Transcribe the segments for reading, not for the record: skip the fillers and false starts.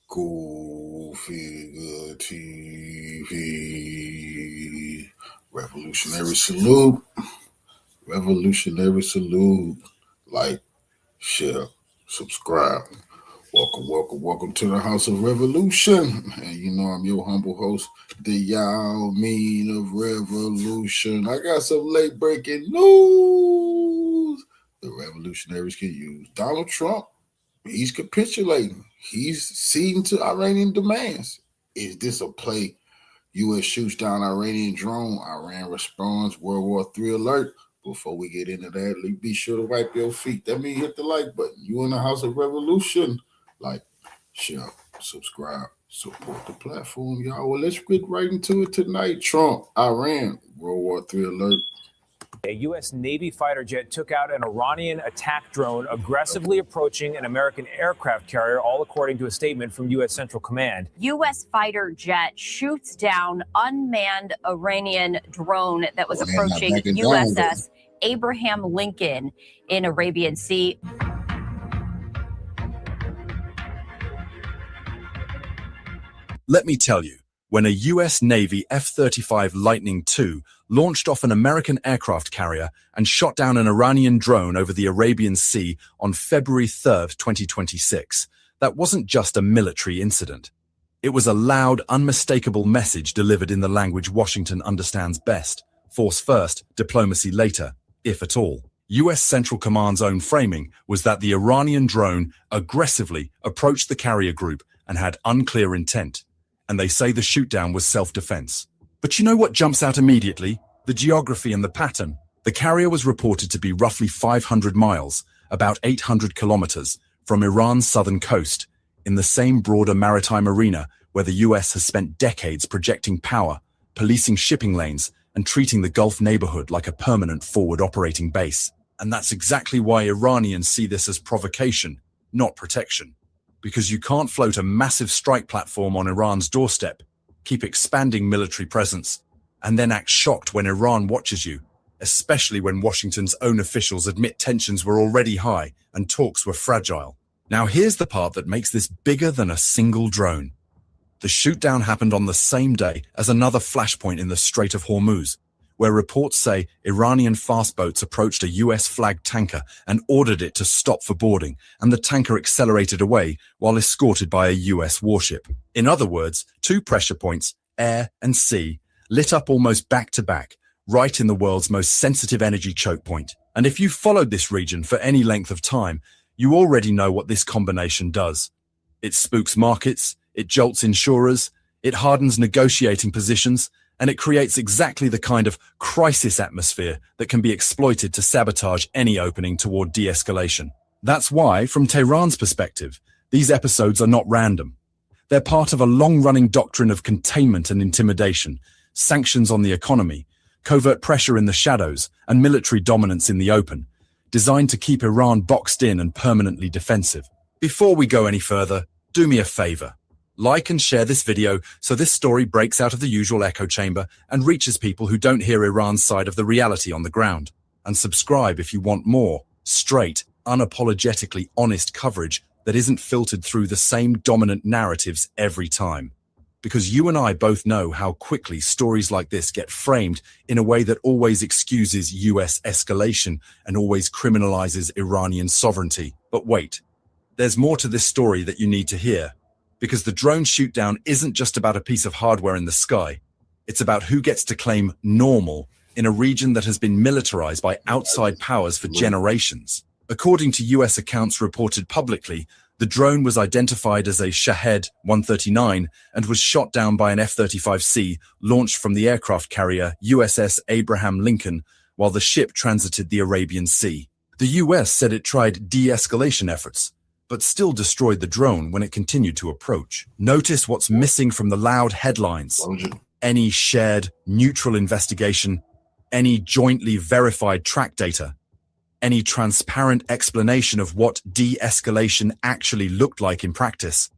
Go Figure TV. Revolutionary salute. Revolutionary salute. Like, share, subscribe. Welcome to the House of Revolution. And you know I'm your humble host, the Yao Mean of Revolution. I got some late breaking news the revolutionaries can use. Donald Trump, he's capitulating. He's ceding to Iranian demands. Is this a play? U.S. shoots down Iranian drone. Iran responds. World War III alert. Before we get into that, be sure to wipe your feet. That means hit the like button. You in the House of Revolution. Like, share, subscribe, support the platform, y'all. Well, let's get right into it tonight. Trump, Iran, World War III alert. A U.S. Navy fighter jet took out an Iranian attack drone aggressively approaching an American aircraft carrier, all according to a statement from U.S. Central Command. U.S. fighter jet shoots down unmanned Iranian drone that was approaching USS Abraham Lincoln in Arabian Sea. Let me tell you, when a U.S. Navy F-35 Lightning II launched off an American aircraft carrier and shot down an Iranian drone over the Arabian Sea on February 3rd, 2026, that wasn't just a military incident. It was a loud, unmistakable message delivered in the language Washington understands best: force first, diplomacy later, if at all. U.S. Central Command's own framing was that the Iranian drone aggressively approached the carrier group and had unclear intent, and they say the shootdown was self-defense. But you know what jumps out immediately? The geography and the pattern. The carrier was reported to be roughly 500 miles, about 800 kilometers, from Iran's southern coast, in the same broader maritime arena where the US has spent decades projecting power, policing shipping lanes, and treating the Gulf neighborhood like a permanent forward operating base. And that's exactly why Iranians see this as provocation, not protection. Because you can't float a massive strike platform on Iran's doorstep, keep expanding military presence, and then act shocked when Iran watches you, especially when Washington's own officials admit tensions were already high and talks were fragile. Now here's the part that makes this bigger than a single drone. The shootdown happened on the same day as another flashpoint in the Strait of Hormuz, where reports say Iranian fast boats approached a US-flagged tanker and ordered it to stop for boarding, and the tanker accelerated away while escorted by a US warship. In other words, two pressure points, air and sea, lit up almost back-to-back, right in the world's most sensitive energy choke point. And if you've followed this region for any length of time, you already know what this combination does. It spooks markets, it jolts insurers, it hardens negotiating positions, and it creates exactly the kind of crisis atmosphere that can be exploited to sabotage any opening toward de-escalation. That's why, from Tehran's perspective, these episodes are not random. They're part of a long-running doctrine of containment and intimidation, sanctions on the economy, covert pressure in the shadows, and military dominance in the open, designed to keep Iran boxed in and permanently defensive. Before we go any further, do me a favor. Like and share this video so this story breaks out of the usual echo chamber and reaches people who don't hear Iran's side of the reality on the ground. And subscribe if you want more straight, unapologetically honest coverage that isn't filtered through the same dominant narratives every time. Because you and I both know how quickly stories like this get framed in a way that always excuses US escalation and always criminalizes Iranian sovereignty. But wait, there's more to this story that you need to hear. Because the drone shootdown isn't just about a piece of hardware in the sky. It's about who gets to claim normal in a region that has been militarized by outside powers for generations. According to US accounts reported publicly, the drone was identified as a Shahed 139 and was shot down by an F-35C launched from the aircraft carrier USS Abraham Lincoln while the ship transited the Arabian Sea. The US said it tried de-escalation efforts, but still destroyed the drone when it continued to approach. Notice what's missing from the loud headlines. Any shared, neutral investigation, any jointly verified track data, any transparent explanation of what de-escalation actually looked like in practice,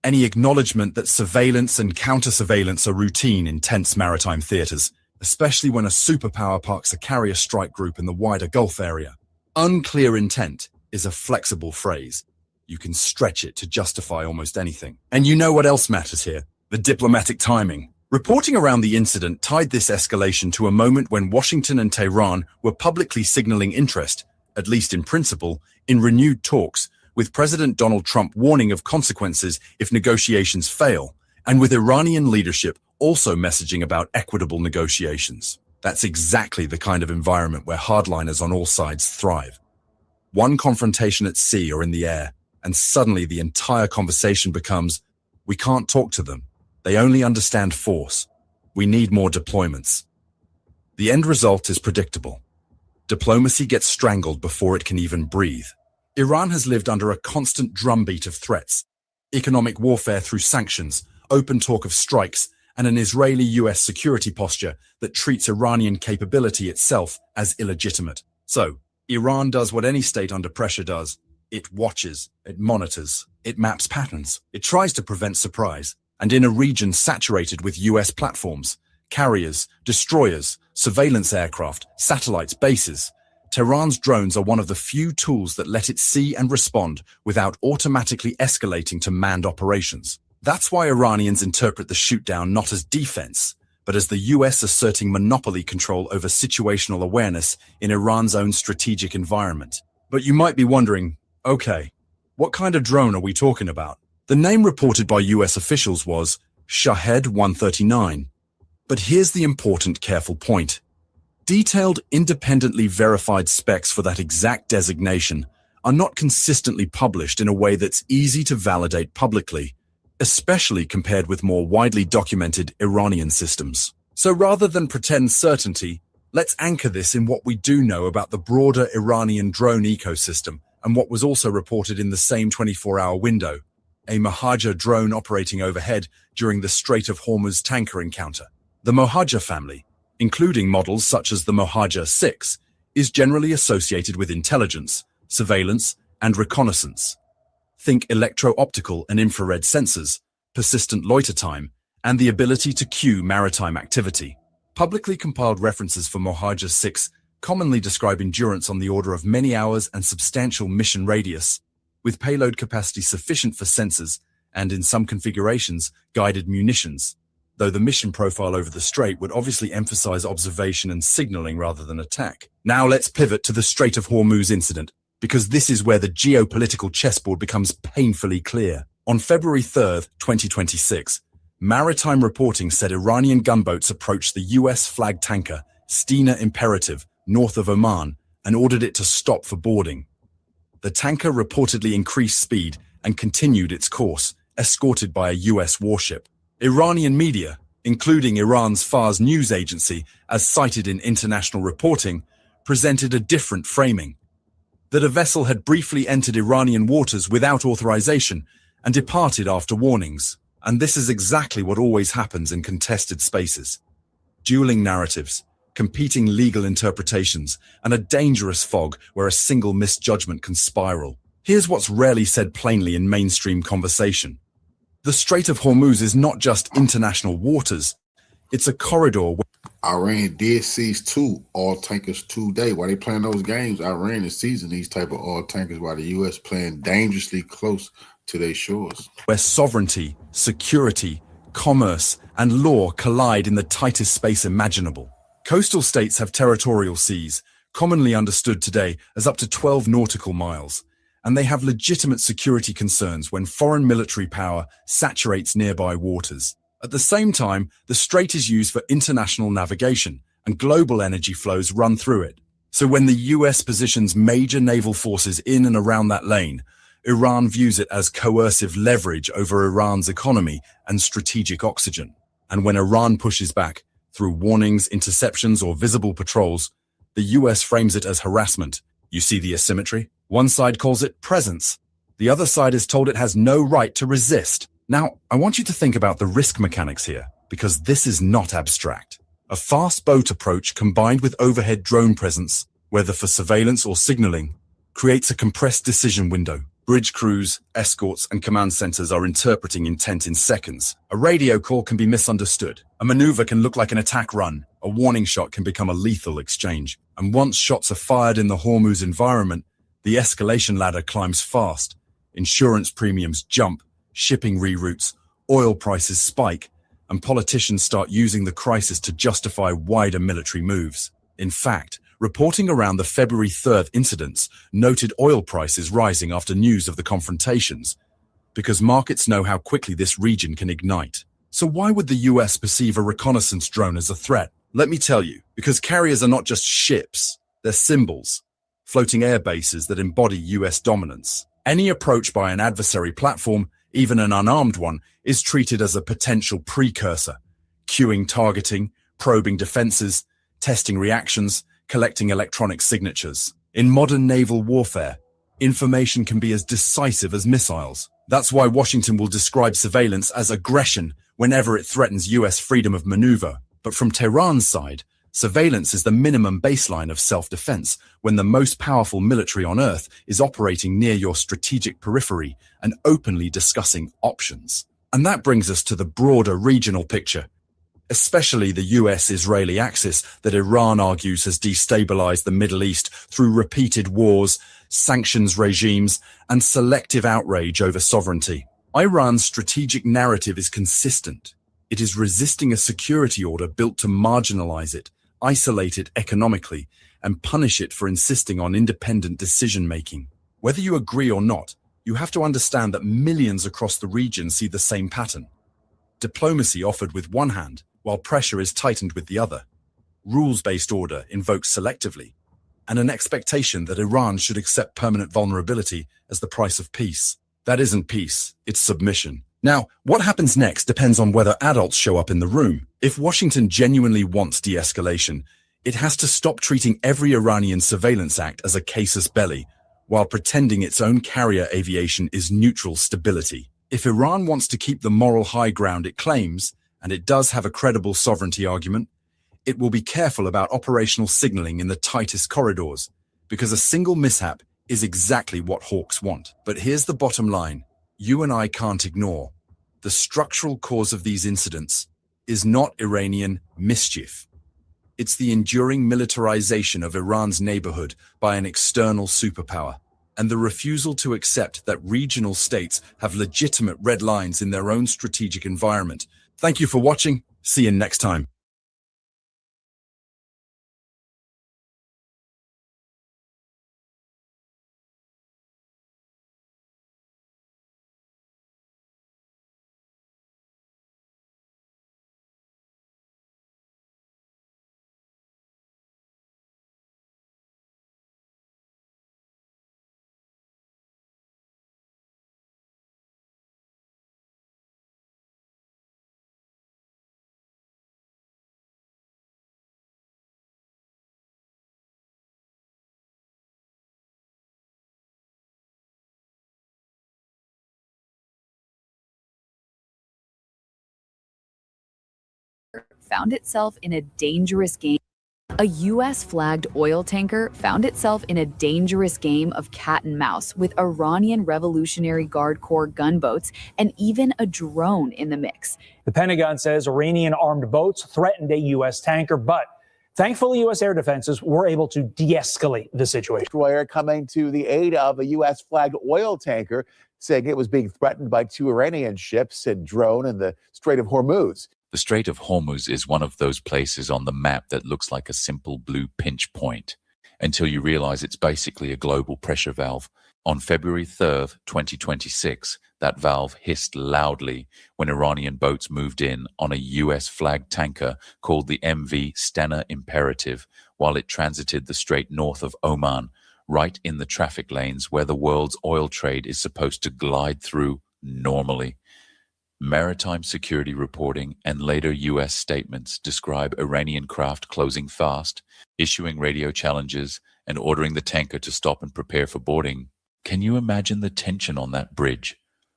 any acknowledgement that surveillance and counter-surveillance are routine in tense maritime theaters, especially when a superpower parks a carrier strike group in the wider Gulf area. Unclear intent is a flexible phrase. You can stretch it to justify almost anything. And you know what else matters here? The diplomatic timing. Reporting around the incident tied this escalation to a moment when Washington and Tehran were publicly signaling interest, at least in principle, in renewed talks, with President Donald Trump warning of consequences if negotiations fail, and with Iranian leadership also messaging about equitable negotiations. That's exactly the kind of environment where hardliners on all sides thrive. One confrontation at sea or in the air, and suddenly the entire conversation becomes, we can't talk to them. They only understand force. We need more deployments. The end result is predictable. Diplomacy gets strangled before it can even breathe. Iran has lived under a constant drumbeat of threats, economic warfare through sanctions, open talk of strikes, and an Israeli-US security posture that treats Iranian capability itself as illegitimate. So, Iran does what any state under pressure does. It watches, it monitors, it maps patterns, it tries to prevent surprise. And in a region saturated with US platforms, carriers, destroyers, surveillance aircraft, satellites, bases, Tehran's drones are one of the few tools that let it see and respond without automatically escalating to manned operations. That's why Iranians interpret the shootdown not as defense, but as the US asserting monopoly control over situational awareness in Iran's own strategic environment. But you might be wondering, okay, what kind of drone are we talking about? The name reported by US officials was Shahed 139. But here's the important, careful point. Detailed, independently verified specs for that exact designation are not consistently published in a way that's easy to validate publicly, especially compared with more widely documented Iranian systems. So rather than pretend certainty, let's anchor this in what we do know about the broader Iranian drone ecosystem and what was also reported in the same 24-hour window. A Mohajer drone operating overhead during the Strait of Hormuz tanker encounter. The Mohajer family, including models such as the Mohajer 6, is generally associated with intelligence, surveillance, and reconnaissance. Think electro-optical and infrared sensors, persistent loiter time, and the ability to cue maritime activity. Publicly compiled references for Mohajer 6 commonly describe endurance on the order of many hours and substantial mission radius, with payload capacity sufficient for sensors and, in some configurations, guided munitions, though the mission profile over the strait would obviously emphasize observation and signaling rather than attack. Now let's pivot to the Strait of Hormuz incident, because this is where the geopolitical chessboard becomes painfully clear. On February 3rd, 2026, maritime reporting said Iranian gunboats approached the US-flagged tanker Stena Imperative north of Oman and ordered it to stop for boarding. The tanker reportedly increased speed and continued its course, escorted by a US warship. Iranian media, including Iran's Fars news agency, as cited in international reporting, presented a different framing. That a vessel had briefly entered Iranian waters without authorization and departed after warnings. And this is exactly what always happens in contested spaces. Dueling narratives, competing legal interpretations, and a dangerous fog where a single misjudgment can spiral. Here's what's rarely said plainly in mainstream conversation. The Strait of Hormuz is not just international waters. It's a corridor where Iran did seize 2 oil tankers today. While they playing those games, Iran is seizing these type of oil tankers while the U.S. playing dangerously close to their shores. Where sovereignty, security, commerce, and law collide in the tightest space imaginable. Coastal states have territorial seas, commonly understood today as up to 12 nautical miles, and they have legitimate security concerns when foreign military power saturates nearby waters. At the same time, the strait is used for international navigation, and global energy flows run through it. So when the US positions major naval forces in and around that lane, Iran views it as coercive leverage over Iran's economy and strategic oxygen. And when Iran pushes back, through warnings, interceptions, or visible patrols, the US frames it as harassment. You see the asymmetry? One side calls it presence. The other side is told it has no right to resist. Now, I want you to think about the risk mechanics here, because this is not abstract. A fast boat approach combined with overhead drone presence, whether for surveillance or signaling, creates a compressed decision window. Bridge crews, escorts, and command centers are interpreting intent in seconds. A radio call can be misunderstood. A maneuver can look like an attack run. A warning shot can become a lethal exchange. And once shots are fired in the Hormuz environment, the escalation ladder climbs fast. insurance premiums jump, shipping reroutes, oil prices spike, and politicians start using the crisis to justify wider military moves. In fact, reporting around the February 3rd incidents noted oil prices rising after news of the confrontations, because markets know how quickly this region can ignite. So why would the US perceive a reconnaissance drone as a threat? Let me tell you, because carriers are not just ships, they're symbols, floating air bases that embody US dominance. Any approach by an adversary platform, even an unarmed one, is treated as a potential precursor, cueing targeting, probing defenses, testing reactions, collecting electronic signatures. In modern naval warfare, information can be as decisive as missiles. That's why Washington will describe surveillance as aggression whenever it threatens US freedom of maneuver. But from Tehran's side, surveillance is the minimum baseline of self-defense when the most powerful military on Earth is operating near your strategic periphery and openly discussing options. And that brings us to the broader regional picture, especially the US-Israeli axis that Iran argues has destabilized the Middle East through repeated wars, sanctions regimes, and selective outrage over sovereignty. Iran's strategic narrative is consistent. It is resisting a security order built to marginalize it, isolate it economically, and punish it for insisting on independent decision-making. Whether you agree or not, you have to understand that millions across the region see the same pattern. Diplomacy offered with one hand, while pressure is tightened with the other. Rules-based order invoked selectively, and an expectation that Iran should accept permanent vulnerability as the price of peace. That isn't peace, it's submission. Now, what happens next depends on whether adults show up in the room. If Washington genuinely wants de-escalation, it has to stop treating every Iranian surveillance act as a casus belli, while pretending its own carrier aviation is neutral stability. If Iran wants to keep the moral high ground it claims, and it does have a credible sovereignty argument, it will be careful about operational signaling in the tightest corridors, because a single mishap is exactly what hawks want. But here's the bottom line. You and I can't ignore. The structural cause of these incidents is not Iranian mischief. It's the enduring militarization of Iran's neighborhood by an external superpower, and the refusal to accept that regional states have legitimate red lines in their own strategic environment. Thank you for watching. See you next time. Found itself in a dangerous game. A US-flagged oil tanker found itself in a dangerous game of cat and mouse with Iranian Revolutionary Guard Corps gunboats and even a drone in the mix. The Pentagon says Iranian armed boats threatened a U.S. tanker, but thankfully, U.S. air defenses were able to de-escalate the situation. Destroyer coming to the aid of a U.S.-flagged oil tanker, saying it was being threatened by 2 Iranian ships and drone in the Strait of Hormuz. The Strait of Hormuz is one of those places on the map that looks like a simple blue pinch point, until you realize it's basically a global pressure valve. On February 3rd, 2026, that valve hissed loudly when Iranian boats moved in on a US-flagged tanker called the MV Stena Imperative while it transited the strait north of Oman, right in the traffic lanes where the world's oil trade is supposed to glide through normally. Maritime security reporting and later U.S. statements describe Iranian craft closing fast, issuing radio challenges, and ordering the tanker to stop and prepare for boarding. Can you imagine the tension on that bridge?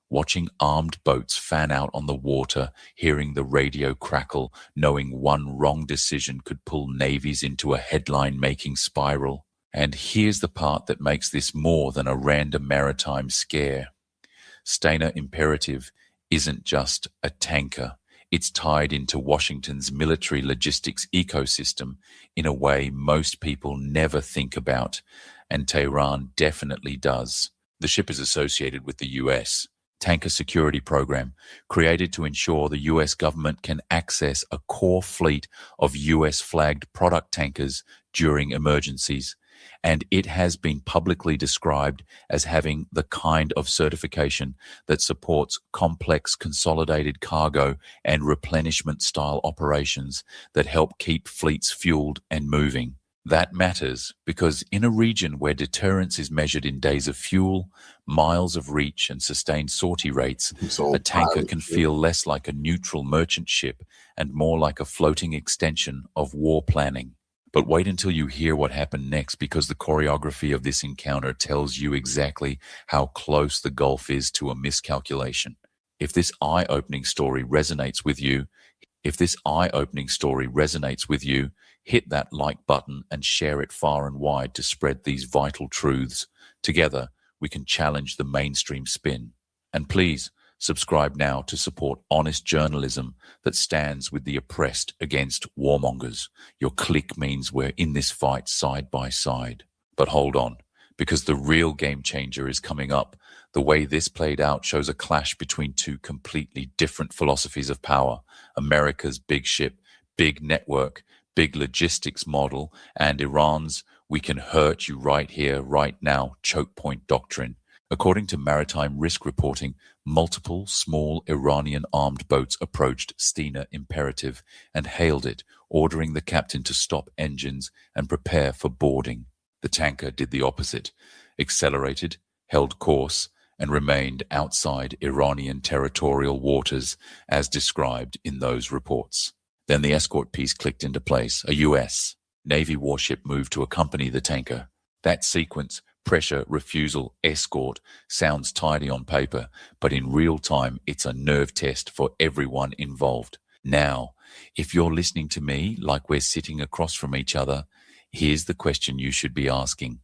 Watching armed boats fan out on the water, hearing the radio crackle, knowing one wrong decision could pull navies into a headline-making spiral. And here's the part that makes this more than a random maritime scare. Stena Imperative isn't just a tanker. It's tied into Washington's military logistics ecosystem in a way most people never think about, and Tehran definitely does. The ship is associated with the U.S. Tanker Security Program, created to ensure the U.S. government can access a core fleet of U.S.-flagged product tankers during emergencies, and it has been publicly described as having the kind of certification that supports complex consolidated cargo and replenishment-style operations that help keep fleets fueled and moving. That matters because in a region where deterrence is measured in days of fuel, miles of reach, and sustained sortie rates, a tanker can feel less like a neutral merchant ship and more like a floating extension of war planning. But wait until you hear what happened next, because the choreography of this encounter tells you exactly how close the Gulf is to a miscalculation. If this eye-opening story resonates with you, hit that like button and share it far and wide to spread these vital truths. Together, we can challenge the mainstream spin. And please, subscribe now to support honest journalism that stands with the oppressed against warmongers. Your click means we're in this fight side by side. But hold on, because the real game changer is coming up. The way this played out shows a clash between two completely different philosophies of power: America's big ship, big network, big logistics model, and Iran's "we can hurt you right here, right now" choke point doctrine. According to maritime risk reporting, multiple small Iranian armed boats approached Stena Imperative and hailed it, ordering the captain to stop engines and prepare for boarding. The tanker did the opposite, accelerated, held course, and remained outside Iranian territorial waters as described in those reports. Then the escort piece clicked into place. A U.S. Navy warship moved to accompany the tanker. That sequence, pressure, refusal, escort, sounds tidy on paper, but in real time, it's a nerve test for everyone involved. Now, if you're listening to me like we're sitting across from each other, here's the question you should be asking.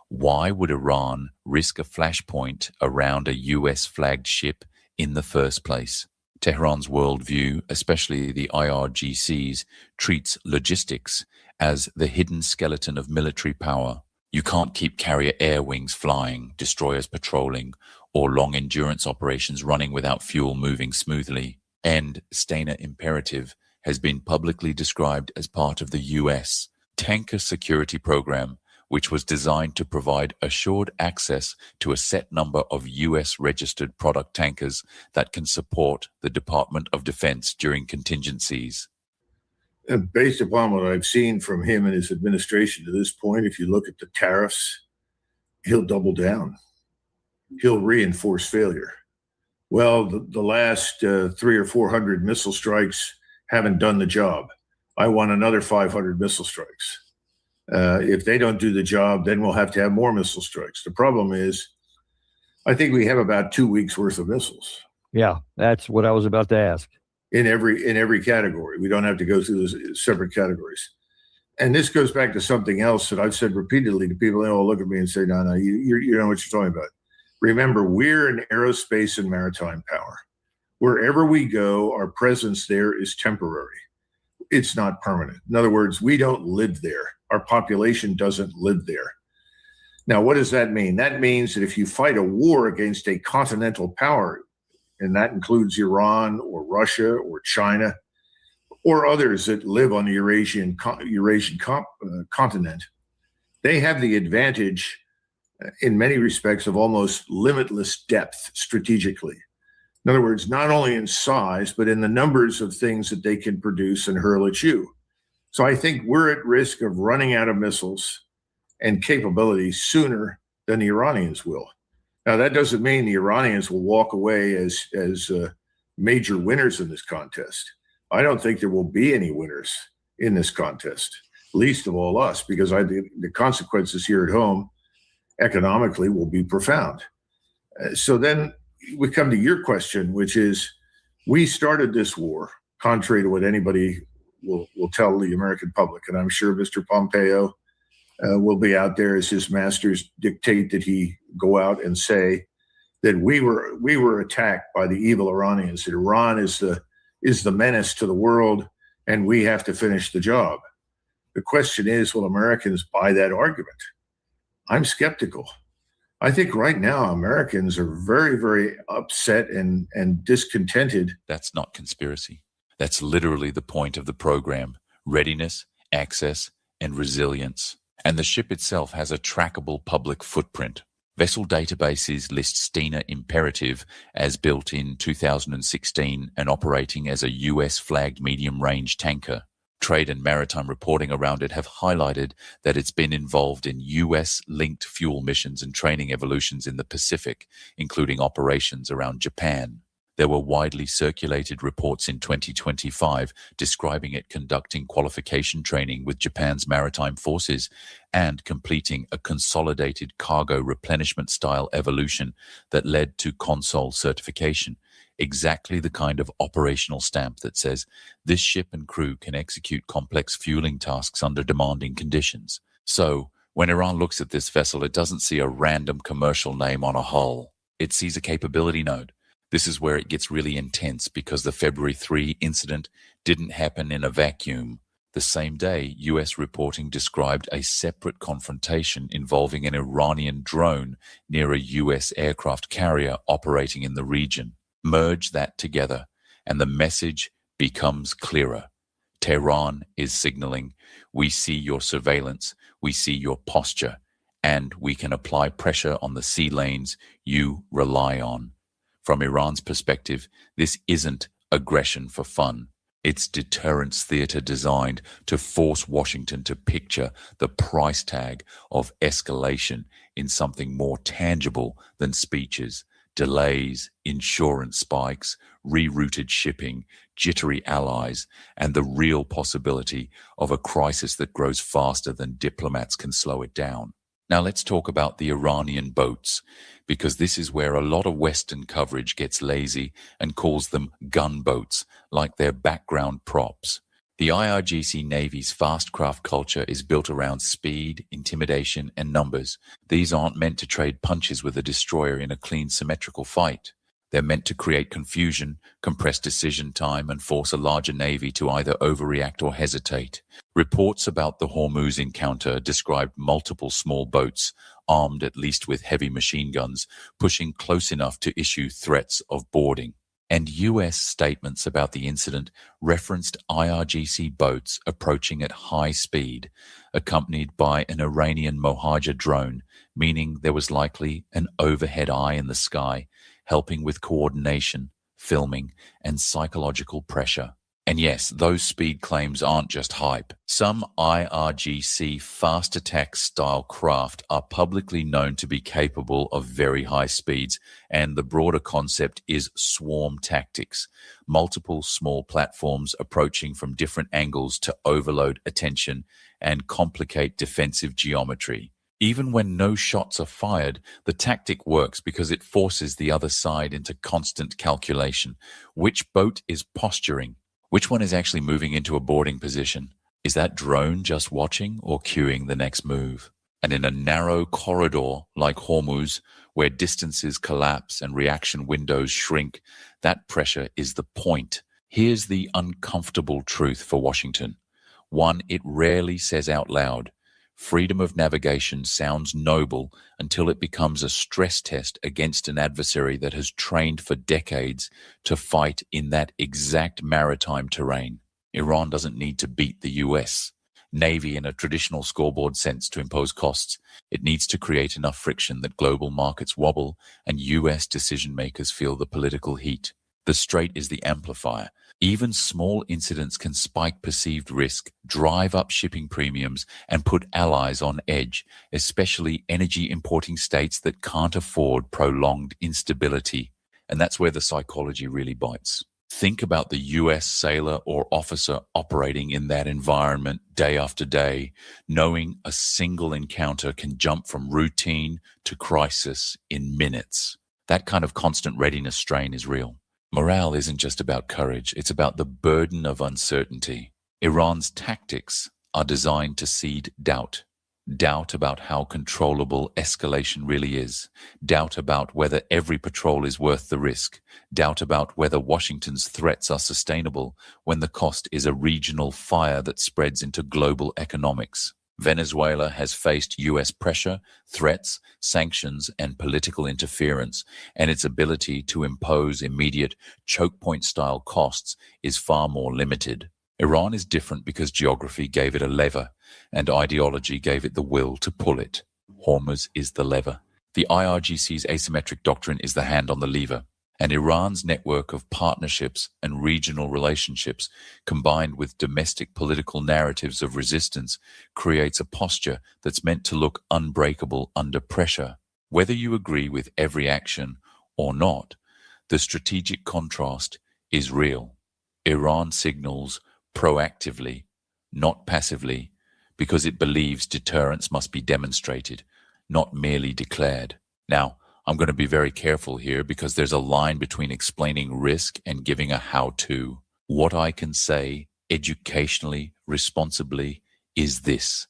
Why would Iran risk a flashpoint around a US-flagged ship in the first place? Tehran's worldview, especially the IRGC's, treats logistics as the hidden skeleton of military power. You can't keep carrier air wings flying, destroyers patrolling, or long-endurance operations running without fuel moving smoothly. And Stena Imperative has been publicly described as part of the U.S. Tanker Security Program, which was designed to provide assured access to a set number of U.S.-registered product tankers that can support the Department of Defense during contingencies. And based upon what I've seen from him and his administration to this point, if you look at the tariffs, he'll double down. He'll reinforce failure. Well, the last 300 or 400 missile strikes haven't done the job. I want another 500 missile strikes. If they don't do the job, then we'll have to have more missile strikes. The problem is, I think we have about 2 weeks worth of missiles. Yeah, that's what I was about to ask. In every category. We don't have to go through those separate categories. And this goes back to something else that I've said repeatedly to people. They all look at me and say, no, you know what you're talking about. Remember, we're an aerospace and maritime power. Wherever we go, our presence there is temporary. It's not permanent. In other words, we don't live there. Our population doesn't live there. Now, what does that mean? That means that if you fight a war against a continental power, and that includes Iran or Russia or China or others that live on the Eurasian continent, they have the advantage in many respects of almost limitless depth strategically. In other words, not only in size, but in the numbers of things that they can produce and hurl at you. So I think we're at risk of running out of missiles and capabilities sooner than the Iranians will. Now, that doesn't mean the Iranians will walk away as major winners in this contest. I don't think there will be any winners in this contest, least of all us, because I think the consequences here at home economically will be profound. So then we come to your question, which is, we started this war, contrary to what anybody will tell the American public. And I'm sure Mr. Pompeo will be out there as his masters dictate that he go out and say that we were attacked by the evil Iranians, that Iran is the menace to the world, and we have to finish the job. The question is, will Americans buy that argument? I'm skeptical. I think right now Americans are very, very upset and discontented. That's not conspiracy. That's literally the point of the program: readiness, access, and resilience. And the ship itself has a trackable public footprint. Vessel databases list Stena Imperative as built in 2016 and operating as a US-flagged medium-range tanker. Trade and maritime reporting around it have highlighted that it's been involved in US-linked fuel missions and training evolutions in the Pacific, including operations around Japan. There were widely circulated reports in 2025 describing it conducting qualification training with Japan's maritime forces and completing a consolidated cargo replenishment style evolution that led to console certification. Exactly the kind of operational stamp that says this ship and crew can execute complex fueling tasks under demanding conditions. So, when Iran looks at this vessel, it doesn't see a random commercial name on a hull. It sees a capability node. This is where it gets really intense because the February 3 incident didn't happen in a vacuum. The same day, US reporting described a separate confrontation involving an Iranian drone near a US aircraft carrier operating in the region. Merge that together, and the message becomes clearer. Tehran is signaling, we see your surveillance, we see your posture, and we can apply pressure on the sea lanes you rely on. From Iran's perspective, this isn't aggression for fun. It's deterrence theater designed to force Washington to picture the price tag of escalation in something more tangible than speeches: delays, insurance spikes, rerouted shipping, jittery allies, and the real possibility of a crisis that grows faster than diplomats can slow it down. Now let's talk about the Iranian boats, because this is where a lot of Western coverage gets lazy and calls them gunboats, like they're background props. The IRGC Navy's fast craft culture is built around speed, intimidation, and numbers. These aren't meant to trade punches with a destroyer in a clean, symmetrical fight. They're meant to create confusion, compress decision time, and force a larger navy to either overreact or hesitate. Reports about the Hormuz encounter described multiple small boats, armed at least with heavy machine guns, pushing close enough to issue threats of boarding. And US statements about the incident referenced IRGC boats approaching at high speed, accompanied by an Iranian Mohajer drone, meaning there was likely an overhead eye in the sky, helping with coordination, filming, and psychological pressure. And yes, those speed claims aren't just hype. Some IRGC fast attack style craft are publicly known to be capable of very high speeds, and the broader concept is swarm tactics. Multiple small platforms approaching from different angles to overload attention and complicate defensive geometry. Even when no shots are fired, the tactic works because it forces the other side into constant calculation. Which boat is posturing? Which one is actually moving into a boarding position? Is that drone just watching or cueing the next move? And in a narrow corridor like Hormuz, where distances collapse and reaction windows shrink, that pressure is the point. Here's the uncomfortable truth for Washington. One it rarely says out loud. Freedom of navigation sounds noble until it becomes a stress test against an adversary that has trained for decades to fight in that exact maritime terrain. Iran doesn't need to beat the US Navy in a traditional scoreboard sense to impose costs. It needs to create enough friction that global markets wobble and US decision makers feel the political heat. The Strait is the amplifier. Even small incidents can spike perceived risk, drive up shipping premiums, and put allies on edge, especially energy importing states that can't afford prolonged instability. And that's where the psychology really bites. Think about the US sailor or officer operating in that environment day after day, knowing a single encounter can jump from routine to crisis in minutes. That kind of constant readiness strain is real. Morale isn't just about courage, it's about the burden of uncertainty. Iran's tactics are designed to seed doubt. Doubt about how controllable escalation really is. Doubt about whether every patrol is worth the risk. Doubt about whether Washington's threats are sustainable when the cost is a regional fire that spreads into global economics. Venezuela has faced U.S. pressure, threats, sanctions, and political interference, and its ability to impose immediate choke point-style costs is far more limited. Iran is different because geography gave it a lever, and ideology gave it the will to pull it. Hormuz is the lever. The IRGC's asymmetric doctrine is the hand on the lever. And Iran's network of partnerships and regional relationships, combined with domestic political narratives of resistance, creates a posture that's meant to look unbreakable under pressure. Whether you agree with every action or not, the strategic contrast is real. Iran signals proactively, not passively, because it believes deterrence must be demonstrated, not merely declared. Now, I'm going to be very careful here because there's a line between explaining risk and giving a how-to. What I can say educationally, responsibly, is this.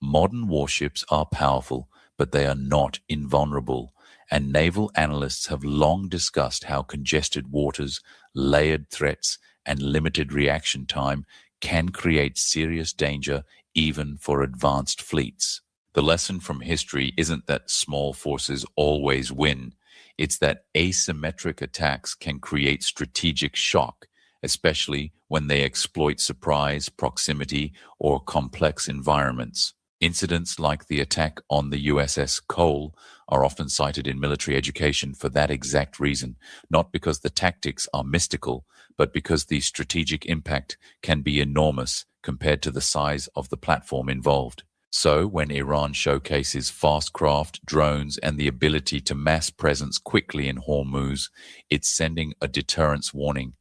Modern warships are powerful, but they are not invulnerable, and naval analysts have long discussed how congested waters, layered threats, and limited reaction time can create serious danger even for advanced fleets. The lesson from history isn't that small forces always win. It's that asymmetric attacks can create strategic shock, especially when they exploit surprise, proximity, or complex environments. Incidents like the attack on the USS Cole are often cited in military education for that exact reason, not because the tactics are mystical, but because the strategic impact can be enormous compared to the size of the platform involved. So, when Iran showcases fast craft, drones, and the ability to mass presence quickly in Hormuz, it's sending a deterrence warning.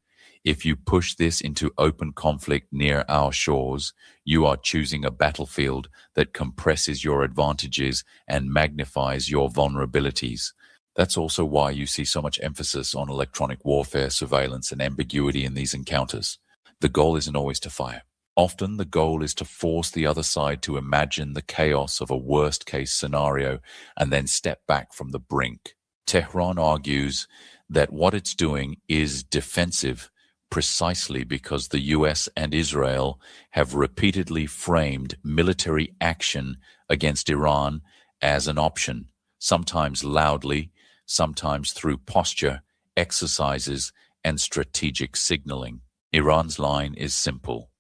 If you push this into open conflict near our shores, you are choosing a battlefield that compresses your advantages and magnifies your vulnerabilities. That's also why you see so much emphasis on electronic warfare, surveillance, and ambiguity in these encounters. The goal isn't always to fire. Often the goal is to force the other side to imagine the chaos of a worst-case scenario and then step back from the brink. Tehran argues that what it's doing is defensive precisely because the US and Israel have repeatedly framed military action against Iran as an option, sometimes loudly, sometimes through posture, exercises, and strategic signaling. Iran's line is simple.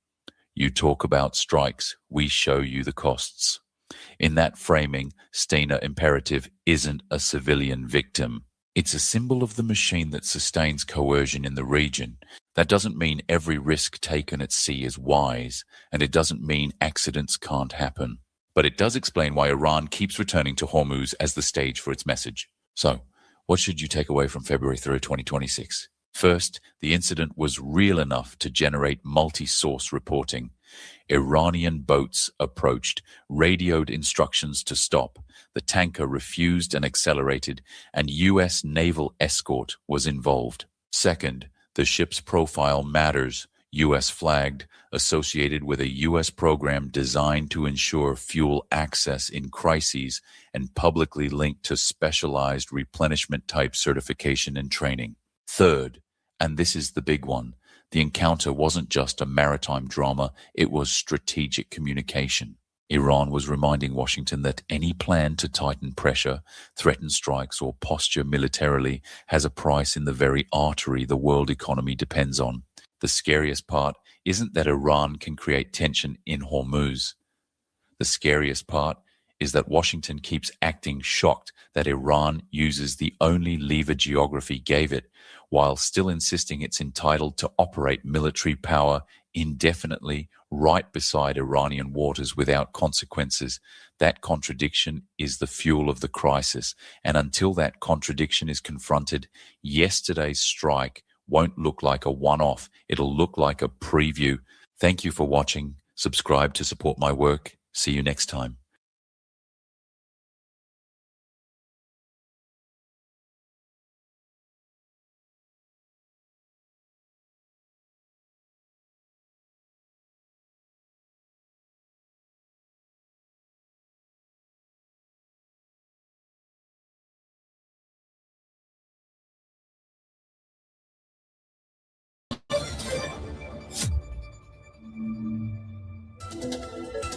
You talk about strikes, we show you the costs. In that framing, Stena Imperative isn't a civilian victim. It's a symbol of the machine that sustains coercion in the region. That doesn't mean every risk taken at sea is wise, and it doesn't mean accidents can't happen. But it does explain why Iran keeps returning to Hormuz as the stage for its message. So, what should you take away from February 3rd, 2026? First, the incident was real enough to generate multi-source reporting. Iranian boats approached, radioed instructions to stop. The tanker refused and accelerated, and U.S. naval escort was involved. Second, the ship's profile matters. U.S. flagged, associated with a U.S. program designed to ensure fuel access in crises and publicly linked to specialized replenishment type certification and training. Third, and this is the big one, the encounter wasn't just a maritime drama, it was strategic communication. Iran was reminding Washington that any plan to tighten pressure, threaten strikes, or posture militarily has a price in the very artery the world economy depends on. The scariest part isn't that Iran can create tension in Hormuz. The scariest part is that Washington keeps acting shocked that Iran uses the only lever geography gave it, while still insisting it's entitled to operate military power indefinitely right beside Iranian waters without consequences. That contradiction is the fuel of the crisis, and until that contradiction is confronted, yesterday's strike won't look like a one-off, it'll look like a preview. Thank you for watching. Subscribe to support my work. See you next time.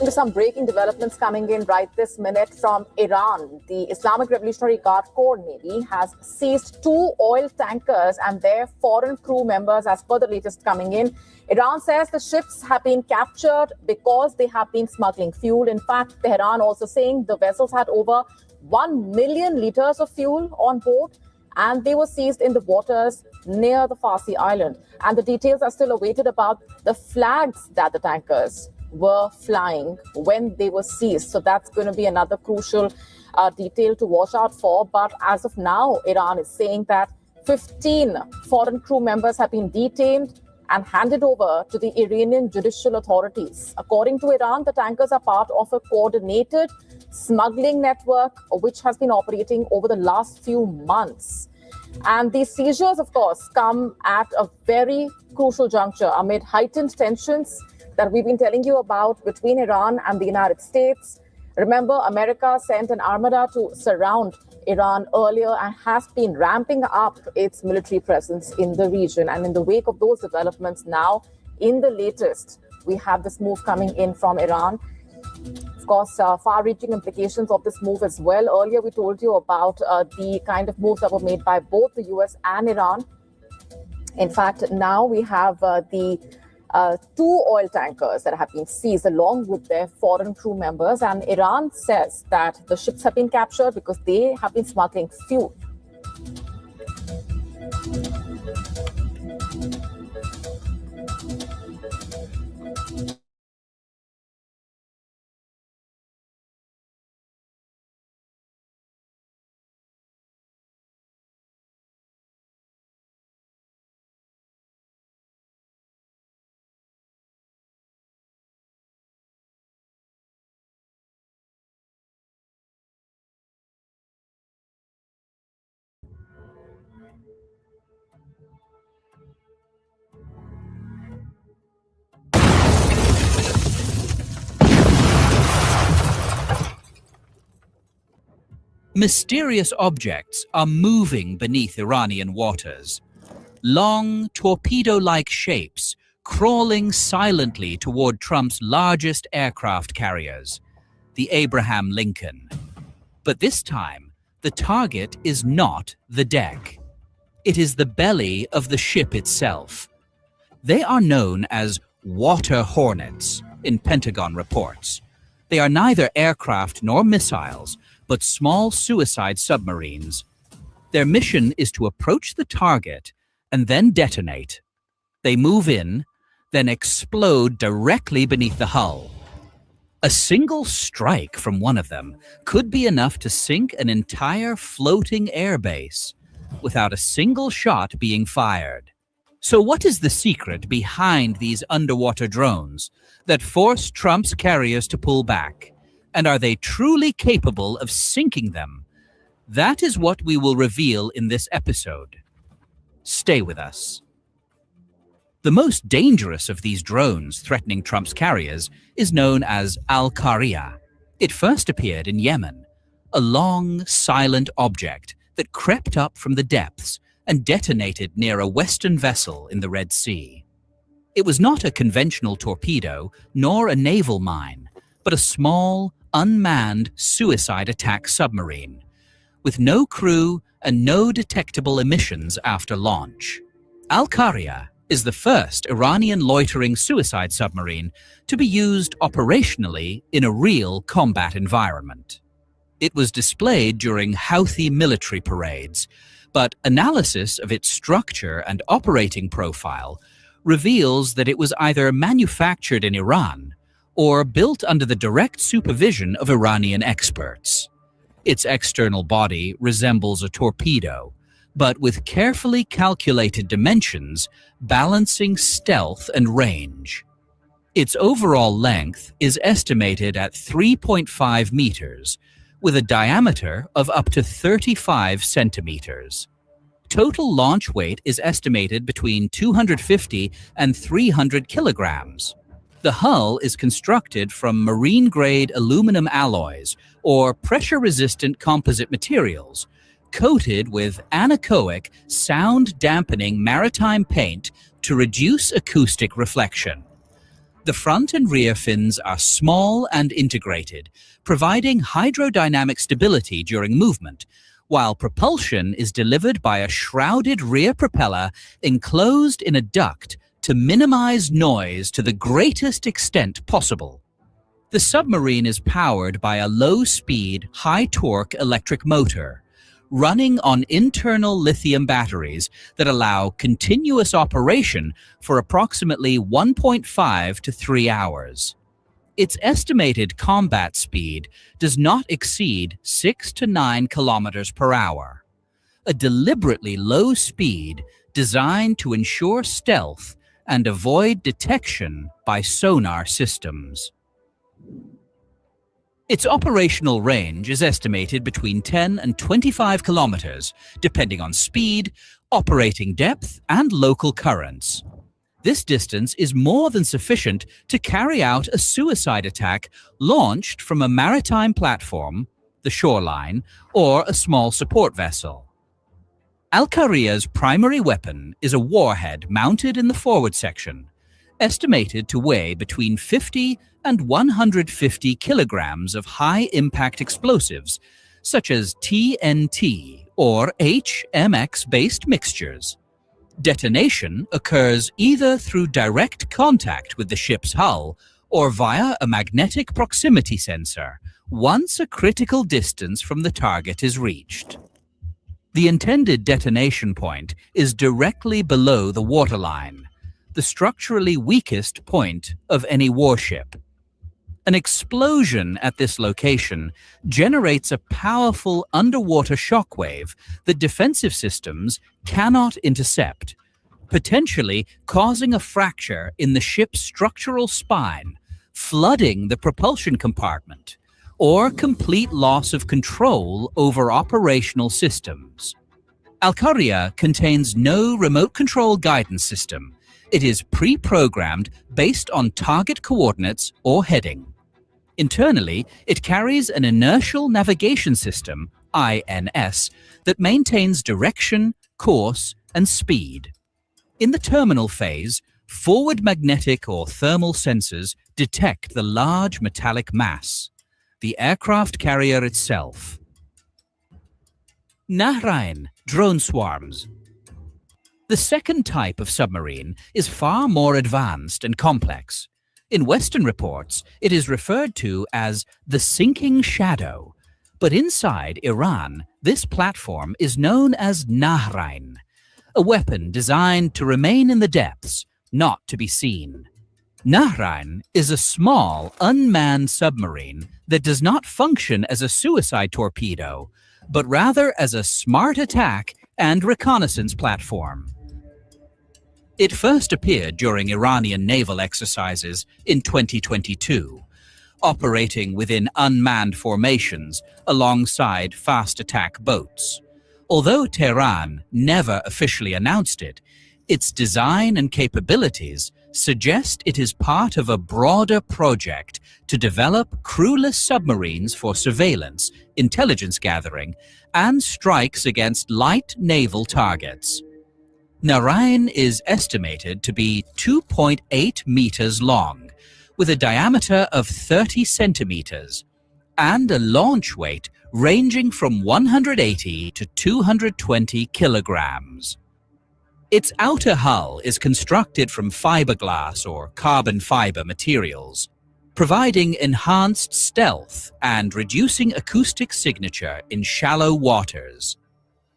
There's some breaking developments coming in right this minute from Iran. The Islamic Revolutionary Guard Corps Navy has seized 2 oil tankers and their foreign crew members as per the latest coming in. Iran says the ships have been captured because they have been smuggling fuel. In fact, Tehran also saying the vessels had over 1 million liters of fuel on board and they were seized in the waters near the Farsi island. And the details are still awaited about the flags that the tankers were flying when they were seized. So that's going to be another crucial detail to watch out for. But as of now, Iran is saying that 15 foreign crew members have been detained and handed over to the Iranian judicial authorities. According to Iran, the tankers are part of a coordinated smuggling network which has been operating over the last few months. And these seizures, of course, come at a very crucial juncture amid heightened tensions that we've been telling you about between Iran and the United States. Remember, America sent an armada to surround Iran earlier and has been ramping up its military presence in the region. And in the wake of those developments now, in the latest, we have this move coming in from Iran. Of course, far-reaching implications of this move as well. Earlier, we told you about the kind of moves that were made by both the US and Iran. In fact, now we have the 2 oil tankers that have been seized along with their foreign crew members. And Iran says that the ships have been captured because they have been smuggling fuel. Mysterious objects are moving beneath Iranian waters. Long, torpedo-like shapes crawling silently toward Trump's largest aircraft carriers, the Abraham Lincoln. But this time, the target is not the deck. It is the belly of the ship itself. They are known as water hornets in Pentagon reports. They are neither aircraft nor missiles, but small suicide submarines. Their mission is to approach the target and then detonate. They move in, then explode directly beneath the hull. A single strike from one of them could be enough to sink an entire floating airbase without a single shot being fired. So what is the secret behind these underwater drones that force Trump's carriers to pull back? And are they truly capable of sinking them? That is what we will reveal in this episode. Stay with us. The most dangerous of these drones threatening Trump's carriers is known as Al-Qaria. It first appeared in Yemen, a long, silent object that crept up from the depths and detonated near a Western vessel in the Red Sea. It was not a conventional torpedo nor a naval mine, but a small, unmanned suicide attack submarine, with no crew and no detectable emissions after launch. Al-Qaria is the first Iranian loitering suicide submarine to be used operationally in a real combat environment. It was displayed during Houthi military parades, but analysis of its structure and operating profile reveals that it was either manufactured in Iran or built under the direct supervision of Iranian experts. Its external body resembles a torpedo, but with carefully calculated dimensions balancing stealth and range. Its overall length is estimated at 3.5 meters, with a diameter of up to 35 centimeters. Total launch weight is estimated between 250 and 300 kilograms. The hull is constructed from marine-grade aluminum alloys or pressure-resistant composite materials, coated with anechoic, sound-dampening maritime paint to reduce acoustic reflection. The front and rear fins are small and integrated, providing hydrodynamic stability during movement, while propulsion is delivered by a shrouded rear propeller enclosed in a duct to minimize noise to the greatest extent possible. The submarine is powered by a low-speed, high-torque electric motor, running on internal lithium batteries that allow continuous operation for approximately 1.5 to 3 hours. Its estimated combat speed does not exceed 6 to 9 kilometers per hour, a deliberately low speed designed to ensure stealth and avoid detection by sonar systems. Its operational range is estimated between 10 and 25 kilometers, depending on speed, operating depth, and local currents. This distance is more than sufficient to carry out a suicide attack launched from a maritime platform, the shoreline, or a small support vessel. Al-Qariya's primary weapon is a warhead mounted in the forward section, estimated to weigh between 50 and 150 kilograms of high-impact explosives, such as TNT or HMX-based mixtures. Detonation occurs either through direct contact with the ship's hull or via a magnetic proximity sensor once a critical distance from the target is reached. The intended detonation point is directly below the waterline, the structurally weakest point of any warship. An explosion at this location generates a powerful underwater shockwave that defensive systems cannot intercept, potentially causing a fracture in the ship's structural spine, flooding the propulsion compartment, or complete loss of control over operational systems. Al-Qariya contains no remote control guidance system. It is pre-programmed based on target coordinates or heading. Internally, it carries an inertial navigation system, INS, that maintains direction, course, and speed. In the terminal phase, forward magnetic or thermal sensors detect the large metallic mass, the aircraft carrier itself. Nahrain, drone swarms. The second type of submarine is far more advanced and complex. In Western reports, it is referred to as the sinking shadow, but inside Iran, this platform is known as Nahrain, a weapon designed to remain in the depths, not to be seen. Nahrain is a small, unmanned submarine that does not function as a suicide torpedo, but rather as a smart attack and reconnaissance platform. It first appeared during Iranian naval exercises in 2022, operating within unmanned formations alongside fast attack boats. Although Tehran never officially announced it, its design and capabilities suggest it is part of a broader project to develop crewless submarines for surveillance, intelligence gathering, and strikes against light naval targets. Nahrain is estimated to be 2.8 meters long, with a diameter of 30 centimeters, and a launch weight ranging from 180 to 220 kilograms. Its outer hull is constructed from fiberglass or carbon fiber materials, providing enhanced stealth and reducing acoustic signature in shallow waters.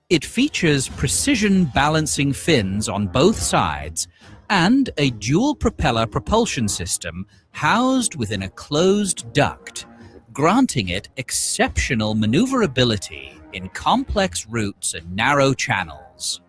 It features precision balancing fins on both sides and a dual propeller propulsion system housed within a closed duct, granting it exceptional maneuverability in complex routes and narrow channels.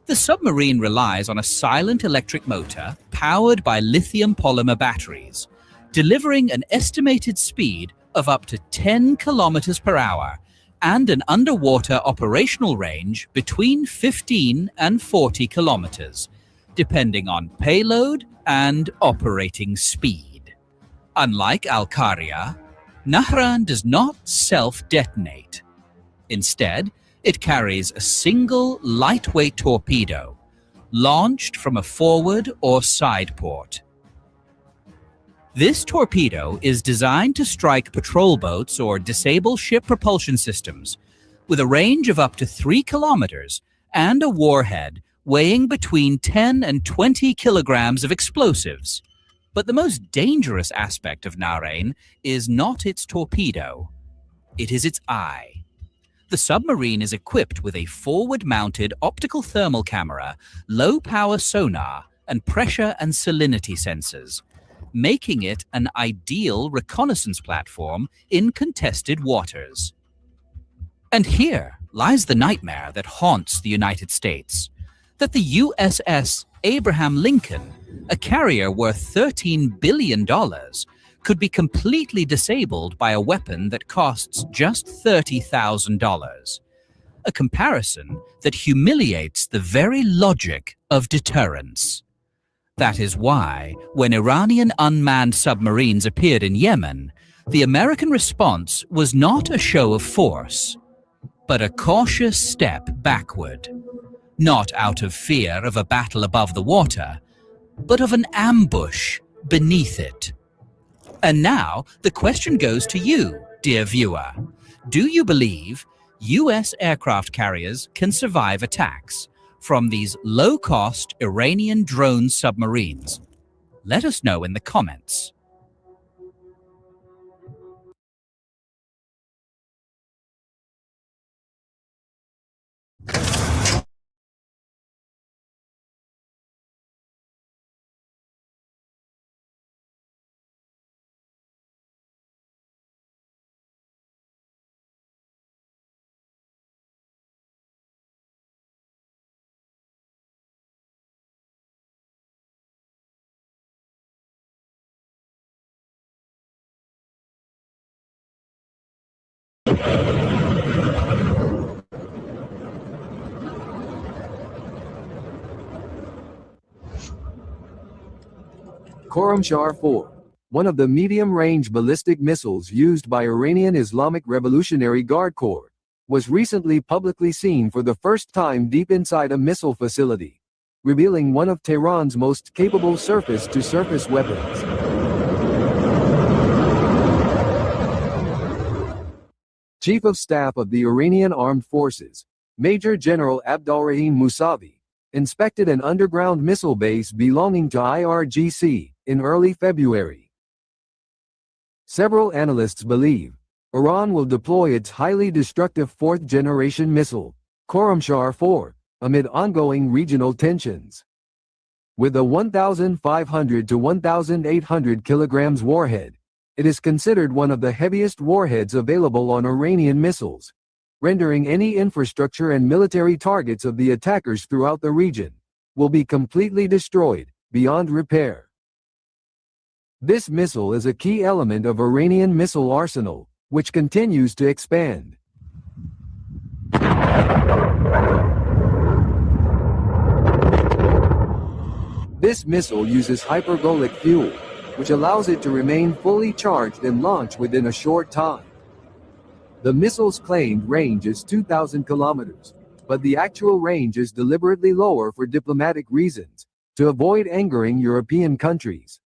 The submarine relies on a silent electric motor powered by lithium polymer batteries, delivering an estimated speed of up to 10 kilometers per hour and an underwater operational range between 15 and 40 kilometers, depending on payload and operating speed. Unlike Al-Qariya, Nahrain does not self-detonate. Instead, it carries a single lightweight torpedo, launched from a forward or side port. This torpedo is designed to strike patrol boats or disable ship propulsion systems with a range of up to 3 kilometers and a warhead weighing between 10 and 20 kilograms of explosives. But the most dangerous aspect of Narain is not its torpedo. It is its eye. The submarine is equipped with a forward-mounted optical thermal camera, low-power sonar, and pressure and salinity sensors, making it an ideal reconnaissance platform in contested waters. And here lies the nightmare that haunts the United States, that the USS Abraham Lincoln, a carrier worth $13 billion, could be completely disabled by a weapon that costs just $30,000. A comparison that humiliates the very logic of deterrence. That is why, when Iranian unmanned submarines appeared in Yemen, the American response was not a show of force, but a cautious step backward. Not out of fear of a battle above the water, but of an ambush beneath it. And now, the question goes to you, dear viewer. Do you believe U.S. aircraft carriers can survive attacks from these low-cost Iranian drone submarines? Let us know in the comments. Khorramshahr-4, one of the medium-range ballistic missiles used by Iranian Islamic Revolutionary Guard Corps, was recently publicly seen for the first time deep inside a missile facility, revealing one of Tehran's most capable surface-to-surface weapons. Chief of Staff of the Iranian Armed Forces, Major General Abdolrahim Mousavi, inspected an underground missile base belonging to IRGC in early February. Several analysts believe Iran will deploy its highly destructive fourth-generation missile, Khorramshahr-4, amid ongoing regional tensions. With a 1,500 to 1,800 kilograms warhead, it is considered one of the heaviest warheads available on Iranian missiles, rendering any infrastructure and military targets of the attackers throughout the region will be completely destroyed, beyond repair. This missile is a key element of Iranian missile arsenal, which continues to expand. This missile uses hypergolic fuel, which allows it to remain fully charged and launch within a short time. The missile's claimed range is 2,000 kilometers, but the actual range is deliberately lower for diplomatic reasons, to avoid angering European countries.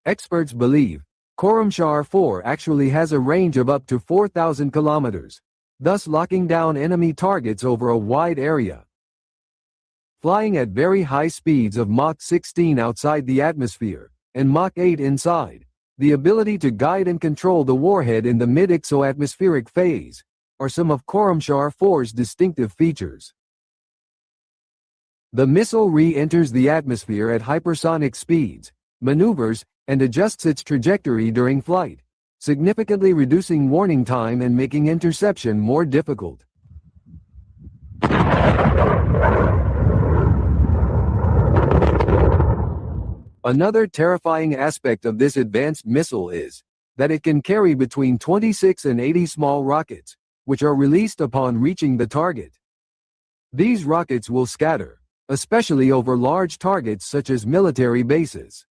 Experts believe Khorramshahr-4 actually has a range of up to 4,000 kilometers, thus locking down enemy targets over a wide area. Flying at very high speeds of Mach 16 outside the atmosphere, and Mach 8 inside, the ability to guide and control the warhead in the mid-exoatmospheric phase are some of Khorramshahr-4's distinctive features. The missile re-enters the atmosphere at hypersonic speeds, maneuvers, and adjusts its trajectory during flight, significantly reducing warning time and making interception more difficult. Another terrifying aspect of this advanced missile is that it can carry between 26 and 80 small rockets, which are released upon reaching the target. These rockets will scatter, especially over large targets such as military bases.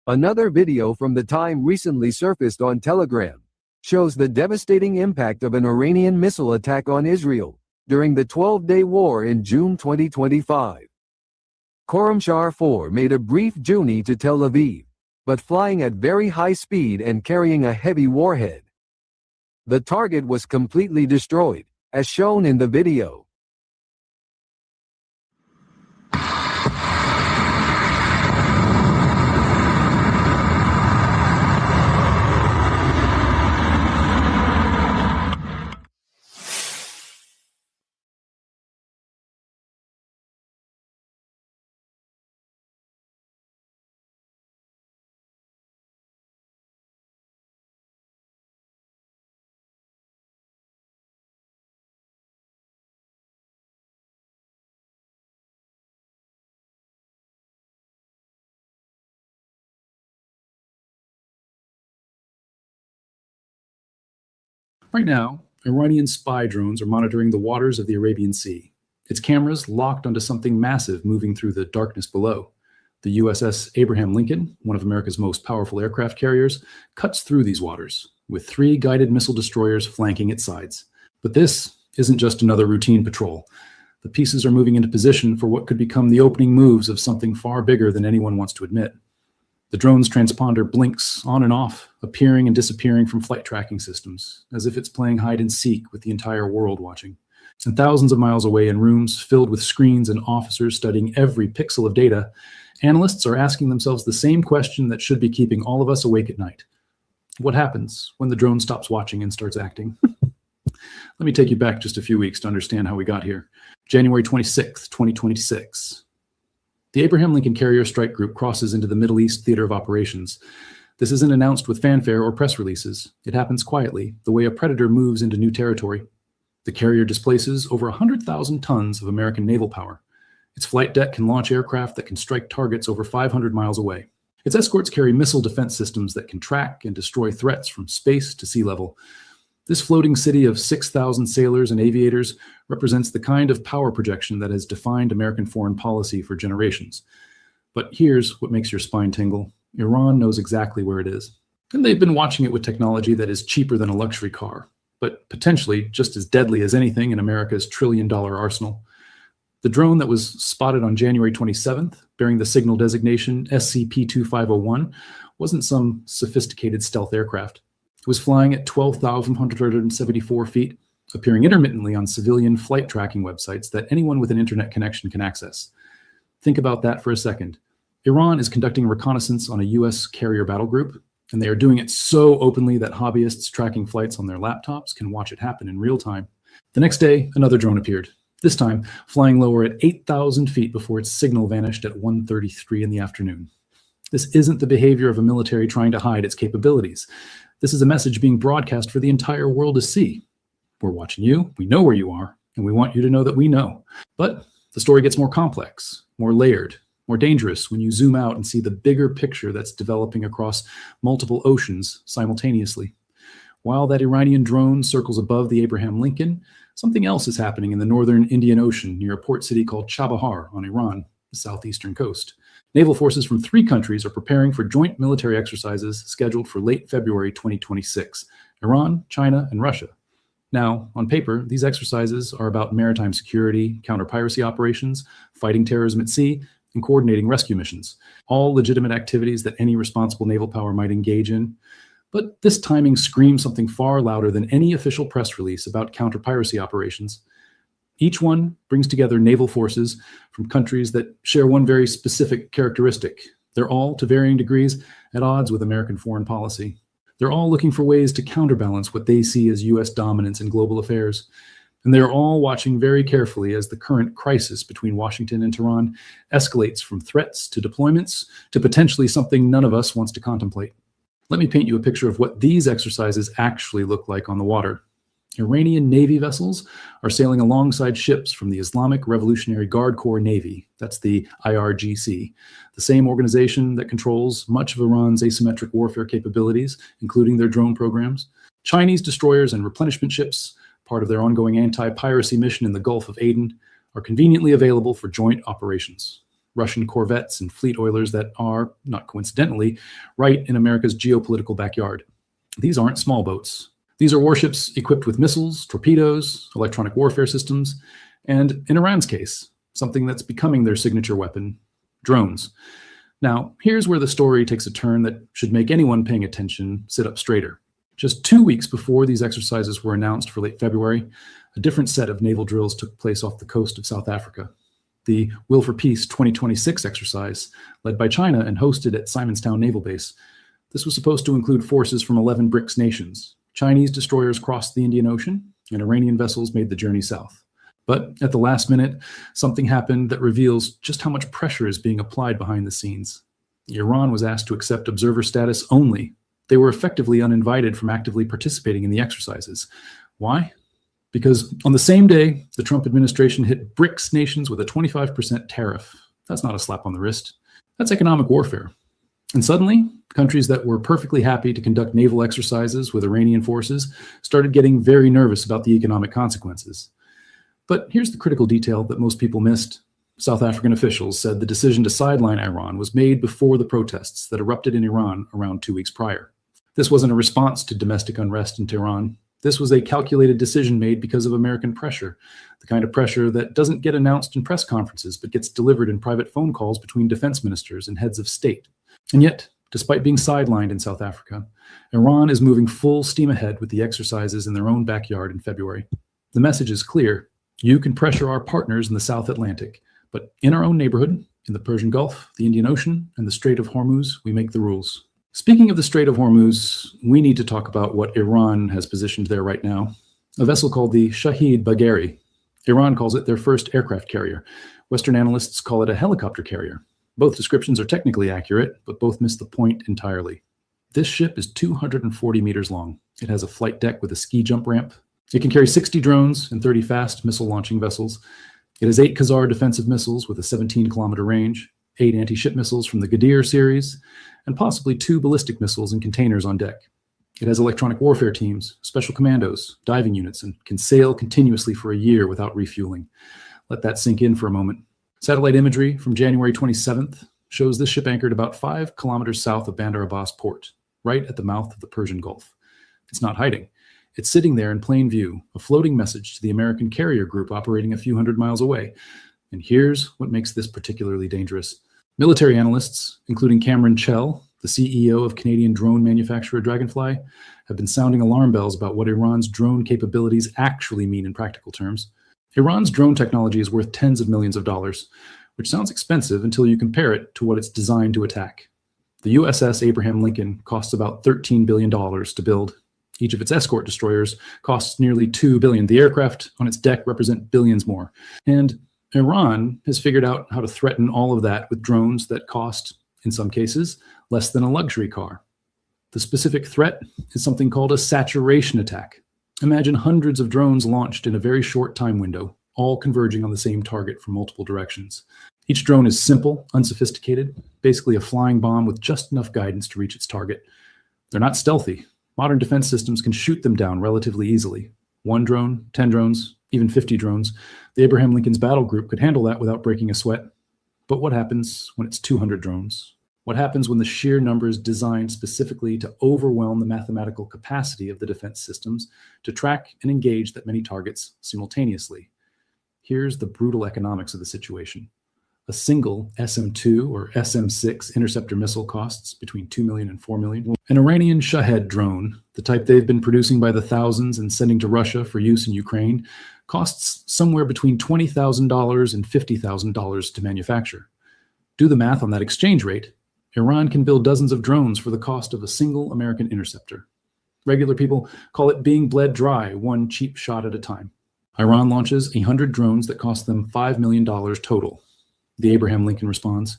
Another video from the time recently surfaced on Telegram shows the devastating impact of an Iranian missile attack on Israel, during the 12-day war in June 2025. Khorramshahr 4 made a brief journey to Tel Aviv, but flying at very high speed and carrying a heavy warhead. The target was completely destroyed, as shown in the video. Right now, Iranian spy drones are monitoring the waters of the Arabian Sea. Its cameras locked onto something massive moving through the darkness below. The USS Abraham Lincoln, one of America's most powerful aircraft carriers, cuts through these waters, with 3 guided missile destroyers flanking its sides. But this isn't just another routine patrol. The pieces are moving into position for what could become the opening moves of something far bigger than anyone wants to admit. The drone's transponder blinks on and off, appearing and disappearing from flight tracking systems, as if it's playing hide and seek with the entire world watching. And thousands of miles away in rooms filled with screens and officers studying every pixel of data, analysts are asking themselves the same question that should be keeping all of us awake at night. What happens when the drone stops watching and starts acting? Let me take you back just a few weeks to understand how we got here. January 26th, 2026. The Abraham Lincoln Carrier Strike Group crosses into the Middle East Theater of Operations. This isn't announced with fanfare or press releases. It happens quietly, the way a predator moves into new territory. The carrier displaces over 100,000 tons of American naval power. Its flight deck can launch aircraft that can strike targets over 500 miles away. Its escorts carry missile defense systems that can track and destroy threats from space to sea level. This floating city of 6,000 sailors and aviators represents the kind of power projection that has defined American foreign policy for generations. But here's what makes your spine tingle. Iran knows exactly where it is. And they've been watching it with technology that is cheaper than a luxury car, but potentially just as deadly as anything in America's trillion-dollar arsenal. The drone that was spotted on January 27th, bearing the signal designation SCP-2501, wasn't some sophisticated stealth aircraft. It was flying at 12,174 feet, appearing intermittently on civilian flight tracking websites that anyone with an internet connection can access. Think about that for a second. Iran is conducting reconnaissance on a U.S. carrier battle group, and they are doing it so openly that hobbyists tracking flights on their laptops can watch it happen in real time. The next day, another drone appeared, this time flying lower at 8,000 feet before its signal vanished at 1:33 in the afternoon. This isn't the behavior of a military trying to hide its capabilities. This is a message being broadcast for the entire world to see. We're watching you, we know where you are, and we want you to know that we know. But the story gets more complex, more layered, more dangerous when you zoom out and see the bigger picture that's developing across multiple oceans simultaneously. While that Iranian drone circles above the Abraham Lincoln, something else is happening in the northern Indian Ocean near a port city called Chabahar on Iran, the southeastern coast. Naval forces from 3 countries are preparing for joint military exercises scheduled for late February 2026. Iran, China, and Russia. Now, on paper, these exercises are about maritime security, counter-piracy operations, fighting terrorism at sea, and coordinating rescue missions. All legitimate activities that any responsible naval power might engage in. But this timing screams something far louder than any official press release about counter-piracy operations. Each one brings together naval forces from countries that share one very specific characteristic. They're all, to varying degrees, at odds with American foreign policy. They're all looking for ways to counterbalance what they see as U.S. dominance in global affairs. And they're all watching very carefully as the current crisis between Washington and Tehran escalates from threats to deployments to potentially something none of us wants to contemplate. Let me paint you a picture of what these exercises actually look like on the water. Iranian Navy vessels are sailing alongside ships from the Islamic Revolutionary Guard Corps Navy, that's the IRGC, the same organization that controls much of Iran's asymmetric warfare capabilities, including their drone programs. Chinese destroyers and replenishment ships, part of their ongoing anti-piracy mission in the Gulf of Aden, are conveniently available for joint operations. Russian corvettes and fleet oilers that are, not coincidentally, right in America's geopolitical backyard. These aren't small boats. These are warships equipped with missiles, torpedoes, electronic warfare systems, and in Iran's case, something that's becoming their signature weapon, drones. Now, here's where the story takes a turn that should make anyone paying attention sit up straighter. Just 2 weeks before these exercises were announced for late February, a different set of naval drills took place off the coast of South Africa. The Will for Peace 2026 exercise, led by China and hosted at Simonstown Naval Base. This was supposed to include forces from 11 BRICS nations. Chinese destroyers crossed the Indian Ocean, and Iranian vessels made the journey south. But at the last minute, something happened that reveals just how much pressure is being applied behind the scenes. Iran was asked to accept observer status only. They were effectively uninvited from actively participating in the exercises. Why? Because on the same day, the Trump administration hit BRICS nations with a 25% tariff. That's not a slap on the wrist. That's economic warfare. And suddenly, countries that were perfectly happy to conduct naval exercises with Iranian forces started getting very nervous about the economic consequences. But here's the critical detail that most people missed. South African officials said the decision to sideline Iran was made before the protests that erupted in Iran around 2 weeks prior. This wasn't a response to domestic unrest in Tehran. This was a calculated decision made because of American pressure, the kind of pressure that doesn't get announced in press conferences, but gets delivered in private phone calls between defense ministers and heads of state. And yet, despite being sidelined in South Africa, Iran is moving full steam ahead with the exercises in their own backyard in February. The message is clear. You can pressure our partners in the South Atlantic, but in our own neighborhood, in the Persian Gulf, the Indian Ocean, and the Strait of Hormuz, we make the rules. Speaking of the Strait of Hormuz, we need to talk about what Iran has positioned there right now. A vessel called the Shahid Bagheri. Iran calls it their first aircraft carrier. Western analysts call it a helicopter carrier. Both descriptions are technically accurate, but both miss the point entirely. This ship is 240 meters long. It has a flight deck with a ski jump ramp. It can carry 60 drones and 30 fast missile launching vessels. It has 8 Khazar defensive missiles with a 17-kilometer range, 8 anti-ship missiles from the Ghadir series, and possibly 2 ballistic missiles and containers on deck. It has electronic warfare teams, special commandos, diving units, and can sail continuously for a year without refueling. Let that sink in for a moment. Satellite imagery from January 27th shows this ship anchored about 5 kilometers south of Bandar Abbas port, right at the mouth of the Persian Gulf. It's not hiding. It's sitting there in plain view, a floating message to the American carrier group operating a few hundred miles away. And here's what makes this particularly dangerous. Military analysts, including Cameron Chell, the CEO of Canadian drone manufacturer Dragonfly, have been sounding alarm bells about what Iran's drone capabilities actually mean in practical terms. Iran's drone technology is worth tens of millions of dollars, which sounds expensive until you compare it to what it's designed to attack. The USS Abraham Lincoln costs about $13 billion to build. Each of its escort destroyers costs nearly $2 billion. The aircraft on its deck represent billions more. And Iran has figured out how to threaten all of that with drones that cost, in some cases, less than a luxury car. The specific threat is something called a saturation attack. Imagine hundreds of drones launched in a very short time window, all converging on the same target from multiple directions. Each drone is simple, unsophisticated, basically a flying bomb with just enough guidance to reach its target. They're not stealthy. Modern defense systems can shoot them down relatively easily. 1 drone, 10 drones, even 50 drones. The Abraham Lincoln's battle group could handle that without breaking a sweat. But what happens when it's 200 drones? What happens when the sheer numbers designed specifically to overwhelm the mathematical capacity of the defense systems to track and engage that many targets simultaneously? Here's the brutal economics of the situation. A single SM-2 or SM-6 interceptor missile costs between $2 million and $4 million. An Iranian Shahed drone, the type they've been producing by the thousands and sending to Russia for use in Ukraine, costs somewhere between $20,000 and $50,000 to manufacture. Do the math on that exchange rate. Iran can build dozens of drones for the cost of a single American interceptor. Regular people call it being bled dry, one cheap shot at a time. Iran launches 100 drones that cost them $5 million total. The Abraham Lincoln responds.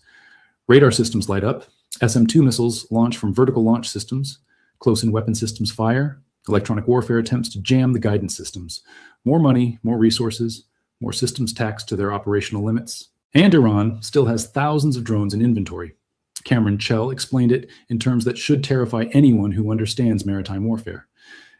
Radar systems light up. SM-2 missiles launch from vertical launch systems. Close-in weapon systems fire. Electronic warfare attempts to jam the guidance systems. More money, more resources, more systems taxed to their operational limits. And Iran still has thousands of drones in inventory. Cameron Chell explained it in terms that should terrify anyone who understands maritime warfare.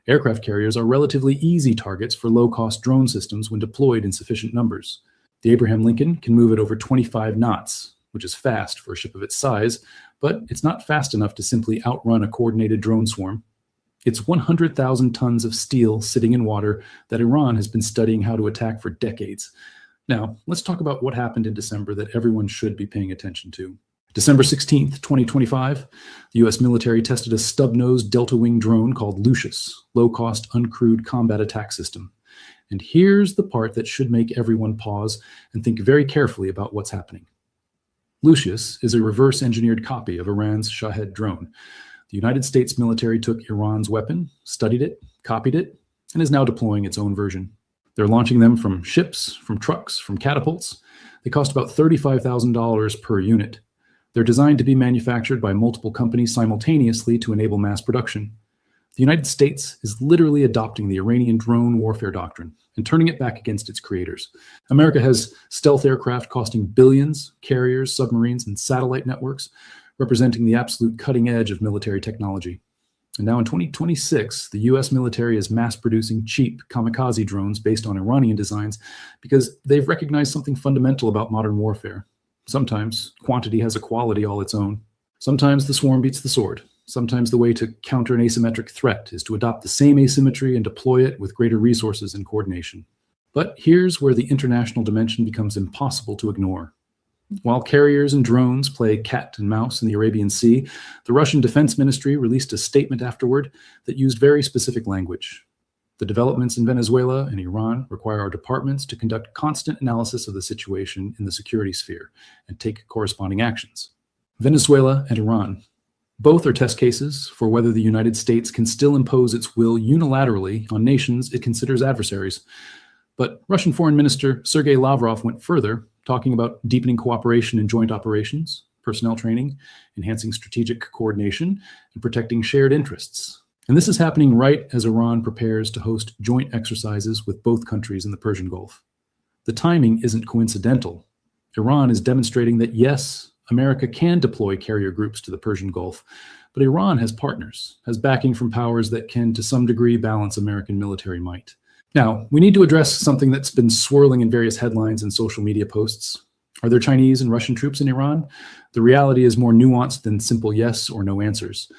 Aircraft carriers are relatively easy targets for low-cost drone systems when deployed in sufficient numbers. The Abraham Lincoln can move at over 25 knots, which is fast for a ship of its size, but it's not fast enough to simply outrun a coordinated drone swarm. It's 100,000 tons of steel sitting in water that Iran has been studying how to attack for decades. Now, let's talk about what happened in December that everyone should be paying attention to. December 16th, 2025, the U.S. military tested a stub-nosed delta-wing drone called Lucius, low-cost, uncrewed combat attack system. And here's the part that should make everyone pause and think very carefully about what's happening. Lucius is a reverse-engineered copy of Iran's Shahed drone. The United States military took Iran's weapon, studied it, copied it, and is now deploying its own version. They're launching them from ships, from trucks, from catapults. They cost about $35,000 per unit. They're designed to be manufactured by multiple companies simultaneously to enable mass production. The United States is literally adopting the Iranian drone warfare doctrine and turning it back against its creators. America has stealth aircraft costing billions, carriers, submarines, and satellite networks, representing the absolute cutting edge of military technology. And now in 2026, the US military is mass producing cheap kamikaze drones based on Iranian designs because they've recognized something fundamental about modern warfare. Sometimes quantity has a quality all its own. Sometimes the swarm beats the sword. Sometimes the way to counter an asymmetric threat is to adopt the same asymmetry and deploy it with greater resources and coordination. But here's where the international dimension becomes impossible to ignore. While carriers and drones play cat and mouse in the Arabian Sea, the Russian Defense Ministry released a statement afterward that used very specific language. The developments in Venezuela and Iran require our departments to conduct constant analysis of the situation in the security sphere and take corresponding actions. Venezuela and Iran. Both are test cases for whether the United States can still impose its will unilaterally on nations it considers adversaries. But Russian Foreign Minister Sergei Lavrov went further, talking about deepening cooperation in joint operations, personnel training, enhancing strategic coordination, and protecting shared interests. And this is happening right as Iran prepares to host joint exercises with both countries in the Persian Gulf. The timing isn't coincidental. Iran is demonstrating that, yes, America can deploy carrier groups to the Persian Gulf, but Iran has partners, has backing from powers that can, to some degree, balance American military might. Now, we need to address something that's been swirling in various headlines and social media posts. Are there Chinese and Russian troops in Iran? The reality is more nuanced than simple yes or no answers.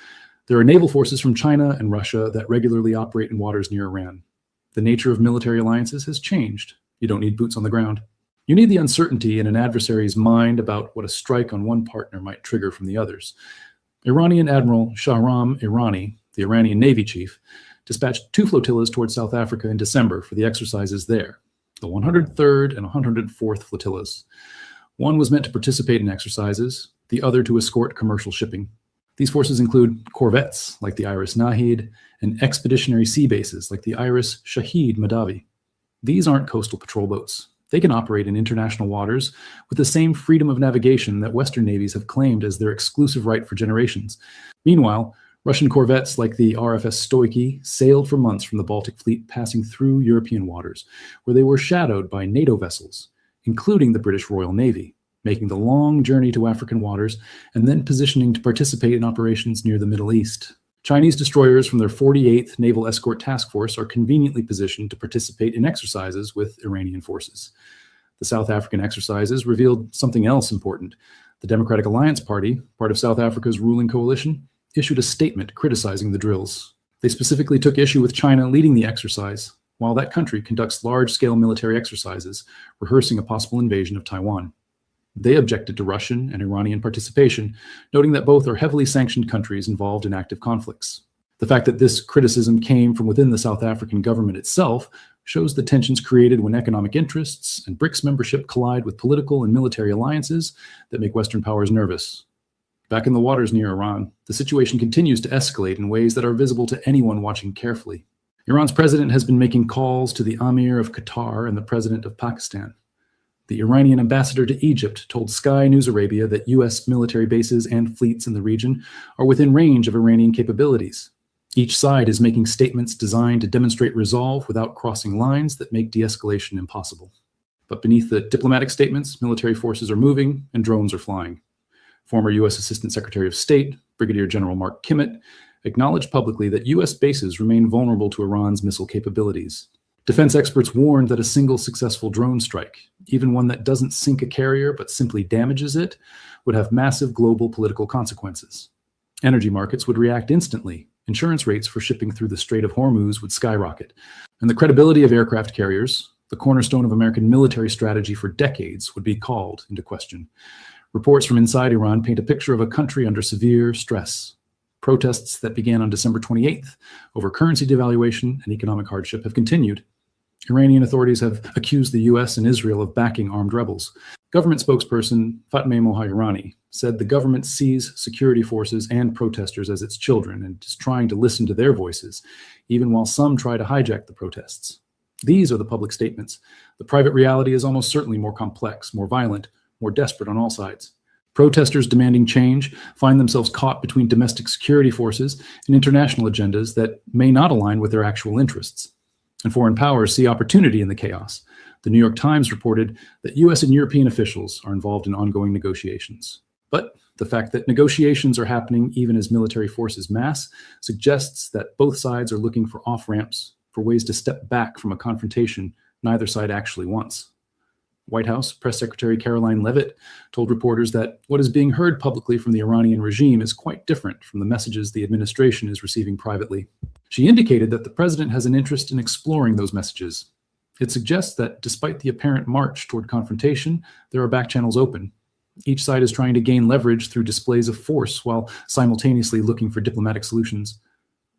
There are naval forces from China and Russia that regularly operate in waters near Iran. The nature of military alliances has changed. You don't need boots on the ground. You need the uncertainty in an adversary's mind about what a strike on one partner might trigger from the others. Iranian Admiral Shahram Irani, the Iranian Navy chief, dispatched 2 flotillas towards South Africa in December for the exercises there, the 103rd and 104th flotillas. One was meant to participate in exercises, the other to escort commercial shipping. These forces include corvettes like the Iris Nahid and expeditionary sea bases like the Iris Shahid Madavi. These aren't coastal patrol boats. They can operate in international waters with the same freedom of navigation that Western navies have claimed as their exclusive right for generations. Meanwhile, Russian corvettes like the RFS Stoiky sailed for months from the Baltic Fleet, passing through European waters, where they were shadowed by NATO vessels, including the British Royal Navy, making the long journey to African waters and then positioning to participate in operations near the Middle East. Chinese destroyers from their 48th Naval Escort Task Force are conveniently positioned to participate in exercises with Iranian forces. The South African exercises revealed something else important. The Democratic Alliance Party, part of South Africa's ruling coalition, issued a statement criticizing the drills. They specifically took issue with China leading the exercise, while that country conducts large-scale military exercises, rehearsing a possible invasion of Taiwan. They objected to Russian and Iranian participation, noting that both are heavily sanctioned countries involved in active conflicts. The fact that this criticism came from within the South African government itself shows the tensions created when economic interests and BRICS membership collide with political and military alliances that make Western powers nervous. Back in the waters near Iran, the situation continues to escalate in ways that are visible to anyone watching carefully. Iran's president has been making calls to the Amir of Qatar and the president of Pakistan. The Iranian ambassador to Egypt told Sky News Arabia that U.S. military bases and fleets in the region are within range of Iranian capabilities. Each side is making statements designed to demonstrate resolve without crossing lines that make de-escalation impossible. But beneath the diplomatic statements, military forces are moving and drones are flying. Former U.S. Assistant Secretary of State, Brigadier General Mark Kimmett, acknowledged publicly that U.S. bases remain vulnerable to Iran's missile capabilities. Defense experts warned that a single successful drone strike, even one that doesn't sink a carrier but simply damages it, would have massive global political consequences. Energy markets would react instantly, insurance rates for shipping through the Strait of Hormuz would skyrocket. And the credibility of aircraft carriers, the cornerstone of American military strategy for decades, would be called into question. Reports from inside Iran paint a picture of a country under severe stress. Protests that began on December 28th over currency devaluation and economic hardship have continued. Iranian authorities have accused the U.S. and Israel of backing armed rebels. Government spokesperson Fatmeh Mohairani said the government sees security forces and protesters as its children and is trying to listen to their voices, even while some try to hijack the protests. These are the public statements. The private reality is almost certainly more complex, more violent, more desperate on all sides. Protesters demanding change find themselves caught between domestic security forces and international agendas that may not align with their actual interests. And foreign powers see opportunity in the chaos. The New York Times reported that US and European officials are involved in ongoing negotiations. But the fact that negotiations are happening even as military forces mass suggests that both sides are looking for off-ramps, for ways to step back from a confrontation neither side actually wants. White House Press Secretary Caroline Leavitt told reporters that what is being heard publicly from the Iranian regime is quite different from the messages the administration is receiving privately. She indicated that the president has an interest in exploring those messages. It suggests that despite the apparent march toward confrontation, there are back channels open. Each side is trying to gain leverage through displays of force while simultaneously looking for diplomatic solutions.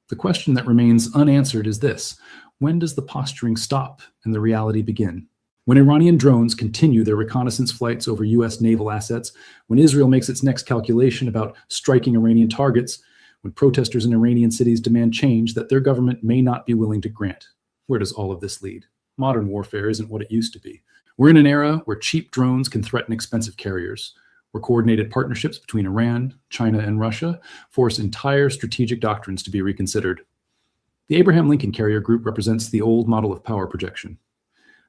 The question that remains unanswered is this: when does the posturing stop and the reality begin? When Iranian drones continue their reconnaissance flights over US naval assets, when Israel makes its next calculation about striking Iranian targets, when protesters in Iranian cities demand change that their government may not be willing to grant, where does all of this lead? Modern warfare isn't what it used to be. We're in an era where cheap drones can threaten expensive carriers, where coordinated partnerships between Iran, China, and Russia force entire strategic doctrines to be reconsidered. The Abraham Lincoln Carrier Group represents the old model of power projection.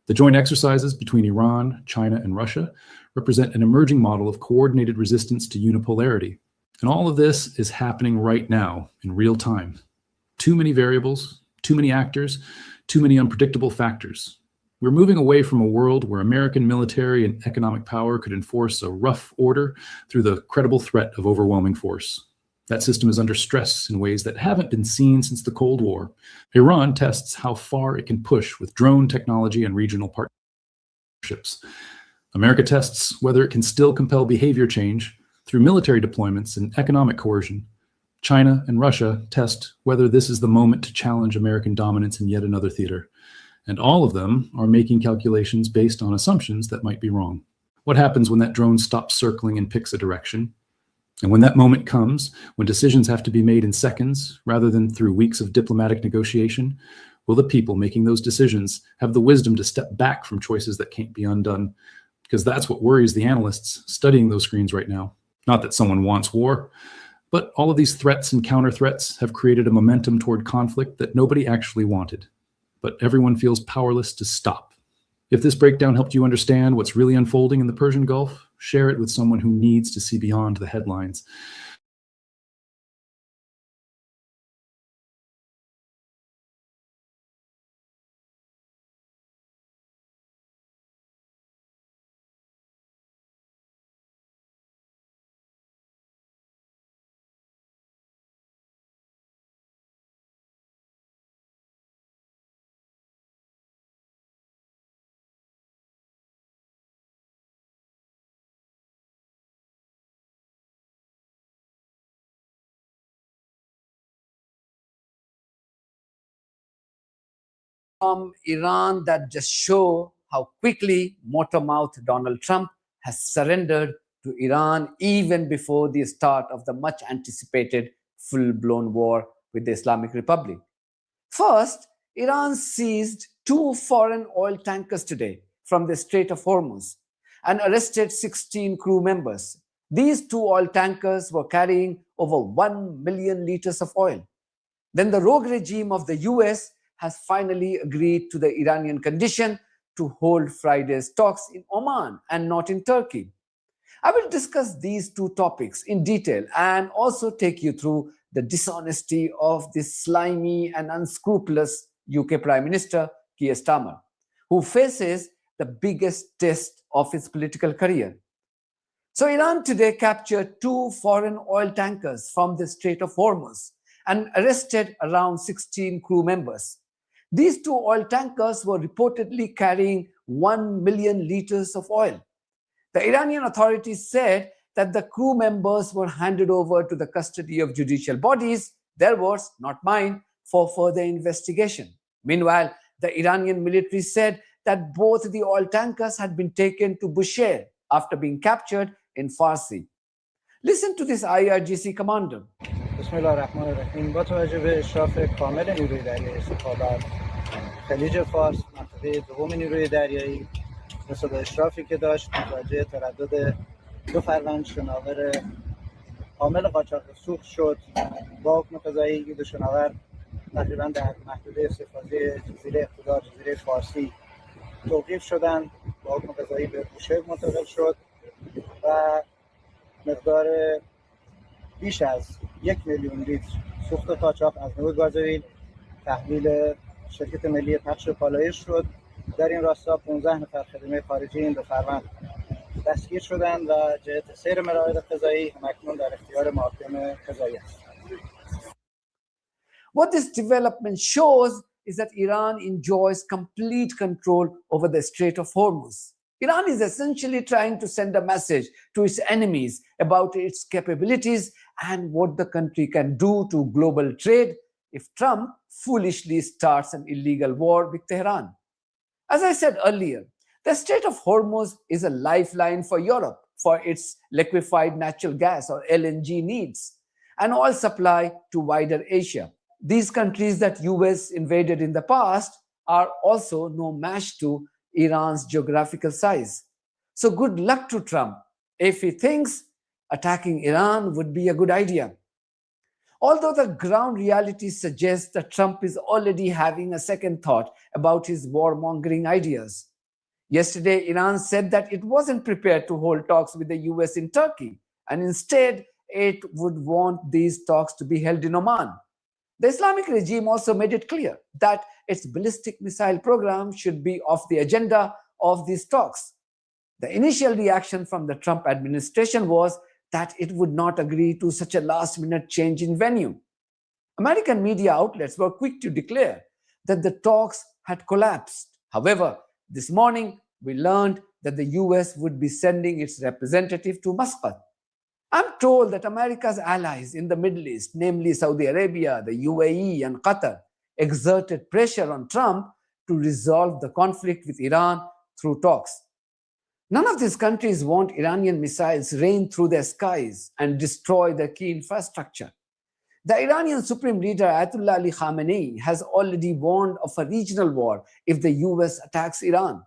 The joint exercises between Iran, China, and Russia represent an emerging model of coordinated resistance to unipolarity. And all of this is happening right now in real time. Too many variables, too many actors, too many unpredictable factors. We're moving away from a world where American military and economic power could enforce a rough order through the credible threat of overwhelming force. That system is under stress in ways that haven't been seen since the Cold War. Iran tests how far it can push with drone technology and regional partnerships. America tests whether it can still compel behavior change through military deployments and economic coercion. China and Russia test whether this is the moment to challenge American dominance in yet another theater. And all of them are making calculations based on assumptions that might be wrong. What happens when that drone stops circling and picks a direction? And when that moment comes, when decisions have to be made in seconds rather than through weeks of diplomatic negotiation, will the people making those decisions have the wisdom to step back from choices that can't be undone? Because that's what worries the analysts studying those screens right now. Not that someone wants war, but all of these threats and counter threats have created a momentum toward conflict that nobody actually wanted, but everyone feels powerless to stop. If this breakdown helped you understand what's really unfolding in the Persian Gulf, share it with someone who needs to see beyond the headlines. From Iran that just show how quickly motor-mouthed Donald Trump has surrendered to Iran even before the start of the much anticipated full-blown war with the Islamic Republic. First, Iran seized 2 foreign oil tankers today from the Strait of Hormuz and arrested 16 crew members. These 2 oil tankers were carrying over 1 million liters of oil. Then the rogue regime of the US has finally agreed to the Iranian condition to hold Friday's talks in Oman and not in Turkey. I will discuss these 2 topics in detail and also take you through the dishonesty of this slimy and unscrupulous UK Prime Minister Keir Starmer, who faces the biggest test of his political career. So Iran today captured 2 foreign oil tankers from the Strait of Hormuz and arrested around 16 crew members. These 2 oil tankers were reportedly carrying 1 million liters of oil. The Iranian authorities said that the crew members were handed over to the custody of judicial bodies, their words, not mine, for further investigation. Meanwhile, the Iranian military said that both the oil tankers had been taken to Bushehr after being captured in Farsi. Listen to this IRGC commander. بسم الله الرحمن الرحیم. با توجه به اشراف کامل نیروی دریایی استخبارات خلیج فارس منطقه دوم نیروی دریایی مثل به اشرافی که داشت متوجه تردد 2 فروند شناور حامل قاچاق سوخت شد. با حکم قضایی این 2 شناور تقریبا در محدوده استفاده جزیره اقتدار جزیره فارسی توقیف شدند. با حکم قضایی به بوشهر منتقل شد و مقدار بیش از 1 میلیون لیتر سوخت قاچاق از نوع گازوئیل تحویل شرکت ملی پخش پالایش شد. در این راستا 15 نفر خدمه خارجی این 2 فروند دستگیر شدند و جهت سیر مراحل قضایی همکنون در اختیار محاکم قضایی است. What this development shows is that Iran enjoys complete control over the Strait of Hormuz. Iran is essentially trying to send a message to its enemies about its capabilities and what the country can do to global trade if Trump foolishly starts an illegal war with Tehran. As I said earlier, the Strait of Hormuz is a lifeline for Europe for its liquefied natural gas or LNG needs and oil supply to wider Asia. These countries that US invaded in the past are also no match to Iran's geographical size. So good luck to Trump if he thinks attacking Iran would be a good idea. Although the ground reality suggests that Trump is already having a second thought about his warmongering ideas. Yesterday, Iran said that it wasn't prepared to hold talks with the US in Turkey, and instead it would want these talks to be held in Oman. The Islamic regime also made it clear that its ballistic missile program should be off the agenda of these talks. The initial reaction from the Trump administration was that it would not agree to such a last-minute change in venue. American media outlets were quick to declare that the talks had collapsed. However, this morning, we learned that the US would be sending its representative to Muscat. I'm told that America's allies in the Middle East, namely Saudi Arabia, the UAE, and Qatar, exerted pressure on Trump to resolve the conflict with Iran through talks. None of these countries want Iranian missiles rain through their skies and destroy their key infrastructure. The Iranian Supreme Leader Ayatollah Ali Khamenei has already warned of a regional war if the US attacks Iran.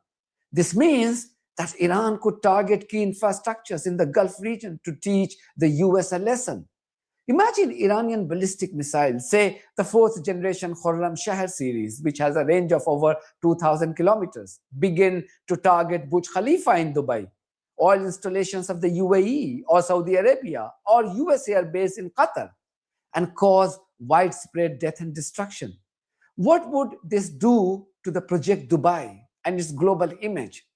This means that Iran could target key infrastructures in the Gulf region to teach the US a lesson. Imagine Iranian ballistic missiles, say the 4th generation Khorram Shahr series, which has a range of over 2,000 kilometers, begin to target Burj Khalifa in Dubai, oil installations of the UAE or Saudi Arabia, or US airbase in Qatar, and cause widespread death and destruction. What would this do to the Project Dubai and its global image?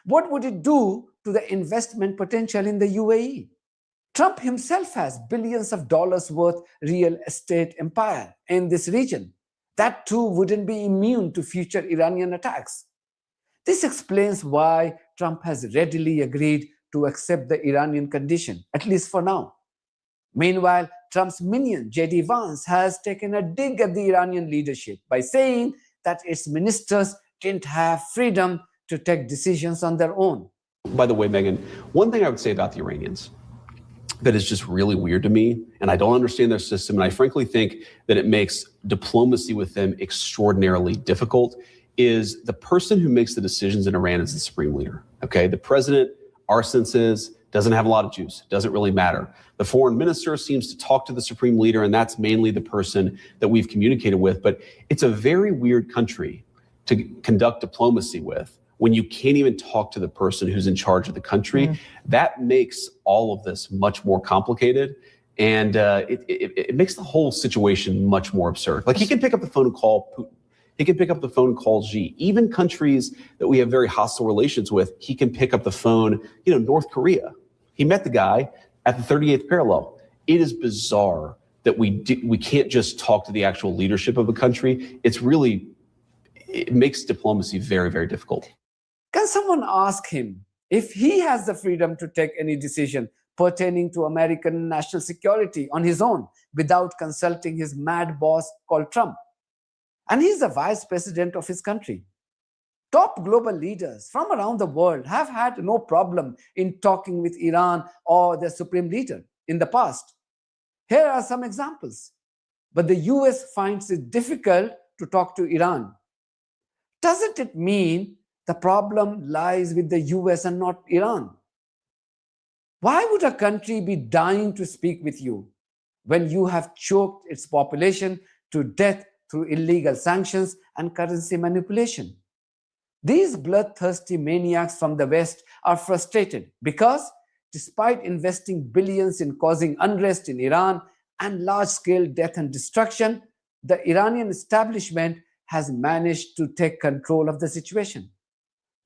What would it do to the investment potential in the UAE? Trump himself has billions of dollars worth real estate empire in this region. That too wouldn't be immune to future Iranian attacks. This explains why Trump has readily agreed to accept the Iranian condition, at least for now. Meanwhile, Trump's minion, J.D. Vance, has taken a dig at the Iranian leadership by saying that its ministers didn't have freedom to take decisions on their own. By the way, Megan, one thing I would say about the Iranians that is just really weird to me, and I don't understand their system, and I frankly think that it makes diplomacy with them extraordinarily difficult, is the person who makes the decisions in Iran is the supreme leader, okay? The president, our sense is, doesn't have a lot of juice, doesn't really matter. The foreign minister seems to talk to the supreme leader, and that's mainly the person that we've communicated with, but it's a very weird country to conduct diplomacy with when you can't even talk to the person who's in charge of the country. That makes all of this much more complicated. And it makes the whole situation much more absurd. Like, he can pick up the phone and call Putin. He can pick up the phone and call Xi. Even countries that we have very hostile relations with, he can pick up the phone, North Korea. He met the guy at the 38th parallel. It is bizarre that we can't just talk to the actual leadership of a country. It makes diplomacy very, very difficult. Can someone ask him if he has the freedom to take any decision pertaining to American national security on his own without consulting his mad boss called Trump? And he's the vice president of his country. Top global leaders from around the world have had no problem in talking with Iran or their supreme leader in the past. Here are some examples. But the US finds it difficult to talk to Iran. Doesn't it mean the problem lies with the US and not Iran? Why would a country be dying to speak with you when you have choked its population to death through illegal sanctions and currency manipulation? These bloodthirsty maniacs from the West are frustrated because, despite investing billions in causing unrest in Iran and large-scale death and destruction, the Iranian establishment has managed to take control of the situation.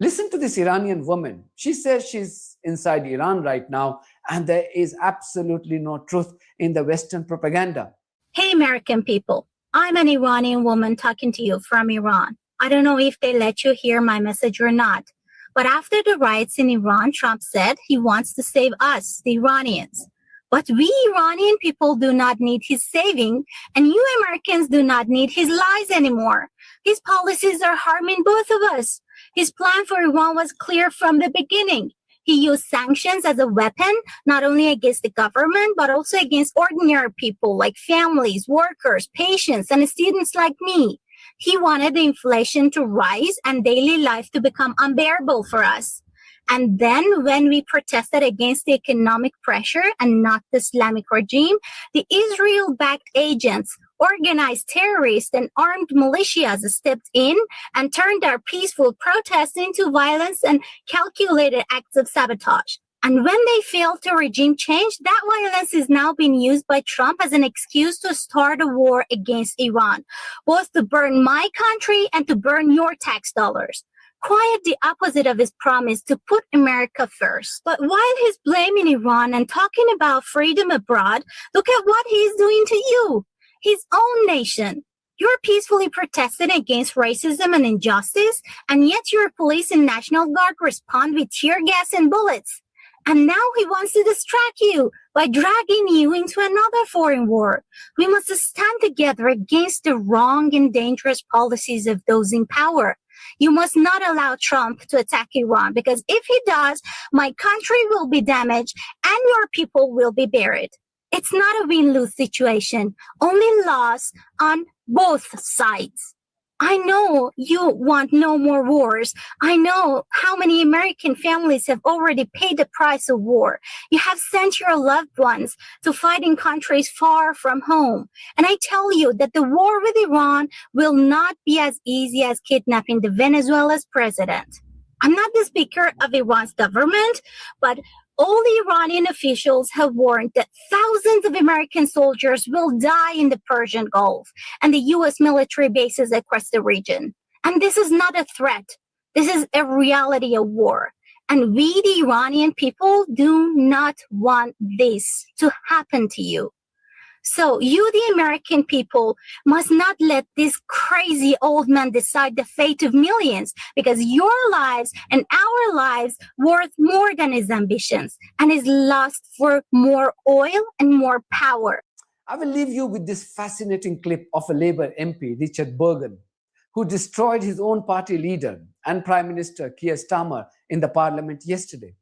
Listen to this Iranian woman. She says she's inside Iran right now, and there is absolutely no truth in the Western propaganda. Hey, American people. I'm an Iranian woman talking to you from Iran. I don't know if they let you hear my message or not, but after the riots in Iran, Trump said he wants to save us, the Iranians. But we Iranian people do not need his saving, and you Americans do not need his lies anymore. His policies are harming both of us. His plan for Iran was clear from the beginning. He used sanctions as a weapon, not only against the government, but also against ordinary people like families, workers, patients, and students like me. He wanted the inflation to rise and daily life to become unbearable for us. And then when we protested against the economic pressure and not the Islamic regime, the Israel-backed agents, organized terrorists, and armed militias stepped in and turned our peaceful protests into violence and calculated acts of sabotage. And when they failed to regime change, that violence is now being used by Trump as an excuse to start a war against Iran, both to burn my country and to burn your tax dollars. Quite the opposite of his promise to put America first. But while he's blaming Iran and talking about freedom abroad, look at what he's doing to you, his own nation. You're peacefully protesting against racism and injustice, and yet your police and National Guard respond with tear gas and bullets. And now he wants to distract you by dragging you into another foreign war. We must stand together against the wrong and dangerous policies of those in power. You must not allow Trump to attack Iran, because if he does, my country will be damaged and your people will be buried. It's not a win-lose situation, only loss on both sides. I know you want no more wars. I know how many American families have already paid the price of war. You have sent your loved ones to fight in countries far from home. And I tell you that the war with Iran will not be as easy as kidnapping the Venezuela's president. I'm not the speaker of Iran's government, but all the Iranian officials have warned that thousands of American soldiers will die in the Persian Gulf and the U.S. military bases across the region. And this is not a threat. This is a reality of war. And we, the Iranian people, do not want this to happen to you. So you, the American people, must not let this crazy old man decide the fate of millions, because your lives and our lives worth more than his ambitions and his lust for more oil and more power. I will leave you with this fascinating clip of a Labour MP, Richard Burgon, who destroyed his own party leader and Prime Minister Keir Starmer in the Parliament yesterday.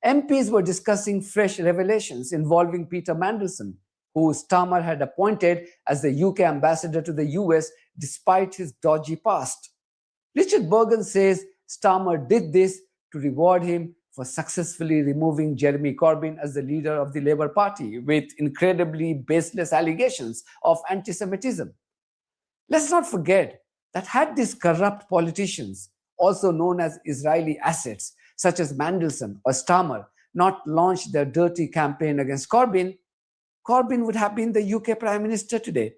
MPs were discussing fresh revelations involving Peter Mandelson, who Starmer had appointed as the UK ambassador to the US despite his dodgy past. Richard Burgon says Starmer did this to reward him for successfully removing Jeremy Corbyn as the leader of the Labour Party with incredibly baseless allegations of anti-Semitism. Let's not forget that had these corrupt politicians, also known as Israeli assets, such as Mandelson or Starmer, not launched their dirty campaign against Corbyn, Corbyn would have been the UK Prime Minister today.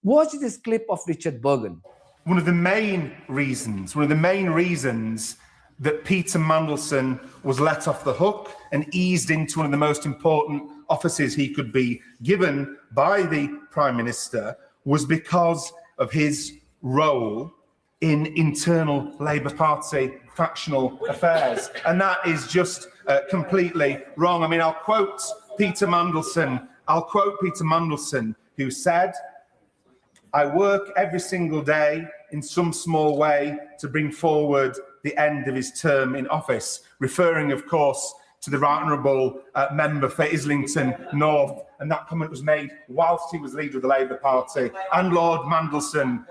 Watch this clip of Richard Burgon. One of the main reasons that Peter Mandelson was let off the hook and eased into one of the most important offices he could be given by the Prime Minister was because of his role in internal Labour Party factional affairs. And that is just completely wrong. I mean, I'll quote Peter Mandelson, who said, "I work every single day in some small way to bring forward the end of his term in office," referring, of course, to the Right Honourable member for Islington North. And that comment was made whilst he was leader of the Labour Party, and Lord Mandelson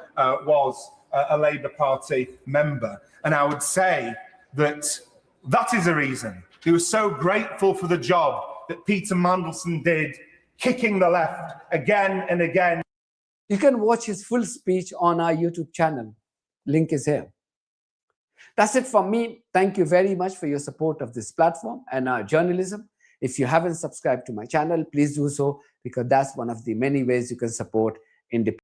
was a Labour Party member. And I would say that that is a reason he was so grateful for the job that Peter Mandelson did, kicking the left again and again. You can watch his full speech on our YouTube channel. Link is here. That's it from me. Thank you very much for your support of this platform and our journalism. If you haven't subscribed to my channel, please do so, because that's one of the many ways you can support independent.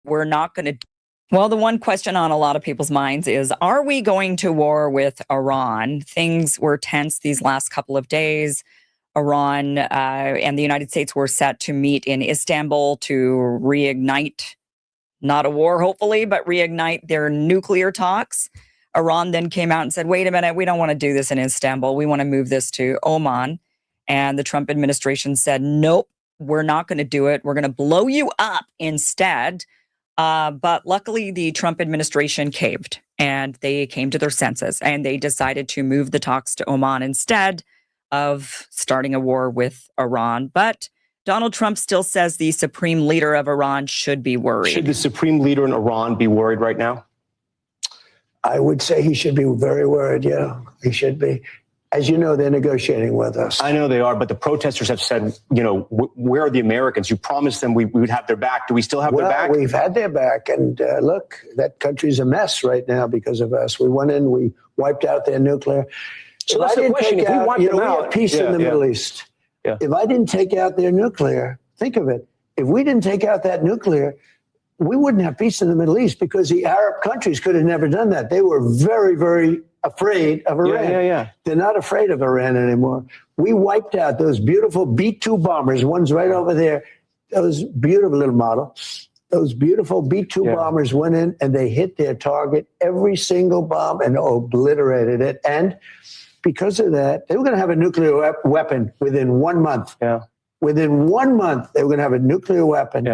We're not going to. Well, the one question on a lot of people's minds is, are we going to war with Iran? Things were tense these last couple of days. Iran and the United States were set to meet in Istanbul to reignite, not a war, hopefully, but reignite their nuclear talks. Iran then came out and said, wait a minute, we don't want to do this in Istanbul. We want to move this to Oman. And the Trump administration said, nope, we're not going to do it. We're going to blow you up instead. But luckily, the Trump administration caved and they came to their senses and they decided to move the talks to Oman instead of starting a war with Iran. But Donald Trump still says the supreme leader of Iran should be worried. Should the supreme leader in Iran be worried right now? I would say he should be very worried. Yeah, he should be. As you know, they're negotiating with us. I know they are, but the protesters have said, you know, where are the Americans? You promised them we would have their back. Do we still have their back? Well, we've had their back. And look, that country's a mess right now because of us. We went in, we wiped out their nuclear. So that's the question. If we wipe them out, we have peace in the Middle East. Yeah. If I didn't take out their nuclear, think of it. If we didn't take out that nuclear, we wouldn't have peace in the Middle East because the Arab countries could have never done that. They were very, very afraid of Iran. They're not afraid of Iran anymore. We wiped out those beautiful B-2 bombers. One's right over there. Those beautiful little model. Those beautiful B-2 bombers went in and they hit their target, every single bomb, and obliterated it. And because of that, they were going to have a nuclear weapon within 1 month. Within 1 month, they were going to have a nuclear weapon.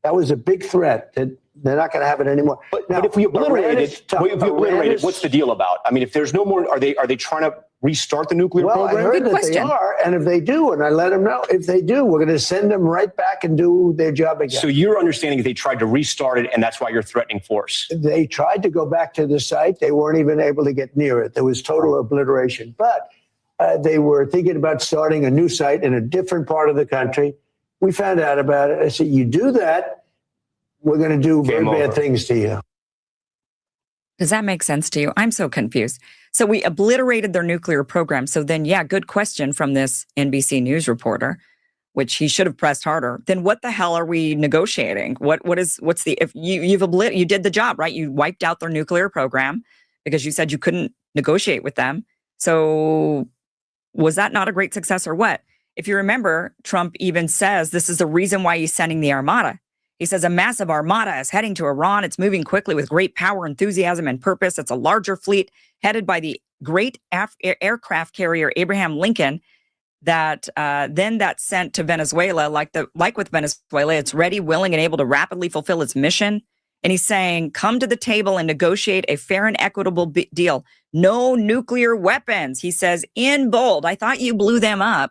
That was a big threat. That they're not going to have it anymore. But if we obliterate it, what's the deal about? I mean, if there's no more, are they trying to restart the nuclear program? I heard that they are, and if they do, and I let them know, if they do, we're going to send them right back and do their job again. So your understanding is they tried to restart it, and that's why you're threatening force? They tried to go back to the site. They weren't even able to get near it. There was total obliteration. But they were thinking about starting a new site in a different part of the country. We found out about it. I said, you do that, we're going to do very bad things to you. Does that make sense to you? I'm so confused. So we obliterated their nuclear program. So then, yeah, good question from this NBC News reporter, which he should have pressed harder. Then what the hell are we negotiating? If you did the job, right? You wiped out their nuclear program because you said you couldn't negotiate with them. So was that not a great success or what? If you remember, Trump even says this is the reason why he's sending the Armada. He says a massive armada is heading to Iran. It's moving quickly with great power, enthusiasm, and purpose. It's a larger fleet headed by the great aircraft carrier Abraham Lincoln that that's sent to Venezuela. Like with Venezuela, it's ready, willing, and able to rapidly fulfill its mission. And he's saying, come to the table and negotiate a fair and equitable deal. No nuclear weapons. He says in bold, I thought you blew them up.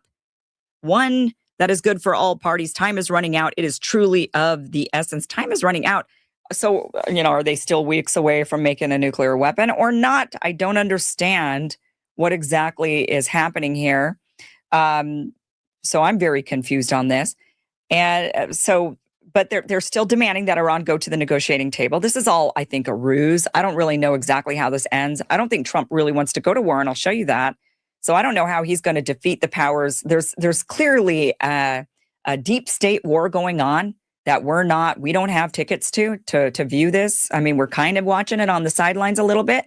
One that is good for all parties. Time is running out. It is truly of the essence. Time is running out. So, are they still weeks away from making a nuclear weapon or not? I don't understand what exactly is happening here. So I'm very confused on this. And but they're still demanding that Iran go to the negotiating table. This is all, I think, a ruse. I don't really know exactly how this ends. I don't think Trump really wants to go to war, and I'll show you that. So I don't know how he's going to defeat the powers. There's clearly a deep state war going on that we don't have tickets to view this. I mean, we're kind of watching it on the sidelines a little bit,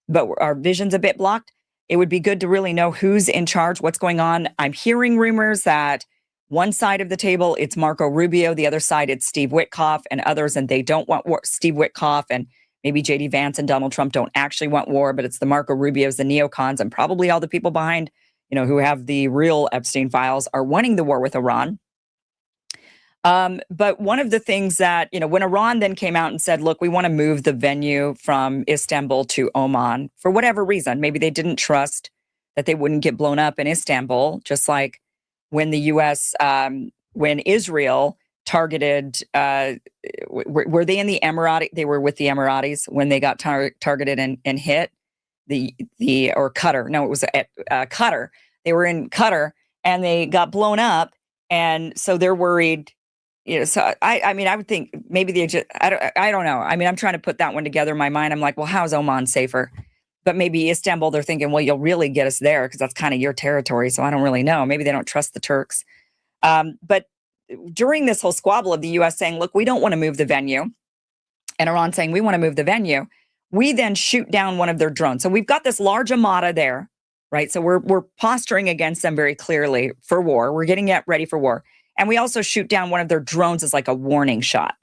but our vision's a bit blocked. It would be good to really know who's in charge, what's going on. I'm hearing rumors that one side of the table, it's Marco Rubio. The other side, it's Steve Witkoff and others, and they don't want war. Steve Witkoff and maybe J.D. Vance and Donald Trump don't actually want war, but it's the Marco Rubios, the neocons, and probably all the people behind, who have the real Epstein files are wanting the war with Iran. But one of the things that, when Iran then came out and said, look, we want to move the venue from Istanbul to Oman for whatever reason, maybe they didn't trust that they wouldn't get blown up in Istanbul, just like when the U.S., when Israel targeted, were they in the Emirati? They were with the Emiratis when they got targeted and hit or Qatar. No, it was at Qatar. They were in Qatar and they got blown up. And so they're worried. So I mean, I would think maybe I don't know. I mean, I'm trying to put that one together in my mind. I'm like, well, how's Oman safer? But maybe Istanbul, they're thinking, well, you'll really get us there because that's kind of your territory. So I don't really know. Maybe they don't trust the Turks. But during this whole squabble of the U.S. saying, look, we don't want to move the venue, and Iran saying, we want to move the venue, we then shoot down one of their drones. So we've got this large armada there, right? So we're posturing against them very clearly for war. We're getting it ready for war. And we also shoot down one of their drones as like a warning shot.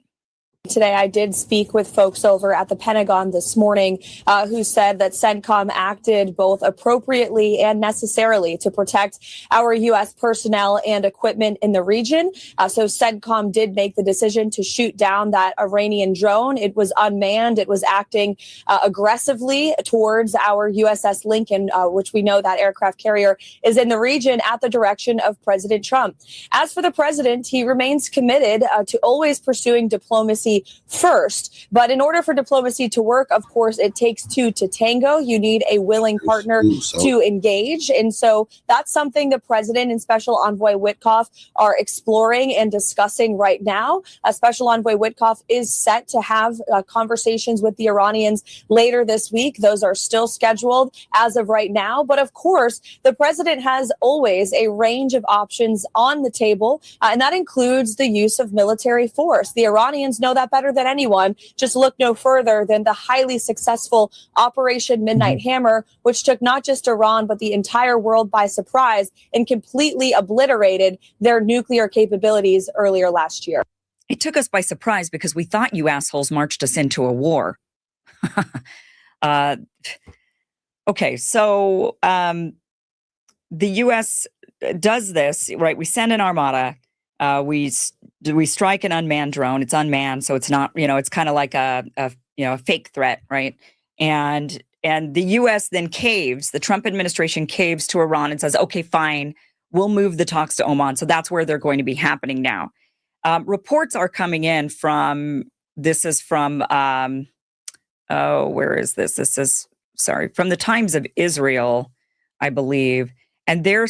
Today, I did speak with folks over at the Pentagon this morning who said that CENTCOM acted both appropriately and necessarily to protect our U.S. personnel and equipment in the region. So CENTCOM did make the decision to shoot down that Iranian drone. It was unmanned. It was acting aggressively towards our USS Lincoln, which we know that aircraft carrier is in the region at the direction of President Trump. As for the president, he remains committed to always pursuing diplomacy first. But in order for diplomacy to work, of course, it takes two to tango. You need a willing partner to engage. And so that's something the president and Special Envoy Witkoff are exploring and discussing right now. Special Envoy Witkoff is set to have conversations with the Iranians later this week. Those are still scheduled as of right now. But of course, the president has always a range of options on the table, and that includes the use of military force. The Iranians know that better than anyone. Just look no further than the highly successful Operation Midnight Hammer, which took not just Iran, but the entire world by surprise and completely obliterated their nuclear capabilities earlier last year. It took us by surprise because we thought you assholes marched us into a war. Okay, so the U.S. does this, right? We send an armada. We strike an unmanned drone. It's unmanned, so it's not, it's kind of like a fake threat, right? And the U.S. then caves. The Trump administration caves to Iran and says, "Okay, fine, we'll move the talks to Oman." So that's where they're going to be happening now. Reports are coming in from. This is from. Where is this? This is from the Times of Israel, I believe. And they're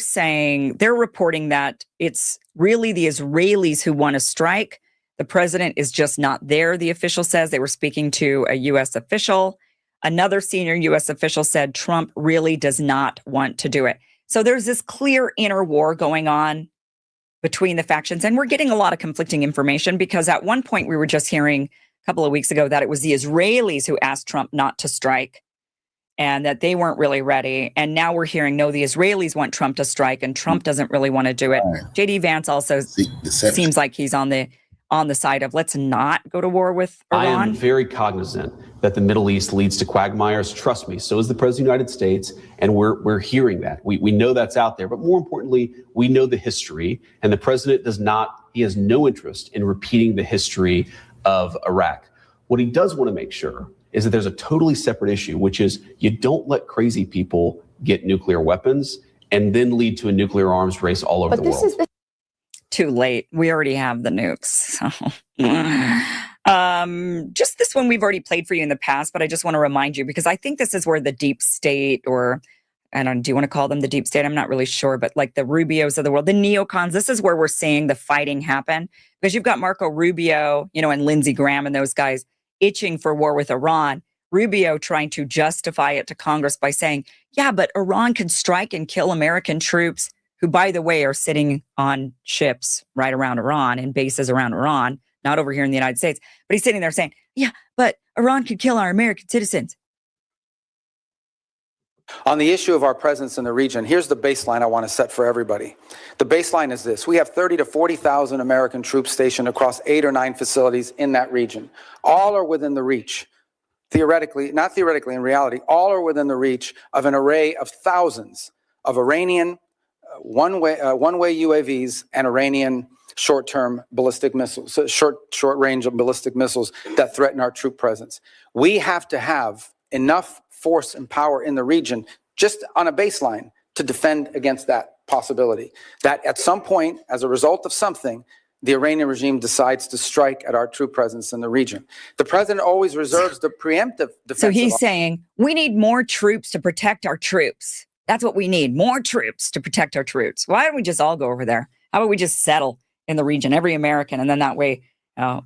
reporting that it's really the Israelis who want to strike. The president is just not there, the official says. They were speaking to a U.S. official. Another senior U.S. official said Trump really does not want to do it. So there's this clear inner war going on between the factions. And we're getting a lot of conflicting information because at one point we were just hearing a couple of weeks ago that it was the Israelis who asked Trump not to strike, and that they weren't really ready. And now we're hearing, no, the Israelis want Trump to strike, and Trump doesn't really want to do it. J.D. Vance also seems like he's on the side of let's not go to war with Iran. I am very cognizant that the Middle East leads to quagmires. Trust me, so is the President of the United States, and we're hearing that. We know that's out there. But more importantly, we know the history, and the President he has no interest in repeating the history of Iraq. What he does want to make sure is that there's a totally separate issue, which is you don't let crazy people get nuclear weapons and then lead to a nuclear arms race all over the world. Too late. We already have the nukes. So. Just this one we've already played for you in the past, but I just want to remind you because I think this is where the deep state or do you want to call them the deep state? I'm not really sure, but like the Rubios of the world, the neocons, this is where we're seeing the fighting happen, because you've got Marco Rubio, and Lindsey Graham and those guys itching for war with Iran. Rubio trying to justify it to Congress by saying, yeah, but Iran can strike and kill American troops, who, by the way, are sitting on ships right around Iran and bases around Iran, not over here in the United States. But he's sitting there saying, yeah, but Iran could kill our American citizens. On the issue of our presence in the region, here's the baseline I want to set for everybody. The baseline is this. We have 30 to 40,000 American troops stationed across 8 or 9 facilities in that region. All are within the reach. Theoretically, not theoretically, in reality, all are within the reach of an array of thousands of Iranian one-way UAVs and Iranian short-term ballistic missiles, short-range ballistic missiles that threaten our troop presence. We have to have enough force and power in the region, just on a baseline, to defend against that possibility. That at some point, as a result of something, the Iranian regime decides to strike at our troop presence in the region. The president always reserves the preemptive defense. So he's saying, we need more troops to protect our troops. That's what we need, more troops to protect our troops. Why don't we just all go over there? How about we just settle in the region, every American, and then that way,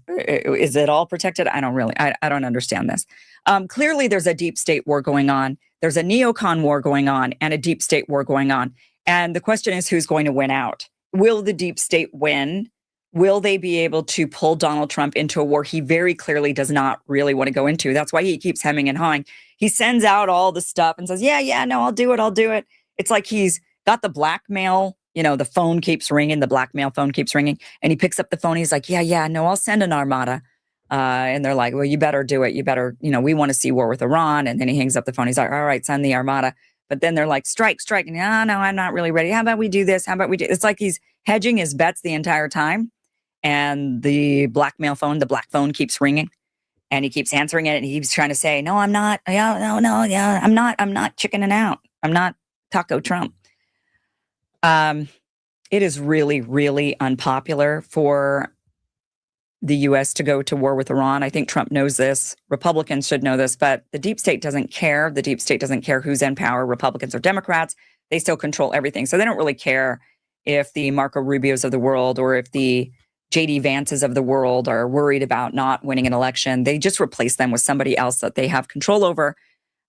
is it all protected? I don't understand this. Clearly, there's a deep state war going on. There's a neocon war going on and a deep state war going on. And the question is, who's going to win out? Will the deep state win? Will they be able to pull Donald Trump into a war he very clearly does not really want to go into? That's why he keeps hemming and hawing. He sends out all the stuff and says, yeah, no, I'll do it. It's like he's got the blackmail, the phone keeps ringing, the blackmail phone keeps ringing, and he picks up the phone. He's like, yeah, no, I'll send an armada. And they're like, well, you better do it. You better, we want to see war with Iran. And then he hangs up the phone. He's like, all right, send the armada. But then they're like, strike. And no, I'm not really ready. How about we do this? How about we do? It's like he's hedging his bets the entire time. And the blackmail phone, the black phone keeps ringing, and he keeps answering it. And he keeps trying to say, no, I'm not. Yeah, no, yeah, I'm not chickening out. I'm not Taco Trump. It is really, really unpopular for the U.S. to go to war with Iran. I think Trump knows this. Republicans should know this, but the deep state doesn't care. The deep state doesn't care who's in power, Republicans or Democrats. They still control everything. So they don't really care if the Marco Rubios of the world or if the J.D. Vances of the world are worried about not winning an election. They just replace them with somebody else that they have control over.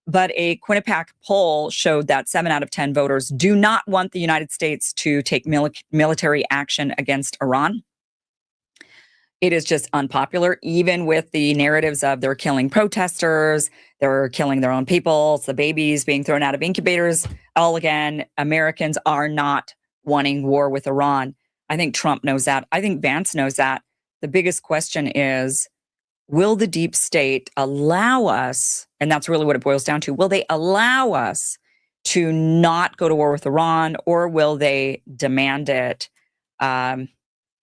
But a Quinnipiac poll showed that 7 out of 10 voters do not want the United States to take military action against Iran. It is just unpopular, even with the narratives of they're killing protesters, they're killing their own people, it's the babies being thrown out of incubators. All again, Americans are not wanting war with Iran. I think Trump knows that. I think Vance knows that. The biggest question is, will the deep state allow us, and that's really what it boils down to, will they allow us to not go to war with Iran, or will they demand it?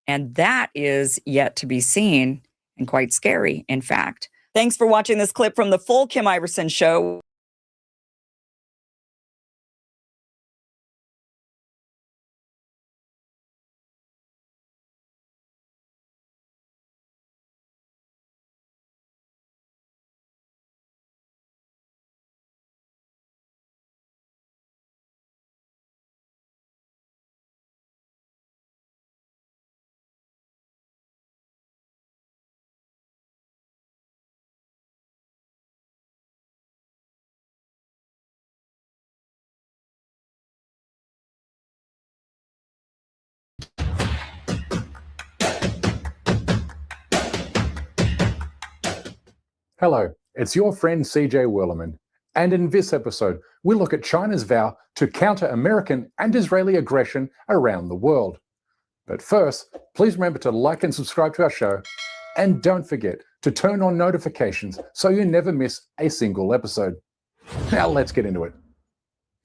And that is yet to be seen, and quite scary, in fact. Thanks for watching this clip from the full Kim Iverson Show. Hello, it's your friend CJ Werleman, and in this episode, we'll look at China's vow to counter American and Israeli aggression around the world. But first, please remember to like and subscribe to our show, and don't forget to turn on notifications so you never miss a single episode. Now let's get into it.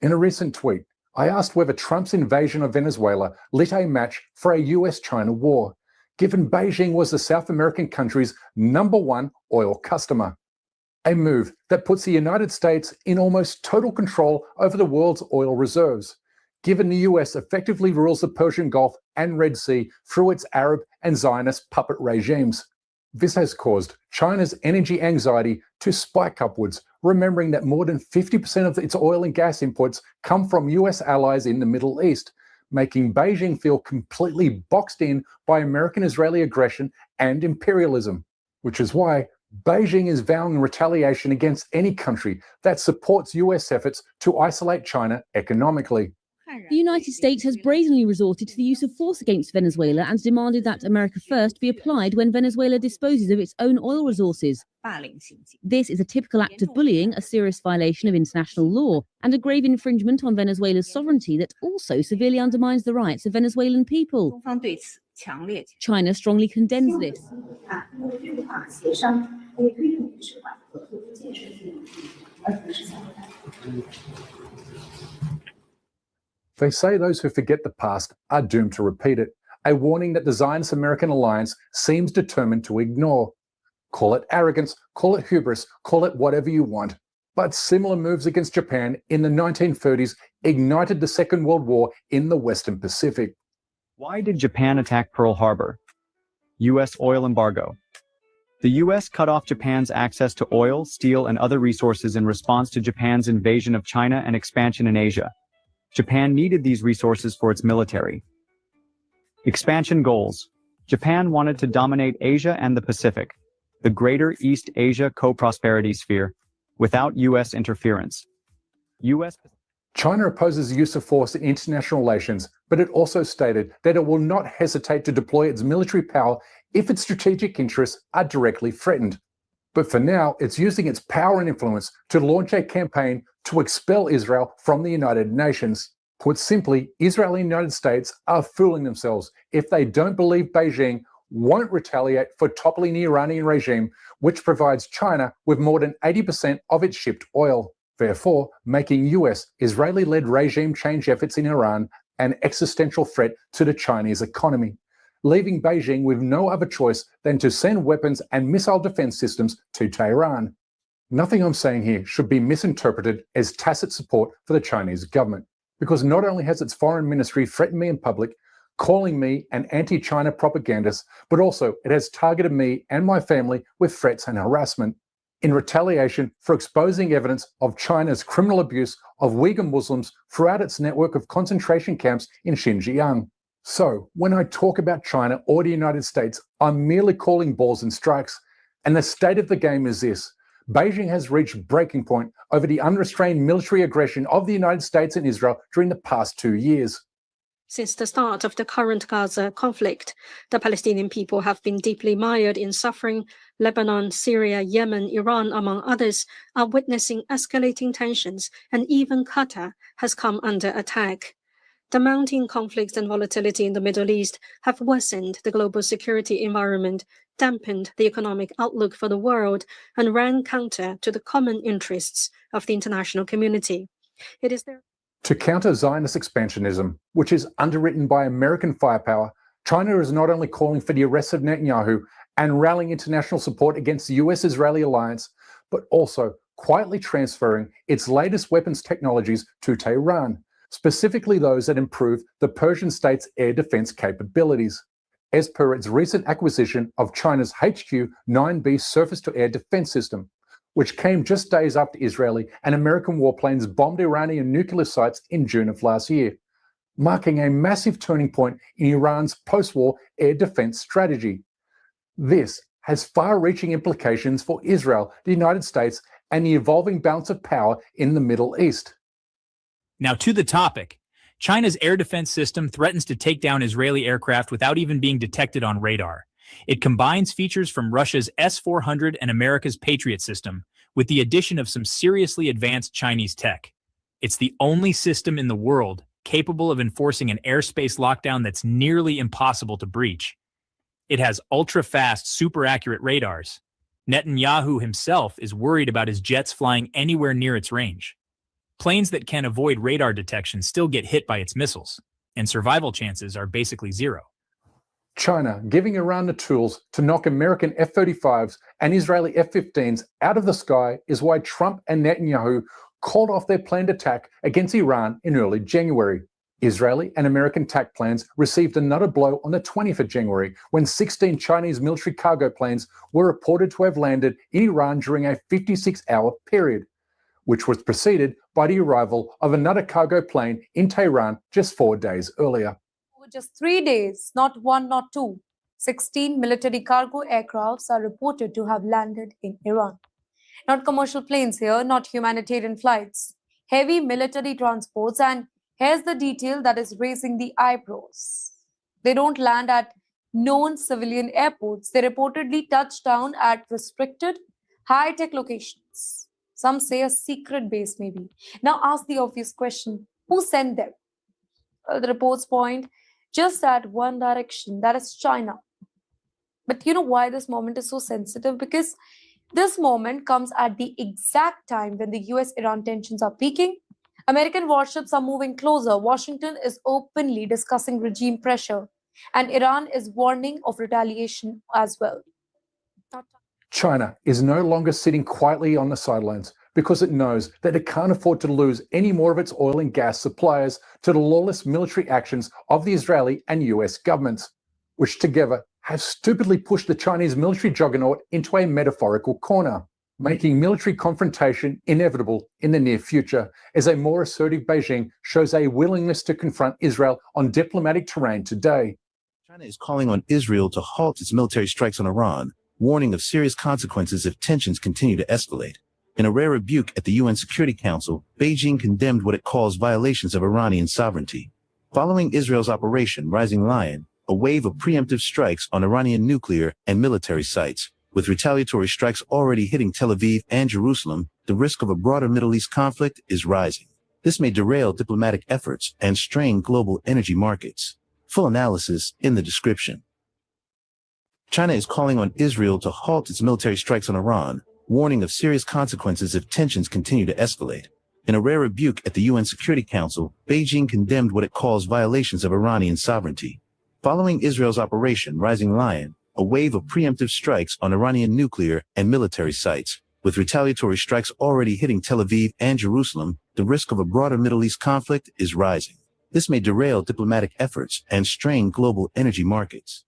In a recent tweet, I asked whether Trump's invasion of Venezuela lit a match for a US-China war, given Beijing was the South American country's #1 oil customer. A move that puts the United States in almost total control over the world's oil reserves, given the US effectively rules the Persian Gulf and Red Sea through its Arab and Zionist puppet regimes. This has caused China's energy anxiety to spike upwards, remembering that more than 50% of its oil and gas imports come from US allies in the Middle East, making Beijing feel completely boxed in by American-Israeli aggression and imperialism, which is why Beijing is vowing retaliation against any country that supports US efforts to isolate China economically. The United States has brazenly resorted to the use of force against Venezuela and demanded that America First be applied when Venezuela disposes of its own oil resources. This is a typical act of bullying, a serious violation of international law, and a grave infringement on Venezuela's sovereignty that also severely undermines the rights of Venezuelan people. China strongly condemns this. They say those who forget the past are doomed to repeat it, a warning that the Zionist-American alliance seems determined to ignore. Call it arrogance, call it hubris, call it whatever you want. But similar moves against Japan in the 1930s ignited the Second World War in the Western Pacific. Why did Japan attack Pearl Harbor? U.S. oil embargo. The U.S. cut off Japan's access to oil, steel, and other resources in response to Japan's invasion of China and expansion in Asia. Japan needed these resources for its military. Expansion goals. Japan wanted to dominate Asia and the Pacific, the Greater East Asia Co-Prosperity Sphere, without U.S. interference. China opposes the use of force in international relations, but it also stated that it will not hesitate to deploy its military power if its strategic interests are directly threatened. But for now, it's using its power and influence to launch a campaign to expel Israel from the United Nations. Put simply, Israel and the United States are fooling themselves if they don't believe Beijing won't retaliate for toppling the Iranian regime, which provides China with more than 80% of its shipped oil, therefore making US Israeli-led regime change efforts in Iran an existential threat to the Chinese economy, leaving Beijing with no other choice than to send weapons and missile defense systems to Tehran. Nothing I'm saying here should be misinterpreted as tacit support for the Chinese government, because not only has its foreign ministry threatened me in public, calling me an anti-China propagandist, but also it has targeted me and my family with threats and harassment in retaliation for exposing evidence of China's criminal abuse of Uyghur Muslims throughout its network of concentration camps in Xinjiang. So, when I talk about China or the United States, I'm merely calling balls and strikes. And the state of the game is this. Beijing has reached breaking point over the unrestrained military aggression of the United States and Israel during the past 2 years. Since the start of the current Gaza conflict, the Palestinian people have been deeply mired in suffering. Lebanon, Syria, Yemen, Iran, among others, are witnessing escalating tensions, and even Qatar has come under attack. The mounting conflicts and volatility in the Middle East have worsened the global security environment, dampened the economic outlook for the world, and ran counter to the common interests of the international community. It is there. To counter Zionist expansionism, which is underwritten by American firepower, China is not only calling for the arrest of Netanyahu and rallying international support against the US-Israeli alliance, but also quietly transferring its latest weapons technologies to Tehran, specifically those that improve the Persian state's air defense capabilities, as per its recent acquisition of China's HQ-9B surface-to-air defense system, which came just days after Israeli and American warplanes bombed Iranian nuclear sites in June of last year, marking a massive turning point in Iran's post-war air defense strategy. This has far-reaching implications for Israel, the United States, and the evolving balance of power in the Middle East. Now to the topic. China's air defense system threatens to take down Israeli aircraft without even being detected on radar. It combines features from Russia's S-400 and America's Patriot system, with the addition of some seriously advanced Chinese tech. It's the only system in the world capable of enforcing an airspace lockdown that's nearly impossible to breach. It has ultra-fast, super-accurate radars. Netanyahu himself is worried about his jets flying anywhere near its range. Planes that can avoid radar detection still get hit by its missiles, and survival chances are basically zero. China giving Iran the tools to knock American F-35s and Israeli F-15s out of the sky is why Trump and Netanyahu called off their planned attack against Iran in early January. Israeli and American attack planes received another blow on the 20th of January when 16 Chinese military cargo planes were reported to have landed in Iran during a 56-hour period, which was preceded by the arrival of another cargo plane in Tehran just 4 days earlier. Over just 3 days, not one, not two, 16 military cargo aircrafts are reported to have landed in Iran. Not commercial planes here, not humanitarian flights, heavy military transports, and here's the detail that is raising the eyebrows. They don't land at known civilian airports. They reportedly touch down at restricted, high-tech locations. Some say a secret base, maybe. Now ask the obvious question, who sent them? Well, the reports point just at one direction, that is China. But you know why this moment is so sensitive? Because this moment comes at the exact time when the US-Iran tensions are peaking. American warships are moving closer. Washington is openly discussing regime pressure, and Iran is warning of retaliation as well. China is no longer sitting quietly on the sidelines because it knows that it can't afford to lose any more of its oil and gas suppliers to the lawless military actions of the Israeli and US governments, which together have stupidly pushed the Chinese military juggernaut into a metaphorical corner, making military confrontation inevitable in the near future as a more assertive Beijing shows a willingness to confront Israel on diplomatic terrain today. China is calling on Israel to halt its military strikes on Iran, warning of serious consequences if tensions continue to escalate. In a rare rebuke at the UN Security Council, Beijing condemned what it calls violations of Iranian sovereignty. Following Israel's Operation Rising Lion, a wave of preemptive strikes on Iranian nuclear and military sites, with retaliatory strikes already hitting Tel Aviv and Jerusalem, the risk of a broader Middle East conflict is rising. This may derail diplomatic efforts and strain global energy markets. Full analysis in the description. China is calling on Israel to halt its military strikes on Iran, warning of serious consequences if tensions continue to escalate. In a rare rebuke at the UN Security Council, Beijing condemned what it calls violations of Iranian sovereignty. Following Israel's Operation Rising Lion, a wave of preemptive strikes on Iranian nuclear and military sites, with retaliatory strikes already hitting Tel Aviv and Jerusalem, the risk of a broader Middle East conflict is rising. This may derail diplomatic efforts and strain global energy markets.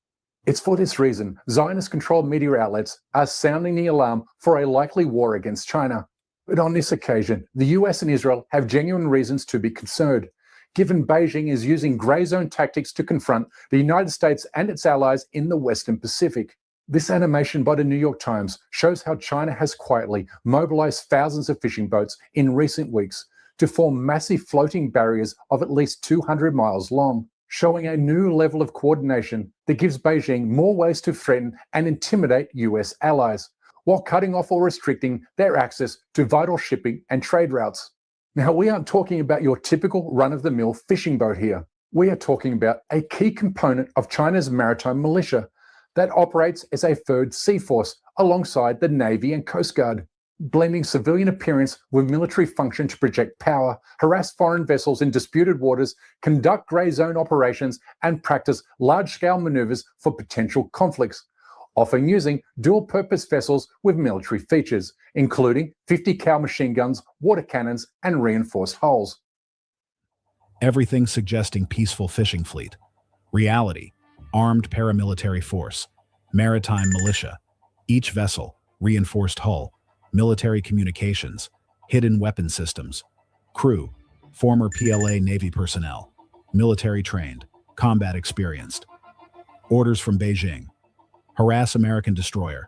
It's for this reason Zionist-controlled media outlets are sounding the alarm for a likely war against China. But on this occasion, the US and Israel have genuine reasons to be concerned, given Beijing is using grey zone tactics to confront the United States and its allies in the Western Pacific. This animation by the New York Times shows how China has quietly mobilized thousands of fishing boats in recent weeks to form massive floating barriers of at least 200 miles long, showing a new level of coordination that gives Beijing more ways to threaten and intimidate US allies, while cutting off or restricting their access to vital shipping and trade routes. Now, we aren't talking about your typical run-of-the-mill fishing boat here. We are talking about a key component of China's maritime militia that operates as a third sea force alongside the Navy and Coast Guard, blending civilian appearance with military function to project power, harass foreign vessels in disputed waters, conduct grey zone operations, and practice large-scale maneuvers for potential conflicts, often using dual-purpose vessels with military features, including 50-cal machine guns, water cannons, and reinforced hulls. Everything suggesting peaceful fishing fleet. Reality, armed paramilitary force, maritime militia, each vessel, reinforced hull, military communications, hidden weapon systems, crew, former PLA Navy personnel, military trained, combat experienced. Orders from Beijing. Harass American destroyer,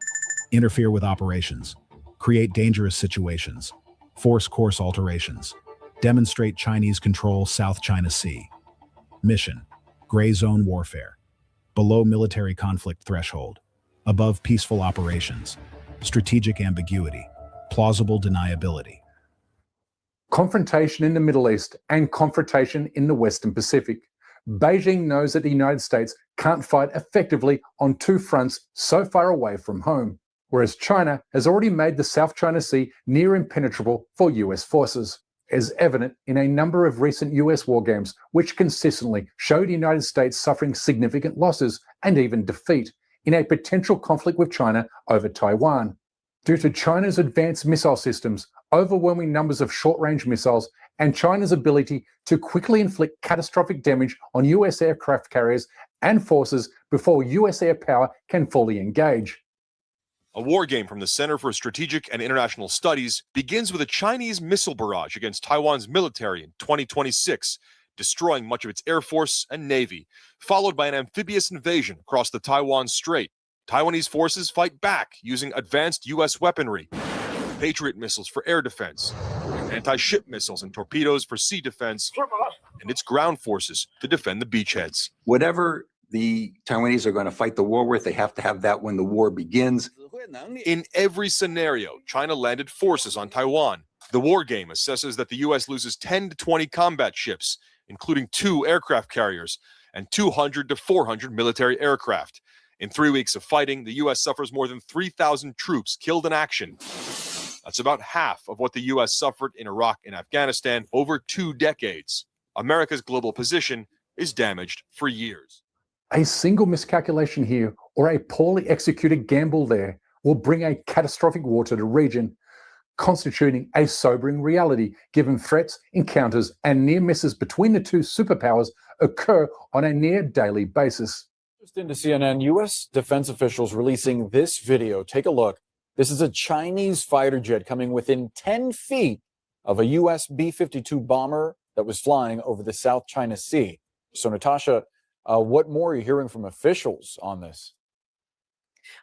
interfere with operations, create dangerous situations, force course alterations, demonstrate Chinese control South China Sea. Mission, gray zone warfare, below military conflict threshold, above peaceful operations, strategic ambiguity, plausible deniability. Confrontation in the Middle East and confrontation in the Western Pacific. Beijing knows that the United States can't fight effectively on two fronts so far away from home, whereas China has already made the South China Sea near impenetrable for US forces, as evident in a number of recent US war games, which consistently show the United States suffering significant losses and even defeat in a potential conflict with China over Taiwan. Due to China's advanced missile systems, overwhelming numbers of short-range missiles, and China's ability to quickly inflict catastrophic damage on US aircraft carriers and forces before US air power can fully engage. A war game from the Center for Strategic and International Studies begins with a Chinese missile barrage against Taiwan's military in 2026, destroying much of its air force and navy, followed by an amphibious invasion across the Taiwan Strait. Taiwanese forces fight back using advanced U.S. weaponry, Patriot missiles for air defense, anti-ship missiles and torpedoes for sea defense, and its ground forces to defend the beachheads. Whatever the Taiwanese are going to fight the war with, they have to have that when the war begins. In every scenario, China landed forces on Taiwan. The war game assesses that the U.S. loses 10 to 20 combat ships, including 2 aircraft carriers and 200 to 400 military aircraft. In 3 weeks of fighting, the U.S. suffers more than 3,000 troops killed in action. That's about half of what the U.S. suffered in Iraq and Afghanistan over 2 decades. America's global position is damaged for years. A single miscalculation here or a poorly executed gamble there will bring a catastrophic war to the region, constituting a sobering reality given threats, encounters, and near misses between the two superpowers occur on a near daily basis. Just into CNN, U.S. defense officials releasing this video. Take a look. This is a Chinese fighter jet coming within 10 feet of a U.S. B-52 bomber that was flying over the South China Sea. So, Natasha, what more are you hearing from officials on this?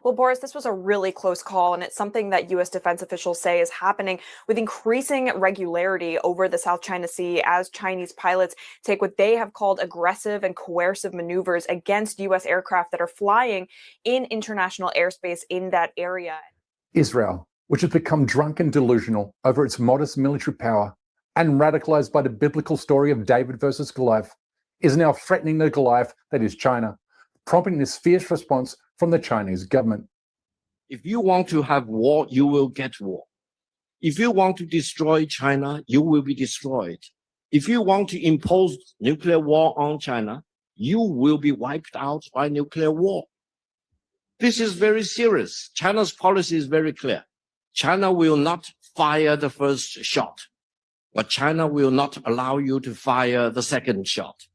Well, Boris, this was a really close call, and it's something that U.S. defense officials say is happening with increasing regularity over the South China Sea as Chinese pilots take what they have called aggressive and coercive maneuvers against U.S. aircraft that are flying in international airspace in that area. Israel, which has become drunk and delusional over its modest military power and radicalized by the biblical story of David versus Goliath, is now threatening the Goliath that is China, prompting this fierce response from the Chinese government. If you want to have war, you will get war. If you want to destroy China, you will be destroyed. If you want to impose nuclear war on China, you will be wiped out by nuclear war. This is very serious. China's policy is very clear. China will not fire the first shot, but China will not allow you to fire the second shot.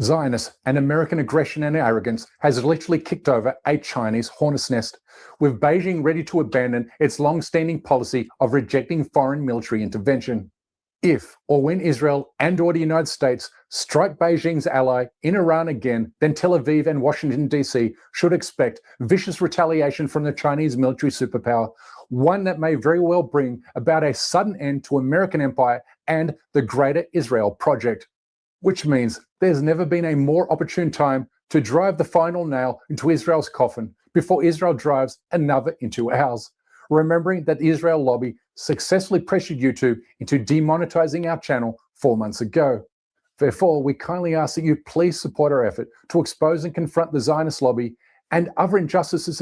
Zionist and American aggression and arrogance has literally kicked over a Chinese hornet's nest, with Beijing ready to abandon its long-standing policy of rejecting foreign military intervention. If or when Israel and/or the United States strike Beijing's ally in Iran again, then Tel Aviv and Washington, D.C. should expect vicious retaliation from the Chinese military superpower, one that may very well bring about a sudden end to American empire and the Greater Israel Project. Which means there's never been a more opportune time to drive the final nail into Israel's coffin before Israel drives another into ours. Remembering that the Israel lobby successfully pressured YouTube into demonetizing our channel 4 months ago. Therefore, we kindly ask that you please support our effort to expose and confront the Zionist lobby and other injustices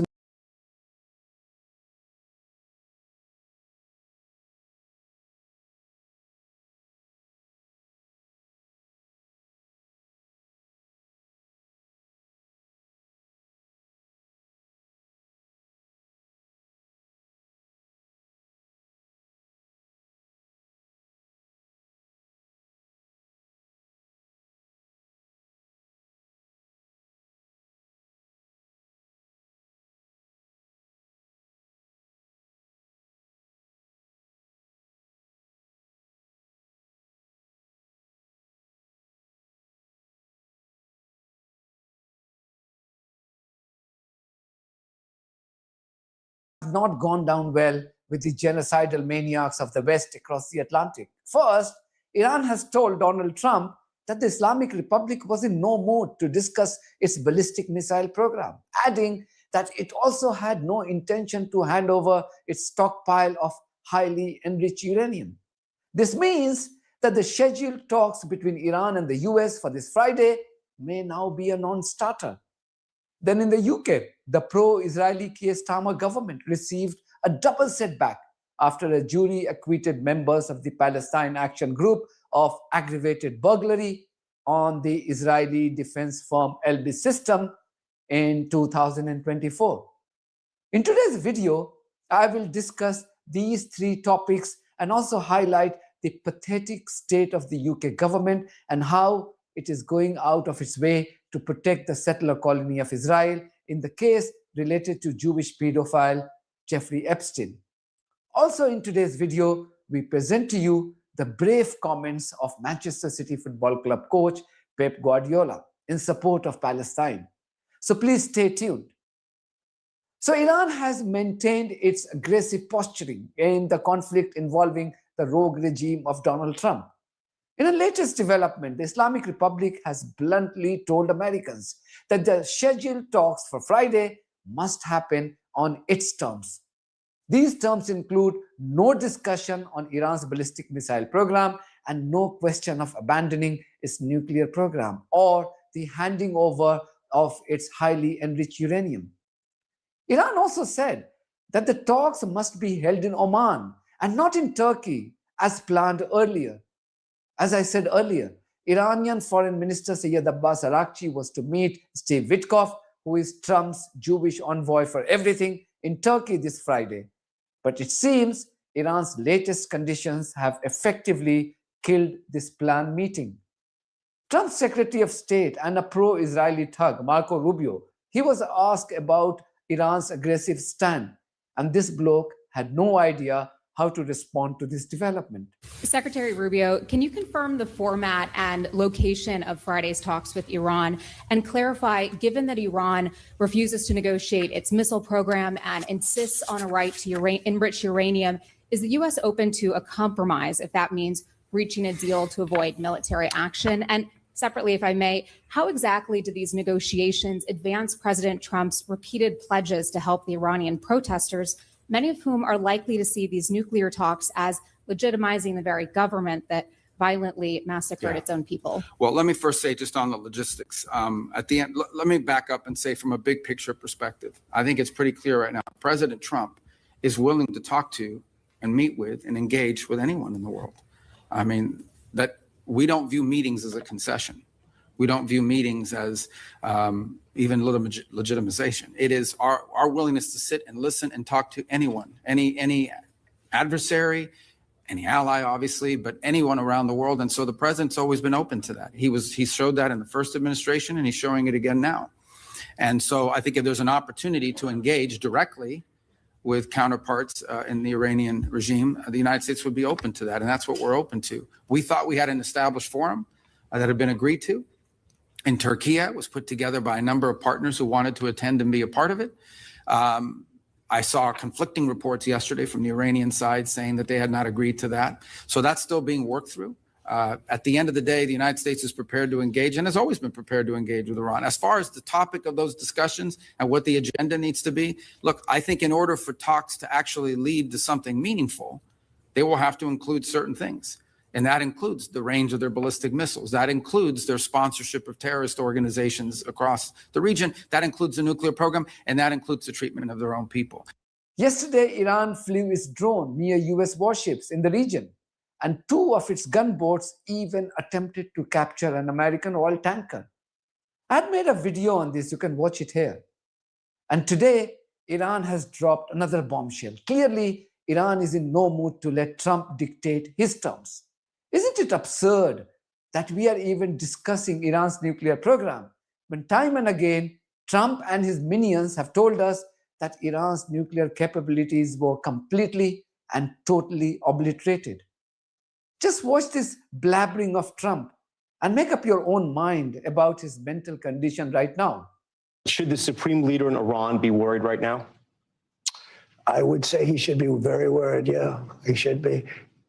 not gone down well with the genocidal maniacs of the West across the Atlantic. First, Iran has told Donald Trump that the Islamic Republic was in no mood to discuss its ballistic missile program, adding that it also had no intention to hand over its stockpile of highly enriched uranium. This means that the scheduled talks between Iran and the US for this Friday may now be a non-starter. Then in the UK, the pro-Israeli Keir Starmer government received a double setback after a jury acquitted members of the Palestine Action Group of aggravated burglary on the Israeli defense firm Elbit System in 2024. In today's video, I will discuss these 3 topics and also highlight the pathetic state of the UK government and how it is going out of its way to protect the settler colony of Israel in the case related to Jewish pedophile Jeffrey Epstein. Also in today's video, we present to you the brave comments of Manchester City Football Club coach Pep Guardiola in support of Palestine. So please stay tuned. So Iran has maintained its aggressive posturing in the conflict involving the rogue regime of Donald Trump. In a latest development, the Islamic Republic has bluntly told Americans that the scheduled talks for Friday must happen on its terms. These terms include no discussion on Iran's ballistic missile program and no question of abandoning its nuclear program or the handing over of its highly enriched uranium. Iran also said that the talks must be held in Oman and not in Turkey as planned earlier. As I said earlier, Iranian Foreign Minister Sayyid Abbas Araghchi was to meet Steve Witkoff, who is Trump's Jewish envoy for everything, in Turkey this Friday. But it seems Iran's latest conditions have effectively killed this planned meeting. Trump's Secretary of State and a pro-Israeli thug, Marco Rubio, he was asked about Iran's aggressive stand, and this bloke had no idea how to respond to this development. Secretary Rubio, can you confirm the format and location of Friday's talks with Iran and clarify, given that Iran refuses to negotiate its missile program and insists on a right to enrich uranium, is the U.S. open to a compromise if that means reaching a deal to avoid military action? And separately, if I may, how exactly do these negotiations advance President Trump's repeated pledges to help the Iranian protesters, many of whom are likely to see these nuclear talks as legitimizing the very government that violently massacred its own people? Well, let me first say just on the logistics. At the end, let me back up and say from a big picture perspective, I think it's pretty clear right now, President Trump is willing to talk to and meet with and engage with anyone in the world. I mean, that we don't view meetings as a concession. We don't view meetings as even legitimization. It is our willingness to sit and listen and talk to anyone, any adversary, any ally, obviously, but anyone around the world. And so the president's always been open to that. He showed that in the first administration, and he's showing it again now. And so I think if there's an opportunity to engage directly with counterparts in the Iranian regime, the United States would be open to that. And that's what we're open to. We thought we had an established forum that had been agreed to. In Turkey, it was put together by a number of partners who wanted to attend and be a part of it. I saw conflicting reports yesterday from the Iranian side saying that they had not agreed to that. So that's still being worked through. At the end of the day, the United States is prepared to engage and has always been prepared to engage with Iran. As far as the topic of those discussions and what the agenda needs to be, look, I think in order for talks to actually lead to something meaningful, they will have to include certain things. And that includes the range of their ballistic missiles. That includes their sponsorship of terrorist organizations across the region. That includes the nuclear program, and that includes the treatment of their own people. Yesterday, Iran flew its drone near US warships in the region, and 2 of its gunboats even attempted to capture an American oil tanker. I had made a video on this, you can watch it here. And today, Iran has dropped another bombshell. Clearly, Iran is in no mood to let Trump dictate his terms. Isn't it absurd that we are even discussing Iran's nuclear program when time and again Trump and his minions have told us that Iran's nuclear capabilities were completely and totally obliterated? Just watch this blabbering of Trump and make up your own mind about his mental condition right now. Should the supreme leader in Iran be worried right now? I would say he should be very worried, yeah, he should be.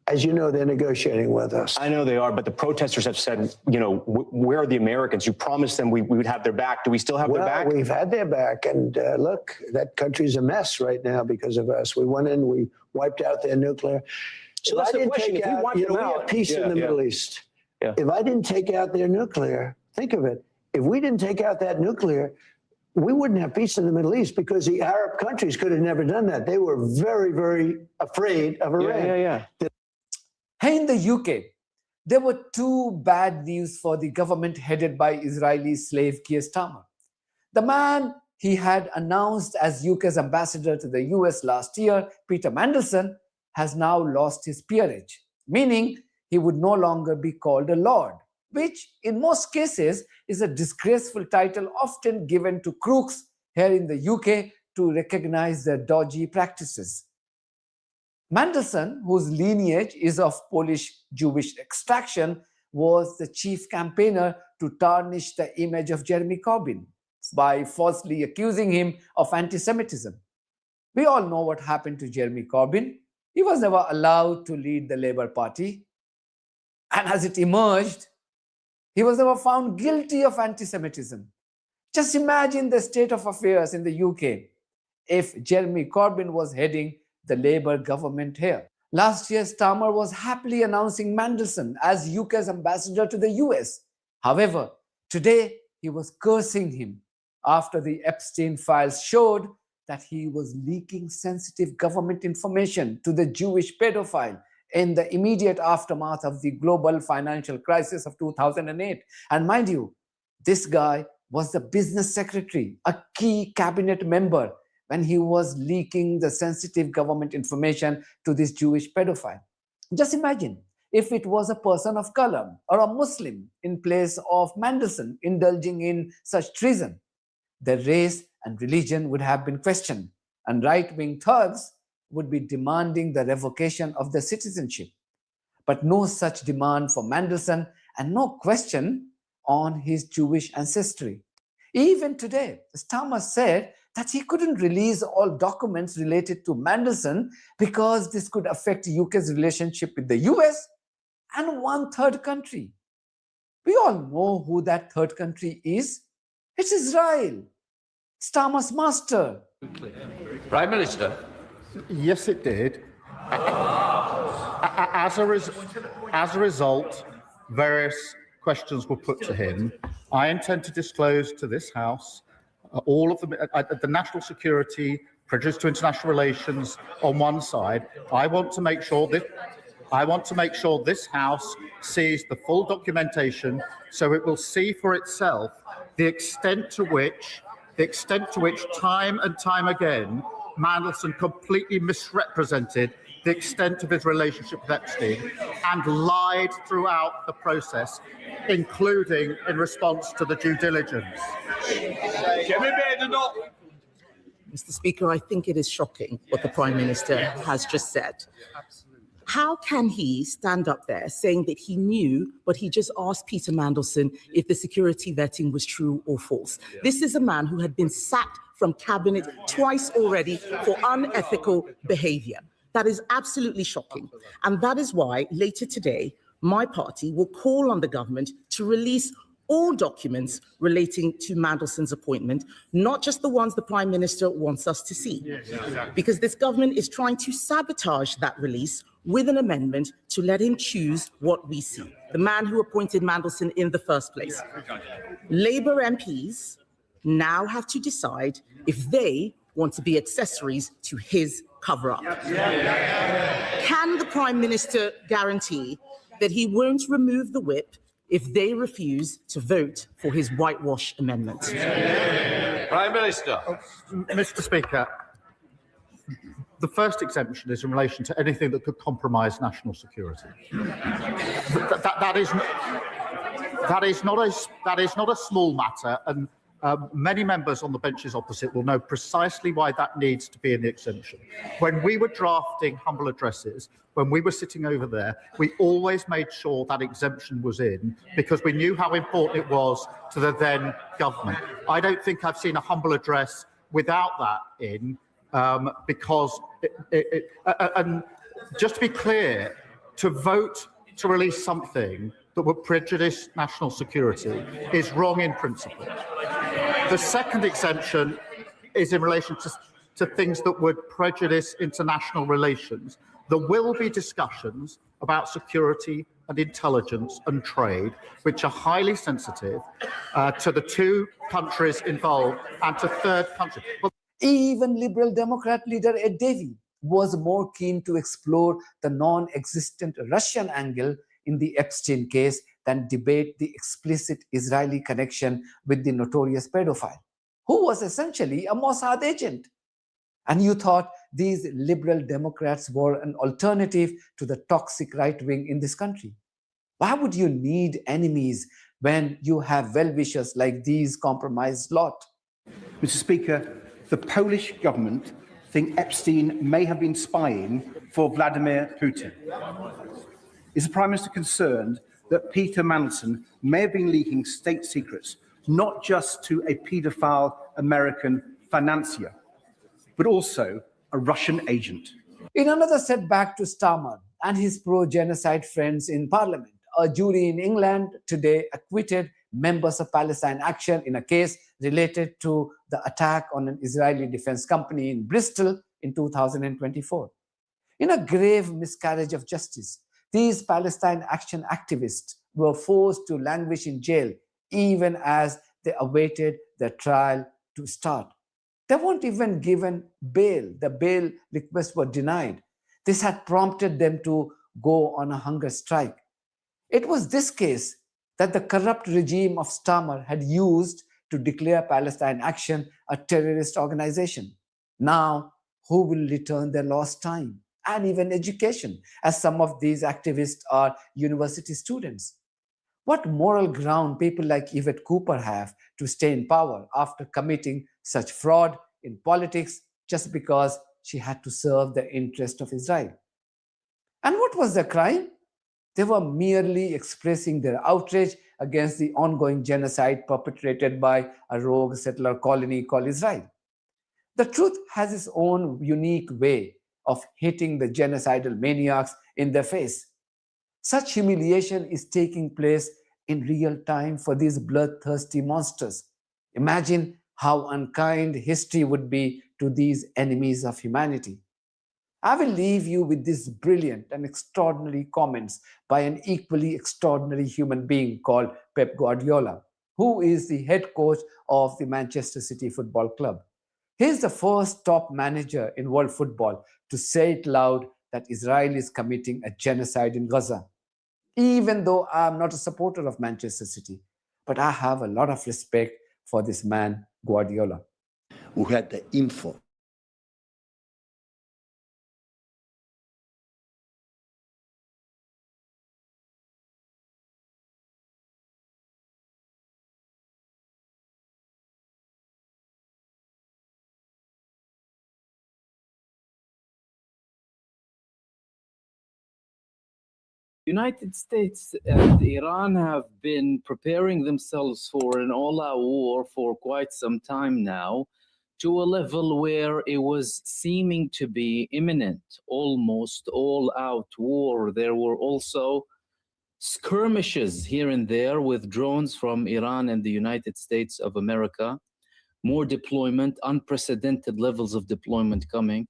As you know, they're negotiating with us. I know they are, but the protesters have said, you know, where are the Americans? You promised them we would have their back. Do we still have their back? Well, we've had their back. And look, that country's a mess right now because of us. We went in, we wiped out their nuclear. So that's the question. If we wipe them out, we have peace in the Middle East. Yeah. If I didn't take out their nuclear, think of it. If we didn't take out that nuclear, we wouldn't have peace in the Middle East because the Arab countries could have never done that. They were very, very afraid of Iran. Hey, in the UK, there were 2 bad news for the government headed by Israeli slave Keir Starmer. The man he had announced as UK's ambassador to the US last year, Peter Mandelson, has now lost his peerage, meaning he would no longer be called a lord, which in most cases is a disgraceful title often given to crooks here in the UK to recognize their dodgy practices. Mandelson, whose lineage is of Polish Jewish extraction, was the chief campaigner to tarnish the image of Jeremy Corbyn by falsely accusing him of anti-Semitism. We all know what happened to Jeremy Corbyn. He was never allowed to lead the Labour Party. And as it emerged, he was never found guilty of anti-Semitism. Just imagine the state of affairs in the UK if Jeremy Corbyn was heading the Labour government here. Last year, Starmer was happily announcing Mandelson as UK's ambassador to the US. However, today he was cursing him after the Epstein files showed that he was leaking sensitive government information to the Jewish pedophile in the immediate aftermath of the global financial crisis of 2008. And mind you, this guy was the business secretary, a key cabinet member, when he was leaking the sensitive government information to this Jewish pedophile. Just imagine if it was a person of color or a Muslim in place of Mandelson indulging in such treason. The race and religion would have been questioned, and right-wing thugs would be demanding the revocation of their citizenship. But no such demand for Mandelson and no question on his Jewish ancestry. Even today, Starmer said that he couldn't release all documents related to Mandelson because this could affect UK's relationship with the US and one third country. We all know who that third country is. It's Israel, Starmer's master. Prime Minister. Yes, it did. As a result, various questions were put to him. I intend to disclose to this House all of the national security, prejudice to international relations on one side. I want to make sure this House sees the full documentation, so it will see for itself the extent to which time and time again Mandelson completely misrepresented the extent of his relationship with Epstein and lied throughout the process, including in response to the due diligence. Mr. Speaker, I think it is shocking what the Prime Minister has just said. How can he stand up there saying that he knew, but he just asked Peter Mandelson if the security vetting was true or false? Yeah. This is a man who had been sacked from cabinet twice already for unethical behavior. That is absolutely shocking. And that is why later today, my party will call on the government to release all documents relating to Mandelson's appointment, not just the ones the Prime Minister wants us to see. Because this government is trying to sabotage that release with an amendment to let him choose what we see, the man who appointed Mandelson in the first place. Labour MPs now have to decide if they want to be accessories to his cover-up. Can the Prime Minister guarantee that he won't remove the whip if they refuse to vote for his whitewash amendment? Prime Minister. Mr. Speaker, the first exemption is in relation to anything that could compromise national security. That is not a small matter, and many members on the benches opposite will know precisely why that needs to be in the exemption. When we were drafting humble addresses, when we were sitting over there, we always made sure that exemption was in because we knew how important it was to the then government. I don't think I've seen a humble address without that in, because and just to be clear, to vote to release something that would prejudice national security is wrong in principle. The second exemption is in relation to things that would prejudice international relations. There will be discussions about security and intelligence and trade, which are highly sensitive to the two countries involved and to third countries. Even Liberal Democrat leader Ed Davey was more keen to explore the non-existent Russian angle in the Epstein case than debate the explicit Israeli connection with the notorious pedophile, who was essentially a Mossad agent. And you thought these Liberal Democrats were an alternative to the toxic right wing in this country. Why would you need enemies when you have well-wishers like these compromised lot? Mr. Speaker, the Polish government think Epstein may have been spying for Vladimir Putin. Is the Prime Minister concerned that Peter Mandelson may have been leaking state secrets, not just to a paedophile American financier, but also a Russian agent? In another setback to Starmer and his pro-genocide friends in Parliament, a jury in England today acquitted members of Palestine Action in a case related to the attack on an Israeli defense company in Bristol in 2024. In a grave miscarriage of justice, these Palestine Action activists were forced to languish in jail even as they awaited their trial to start. They weren't even given bail. The bail requests were denied. This had prompted them to go on a hunger strike. It was this case that the corrupt regime of Starmer had used to declare Palestine Action a terrorist organization. Now, who will return their lost time and even education, as some of these activists are university students? What moral ground people like Yvette Cooper have to stay in power after committing such fraud in politics just because she had to serve the interest of Israel? And what was the crime? They were merely expressing their outrage against the ongoing genocide perpetrated by a rogue settler colony called Israel. The truth has its own unique way of hitting the genocidal maniacs in the face. Such humiliation is taking place in real time for these bloodthirsty monsters. Imagine how unkind history would be to these enemies of humanity. I will leave you with these brilliant and extraordinary comments by an equally extraordinary human being called Pep Guardiola, who is the head coach of the Manchester City Football Club. He is the first top manager in world football to say it loud that Israel is committing a genocide in Gaza. Even though I am not a supporter of Manchester City, but I have a lot of respect for this man, Guardiola. Who had the info. United States and Iran have been preparing themselves for an all-out war for quite some time now, to a level where it was seeming to be imminent, almost all-out war. There were also skirmishes here and there with drones from Iran and the United States of America, more deployment, unprecedented levels of deployment coming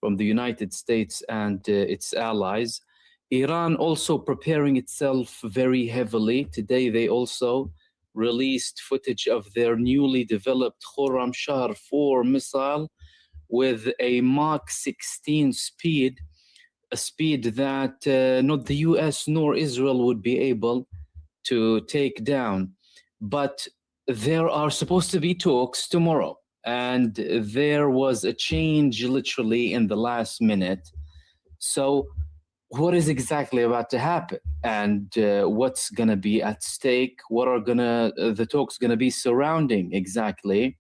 from the United States and its allies. Iran also preparing itself very heavily. Today, they also released footage of their newly developed Khorramshahr 4 missile with a Mach 16 speed, a speed that not the US nor Israel would be able to take down. But there are supposed to be talks tomorrow, and there was a change literally in the last minute. So what is exactly about to happen, and what's going to be at stake? What are the talks going to be surrounding exactly?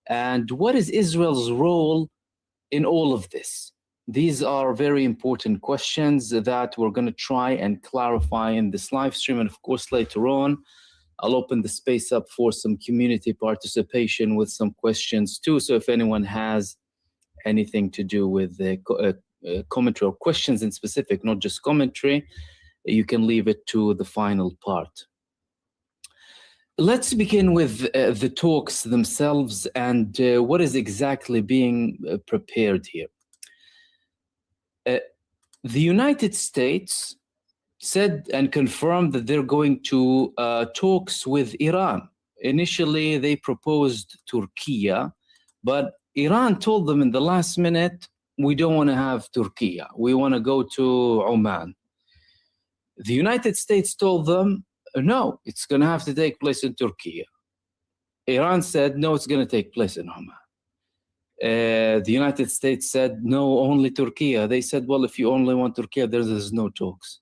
And what is Israel's role in all of this? These are very important questions that we're going to try and clarify in this live stream. And of course, later on, I'll open the space up for some community participation with some questions too. So if anyone has anything to do with the commentary or questions in specific, not just commentary, you can leave it to the final part. Let's begin with the talks themselves and what is exactly being prepared here. The United States said and confirmed that they're going to talks with Iran. Initially, they proposed Turkey, but Iran told them in the last minute, we don't want to have Turkey. We want to go to Oman. The United States told them, no, it's going to have to take place in Turkey. Iran said, no, it's going to take place in Oman. The United States said, no, only Turkey. They said, well, if you only want Turkey, there's no talks.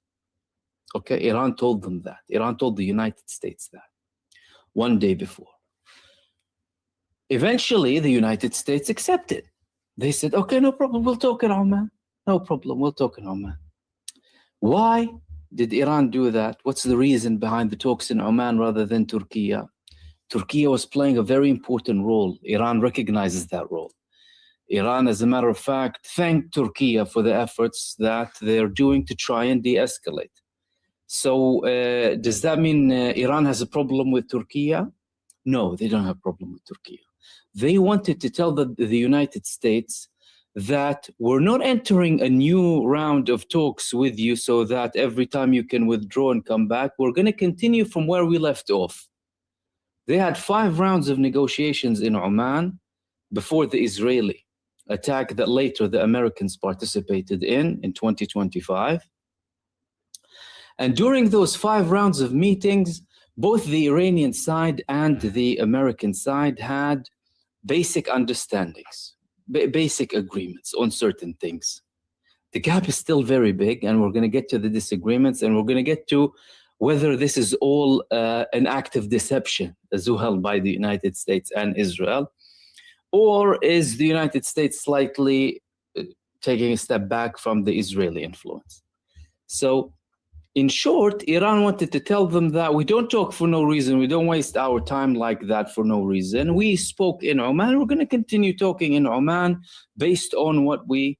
Okay, Iran told them that. Iran told the United States that one day before. Eventually, the United States accepted. They said, okay, no problem, we'll talk in Oman. No problem, we'll talk in Oman. Why did Iran do that? What's the reason behind the talks in Oman rather than Turkey? Turkey was playing a very important role. Iran recognizes that role. Iran, as a matter of fact, thanked Turkey for the efforts that they're doing to try and de-escalate. So does that mean Iran has a problem with Turkey? No, they don't have a problem with Turkey. They wanted to tell the United States that we're not entering a new round of talks with you so that every time you can withdraw and come back, we're going to continue from where we left off. They had 5 rounds of negotiations in Oman before the Israeli attack that later the Americans participated in 2025. And during those 5 rounds of meetings, both the Iranian side and the American side had basic understandings, basic agreements on certain things. The gap is still very big, and we're going to get to the disagreements, and we're going to get to whether this is all an act of deception, as well, by the United States and Israel, or is the United States slightly taking a step back from the Israeli influence. So, in short, Iran wanted to tell them that we don't talk for no reason. We don't waste our time like that for no reason. We spoke in Oman. We're going to continue talking in Oman based on what we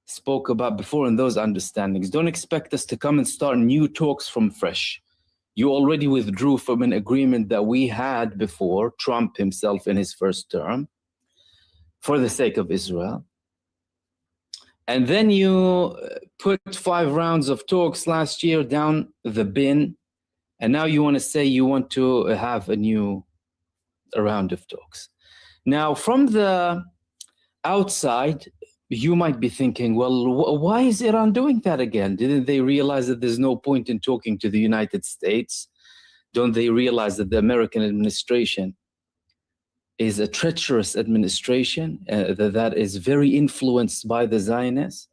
spoke about before and those understandings. Don't expect us to come and start new talks from fresh. You already withdrew from an agreement that we had before, Trump himself in his first term, for the sake of Israel. And then you put 5 rounds of talks last year down the bin, and now you want to say you want to have a new round of talks. Now, from the outside, you might be thinking, well, why is Iran doing that again? Didn't they realize that there's no point in talking to the United States? Don't they realize that the American administration is a treacherous administration that is very influenced by the Zionists?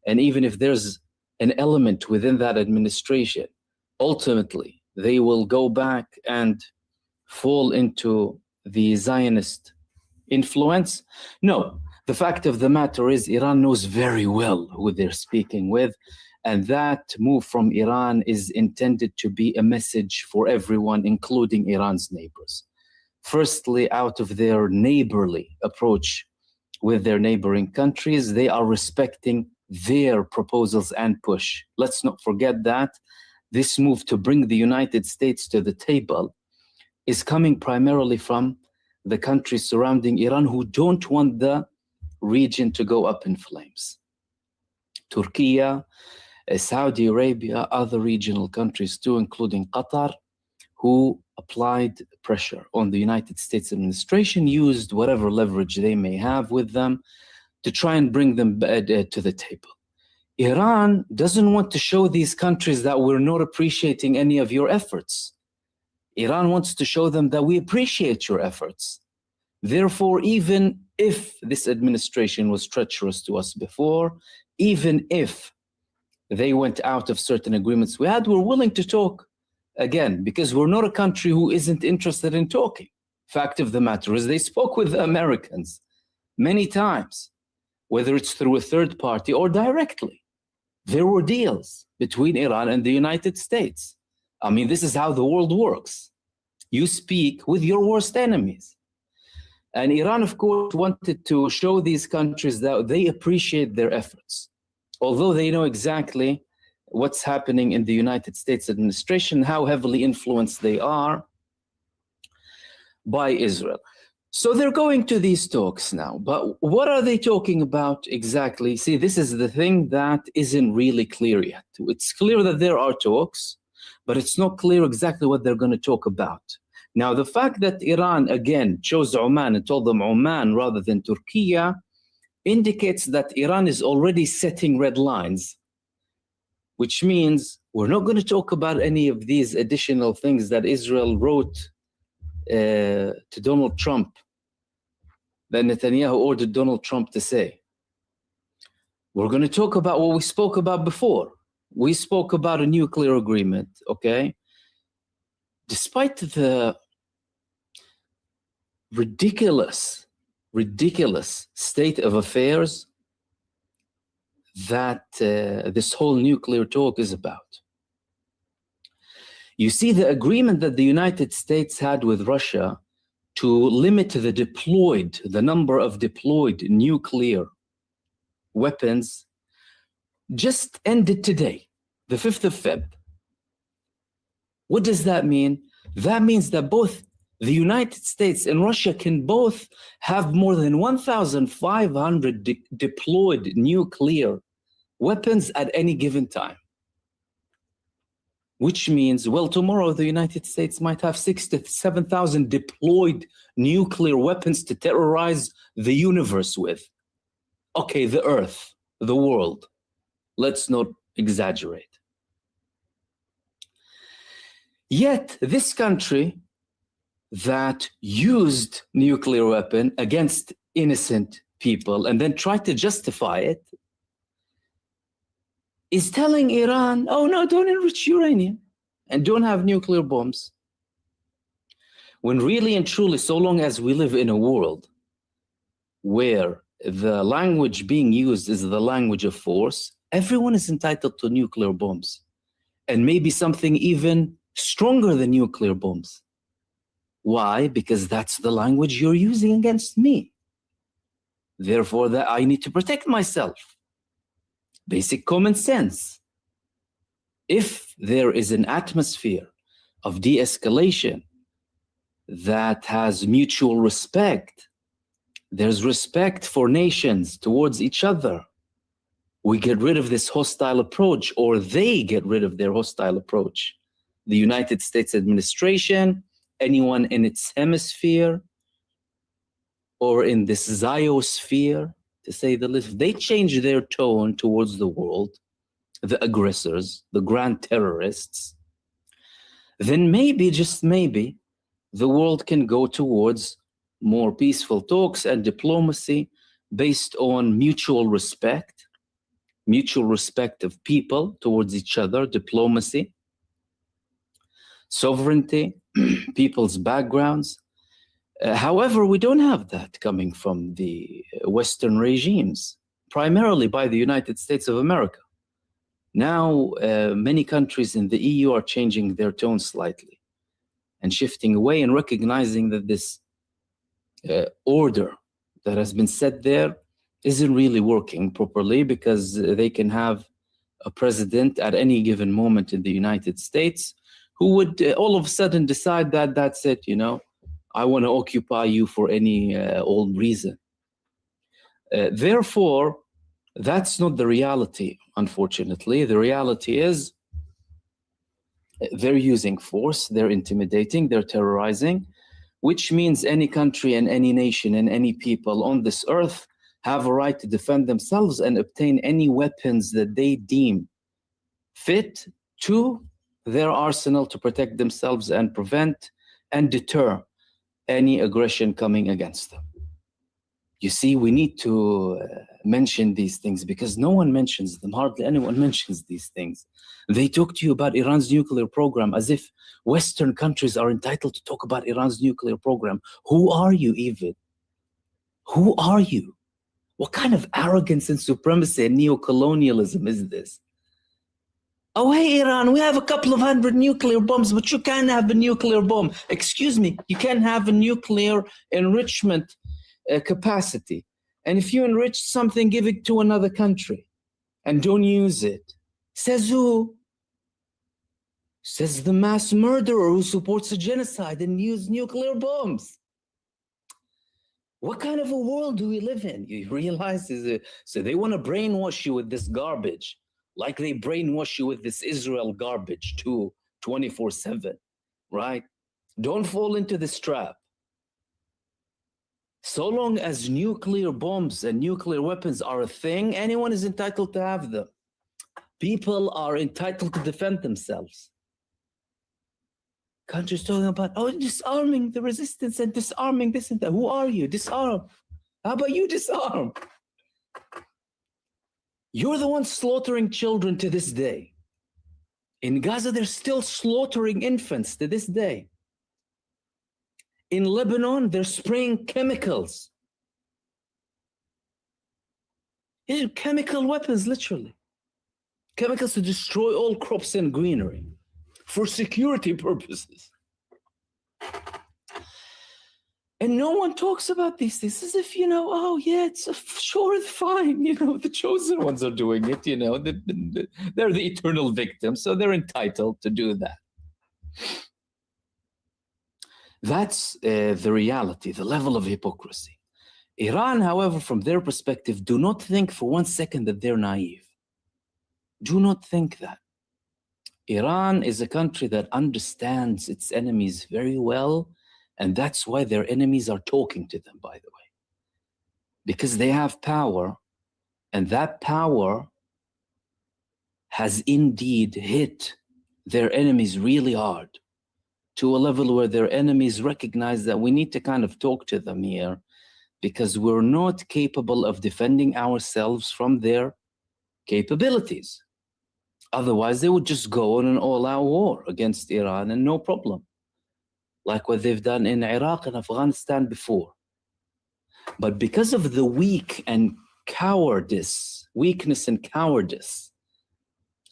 And even if there's an element within that administration, ultimately, they will go back and fall into the Zionist influence? No. The fact of the matter is Iran knows very well who they're speaking with, and that move from Iran is intended to be a message for everyone, including Iran's neighbors. Firstly, out of their neighborly approach with their neighboring countries, they are respecting their proposals and push. Let's not forget that this move to bring the United States to the table is coming primarily from the countries surrounding Iran who don't want the region to go up in flames. Turkey, Saudi Arabia, other regional countries too, including Qatar, who applied pressure on the United States administration, used whatever leverage they may have with them to try and bring them to the table. Iran doesn't want to show these countries that we're not appreciating any of your efforts. Iran wants to show them that we appreciate your efforts. Therefore, even if this administration was treacherous to us before, even if they went out of certain agreements we had, we're willing to talk again, because we're not a country who isn't interested in talking. Fact of the matter is they spoke with the Americans many times, whether it's through a third party or directly. There were deals between Iran and the United States. I mean, this is how the world works. You speak with your worst enemies. And Iran, of course, wanted to show these countries that they appreciate their efforts, although they know exactly what's happening in the United States administration, how heavily influenced they are by Israel. So they're going to these talks now, but what are they talking about exactly? See, this is the thing that isn't really clear yet. It's clear that there are talks, but it's not clear exactly what they're going to talk about. Now, the fact that Iran, again, chose Oman and told them Oman rather than Turkey indicates that Iran is already setting red lines, which means we're not going to talk about any of these additional things that Israel wrote to Donald Trump, that Netanyahu ordered Donald Trump to say. We're going to talk about what we spoke about before, we spoke about a nuclear agreement, okay? Despite the ridiculous state of affairs that this whole nuclear talk is about. You see, the agreement that the United States had with Russia to limit the number of deployed nuclear weapons just ended today, the 5th of Feb. What does that mean? That means that both the United States and Russia can both have more than 1,500 deployed nuclear weapons at any given time. Which means, well, tomorrow the United States might have 6,000 to 7,000 deployed nuclear weapons to terrorize the universe with. Okay, the Earth, the world. Let's not exaggerate. Yet, this country that used nuclear weapon against innocent people and then tried to justify it is telling Iran, oh no, don't enrich uranium and don't have nuclear bombs. When really and truly, so long as we live in a world where the language being used is the language of force, everyone is entitled to nuclear bombs, and maybe something even stronger than nuclear bombs. Why? Because that's the language you're using against me. Therefore, that I need to protect myself. Basic common sense. If there is an atmosphere of de-escalation that has mutual respect, there's respect for nations towards each other, we get rid of this hostile approach, or they get rid of their hostile approach. The United States administration, anyone in its hemisphere, or in this ziosphere, to say the least, they change their tone towards the world, the aggressors, the grand terrorists, then maybe, just maybe, the world can go towards more peaceful talks and diplomacy based on mutual respect of people towards each other, diplomacy, sovereignty, people's backgrounds. However, we don't have that coming from the Western regimes, primarily by the United States of America. Now, many countries in the EU are changing their tone slightly and shifting away and recognizing that this order that has been set there isn't really working properly, because they can have a president at any given moment in the United States who would all of a sudden decide that that's it, you know, I want to occupy you for any old reason. Therefore, that's not the reality, unfortunately. The reality is they're using force, they're intimidating, they're terrorizing, which means any country and any nation and any people on this earth have a right to defend themselves and obtain any weapons that they deem fit to their arsenal to protect themselves and prevent and deter any aggression coming against them. You see, we need to mention these things because no one mentions them. Hardly anyone mentions these things. They talk to you about Iran's nuclear program as if Western countries are entitled to talk about Iran's nuclear program. Who are you even? Who are you? What kind of arrogance and supremacy and neocolonialism is this? Oh, hey, Iran, we have a couple of hundred nuclear bombs, but you can't have a nuclear bomb. Excuse me, you can't have a nuclear enrichment capacity. And if you enrich something, give it to another country and don't use it. Says who? Says the mass murderer who supports a genocide and uses nuclear bombs. What kind of a world do we live in? You realize, so they want to brainwash you with this garbage, like they brainwash you with this Israel garbage too, 24/7, right? Don't fall into this trap. So long as nuclear bombs and nuclear weapons are a thing, anyone is entitled to have them. People are entitled to defend themselves. Countries talking about, oh, disarming the resistance and disarming this and that. Who are you? Disarm. How about you disarm? You're the one slaughtering children to this day. In Gaza, they're still slaughtering infants to this day. In Lebanon, they're spraying chemicals. These are chemical weapons, literally. Chemicals to destroy all crops and greenery for security purposes. And no one talks about these things as if, oh, yeah, it's sure, it's fine. The chosen ones are doing it, they're the eternal victims, so they're entitled to do that. That's the reality, the level of hypocrisy. Iran, however, from their perspective, do not think for 1 second that they're naive. Do not think that. Iran is a country that understands its enemies very well, and that's why their enemies are talking to them, by the way. Because they have power, and that power has indeed hit their enemies really hard, to a level where their enemies recognize that we need to kind of talk to them here, because we're not capable of defending ourselves from their capabilities. Otherwise, they would just go on an all-out war against Iran and no problem, like what they've done in Iraq and Afghanistan before. But because of the weakness and cowardice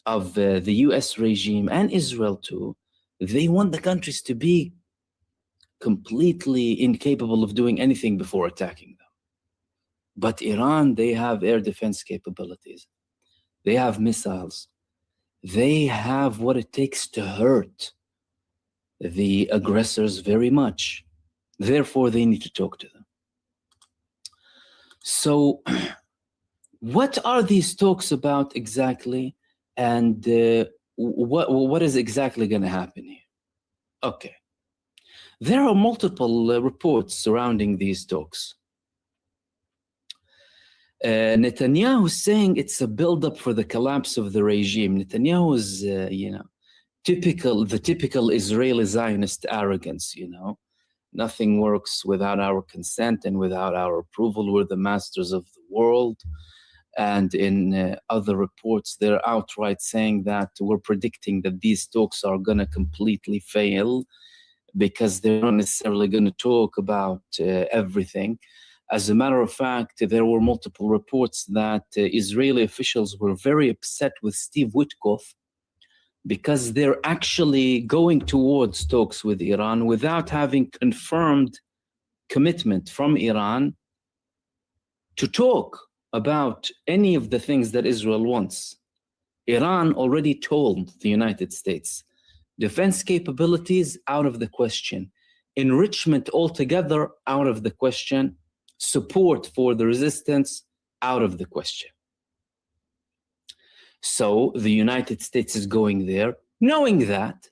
of the US regime and Israel too, they want the countries to be completely incapable of doing anything before attacking them. But Iran, they have air defense capabilities. They have missiles. They have what it takes to hurt the aggressors very much. Therefore, they need to talk to them. So, what are these talks about exactly? And what is exactly going to happen here? Okay. There are multiple reports surrounding these talks. Netanyahu is saying it's a buildup for the collapse of the regime. Netanyahu is, the typical Israeli Zionist arrogance, Nothing works without our consent and without our approval. We're the masters of the world. And in other reports, they're outright saying that we're predicting that these talks are going to completely fail because they're not necessarily going to talk about everything. As a matter of fact, there were multiple reports that Israeli officials were very upset with Steve Witkoff because they're actually going towards talks with Iran without having confirmed commitment from Iran to talk about any of the things that Israel wants. Iran already told the United States, defense capabilities out of the question, enrichment altogether out of the question, support for the resistance out of the question. So the United States is going there, knowing that.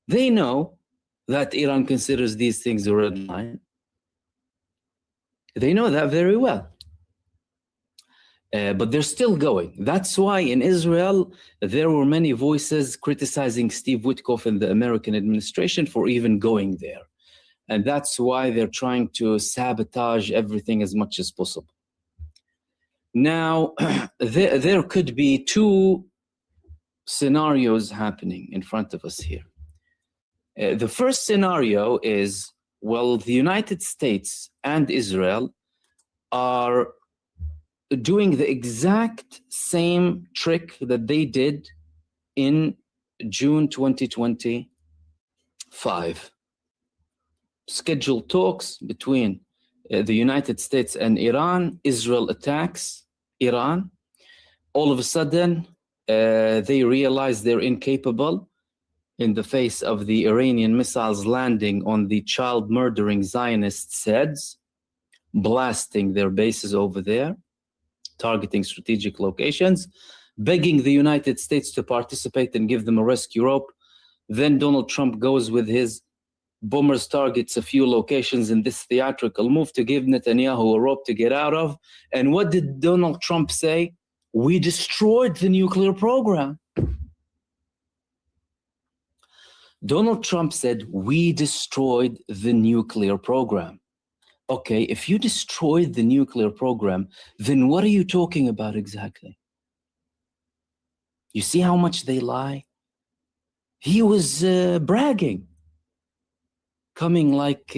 They know that Iran considers these things a red line. They know that very well. But they're still going. That's why in Israel, there were many voices criticizing Steve Witkoff and the American administration for even going there. And that's why they're trying to sabotage everything as much as possible. Now, there could be two scenarios happening in front of us here. The first scenario is, well, the United States and Israel are doing the exact same trick that they did in June 2025. Scheduled talks between the United States and Iran. Israel attacks Iran. All of a sudden, they realize they're incapable in the face of the Iranian missiles landing on the child-murdering Zionists' heads, blasting their bases over there, targeting strategic locations, begging the United States to participate and give them a rescue rope. Then Donald Trump goes with his bombers, targets a few locations in this theatrical move to give Netanyahu a rope to get out of. And what did Donald Trump say? We destroyed the nuclear program. Donald Trump said, we destroyed the nuclear program. Okay, if you destroyed the nuclear program, then what are you talking about exactly? You see how much they lie? He was bragging, coming like,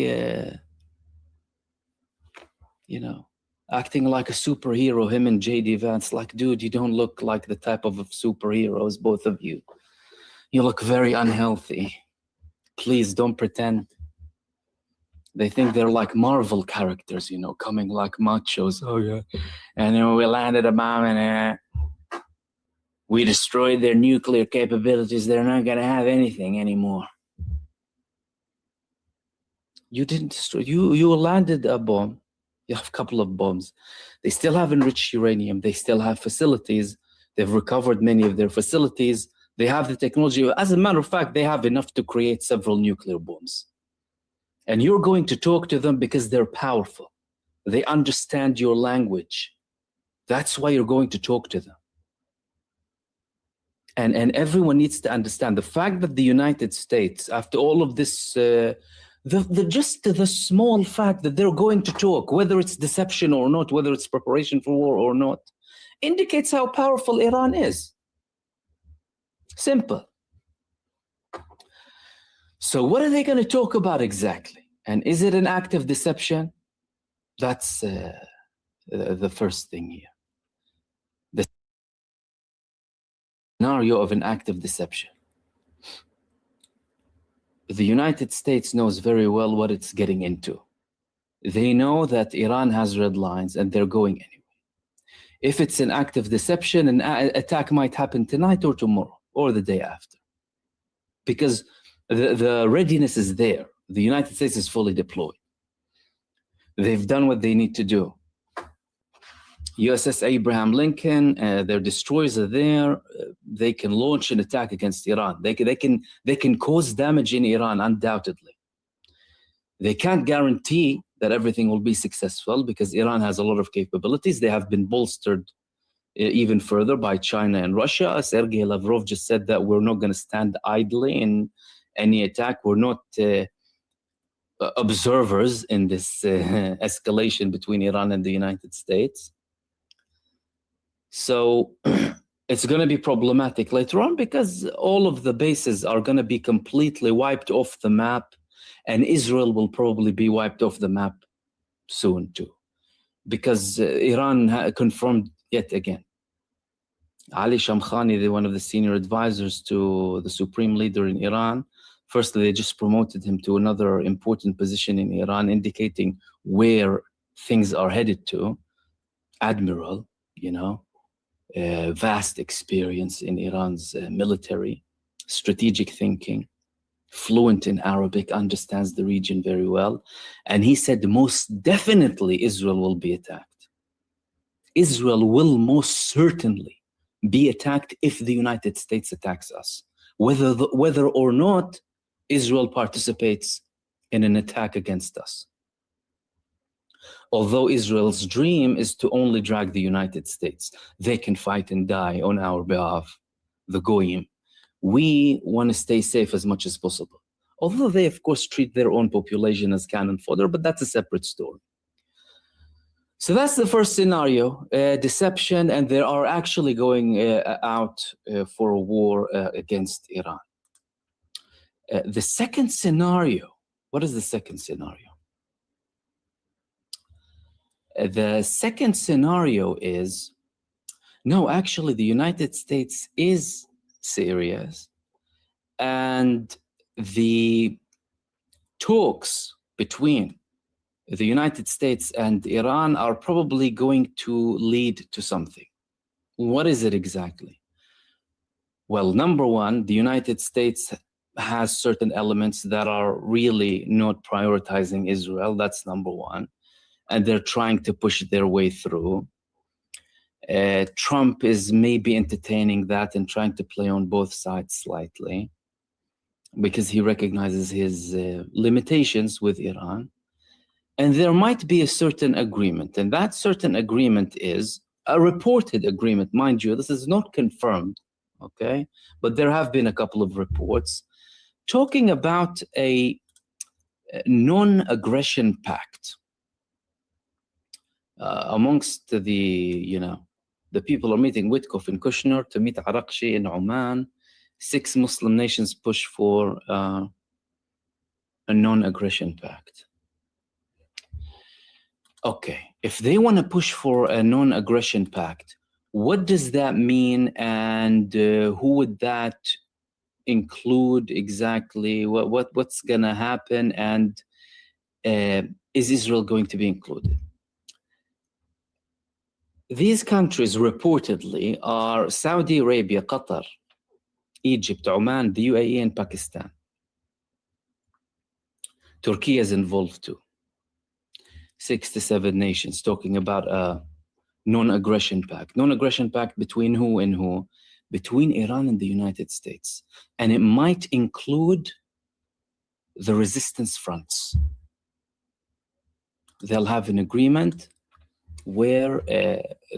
acting like a superhero, him and J.D. Vance. Like, dude, you don't look like the type of superheroes, both of you. You look very unhealthy. Please don't pretend. They think they're like Marvel characters, coming like machos. Oh, yeah. And then we landed a bomb and we destroyed their nuclear capabilities. They're not going to have anything anymore. You didn't destroy. You landed a bomb. You have a couple of bombs. They still have enriched uranium. They still have facilities. They've recovered many of their facilities. They have the technology. As a matter of fact, they have enough to create several nuclear bombs. And you're going to talk to them because they're powerful. They understand your language. That's why you're going to talk to them. And everyone needs to understand the fact that the United States, after all of this, just the small fact that they're going to talk, whether it's deception or not, whether it's preparation for war or not, indicates how powerful Iran is. Simple. So what are they going to talk about exactly? And is it an act of deception? That's the first thing here. The scenario of an act of deception. The United States knows very well what it's getting into. They know that Iran has red lines and they're going anyway. If it's an act of deception, an attack might happen tonight or tomorrow or the day after. Because the readiness is there. The United States is fully deployed. They've done what they need to do. USS Abraham Lincoln, their destroyers are there. They can launch an attack against Iran. They can cause damage in Iran, undoubtedly. They can't guarantee that everything will be successful because Iran has a lot of capabilities. They have been bolstered even further by China and Russia. Sergei Lavrov just said that we're not going to stand idly in any attack. We're not observers in this escalation between Iran and the United States. So it's going to be problematic later on because all of the bases are going to be completely wiped off the map, and Israel will probably be wiped off the map soon too, because Iran confirmed yet again. Ali Shamkhani, one of the senior advisors to the supreme leader in Iran, firstly, they just promoted him to another important position in Iran, indicating where things are headed to. Admiral, vast experience in Iran's military, strategic thinking, fluent in Arabic, understands the region very well. And he said most definitely Israel will be attacked. Israel will most certainly be attacked if the United States attacks us. Whether or not Israel participates in an attack against us. Although Israel's dream is to only drag the United States. They can fight and die on our behalf, the Goyim. We want to stay safe as much as possible. Although they, of course, treat their own population as cannon fodder, but that's a separate story. So that's the first scenario, deception, and they are actually going out for a war against Iran. The second scenario, what is the second scenario? The second scenario is, no, actually the United States is serious, and the talks between the United States and Iran are probably going to lead to something. What is it exactly? Well, number one, the United States has certain elements that are really not prioritizing Israel. That's number one. And they're trying to push their way through. Trump is maybe entertaining that and trying to play on both sides slightly because he recognizes his limitations with Iran. And there might be a certain agreement. And that certain agreement is a reported agreement. Mind you, this is not confirmed, okay? But there have been a couple of reports talking about a non-aggression pact amongst the, The people are meeting Witkoff and Kushner to meet Arakshi in Oman. 6 Muslim nations push for a non-aggression pact. Okay, if they want to push for a non-aggression pact, what does that mean, and who would that include exactly? What's gonna happen, and is Israel going to be included? These countries reportedly are Saudi Arabia, Qatar, Egypt, Oman, the UAE, and Pakistan. Turkey is involved too. 6 to 7 nations talking about a non-aggression pact. Non-aggression pact between who and who? Between Iran and the United States. And it might include the resistance fronts. They'll have an agreement where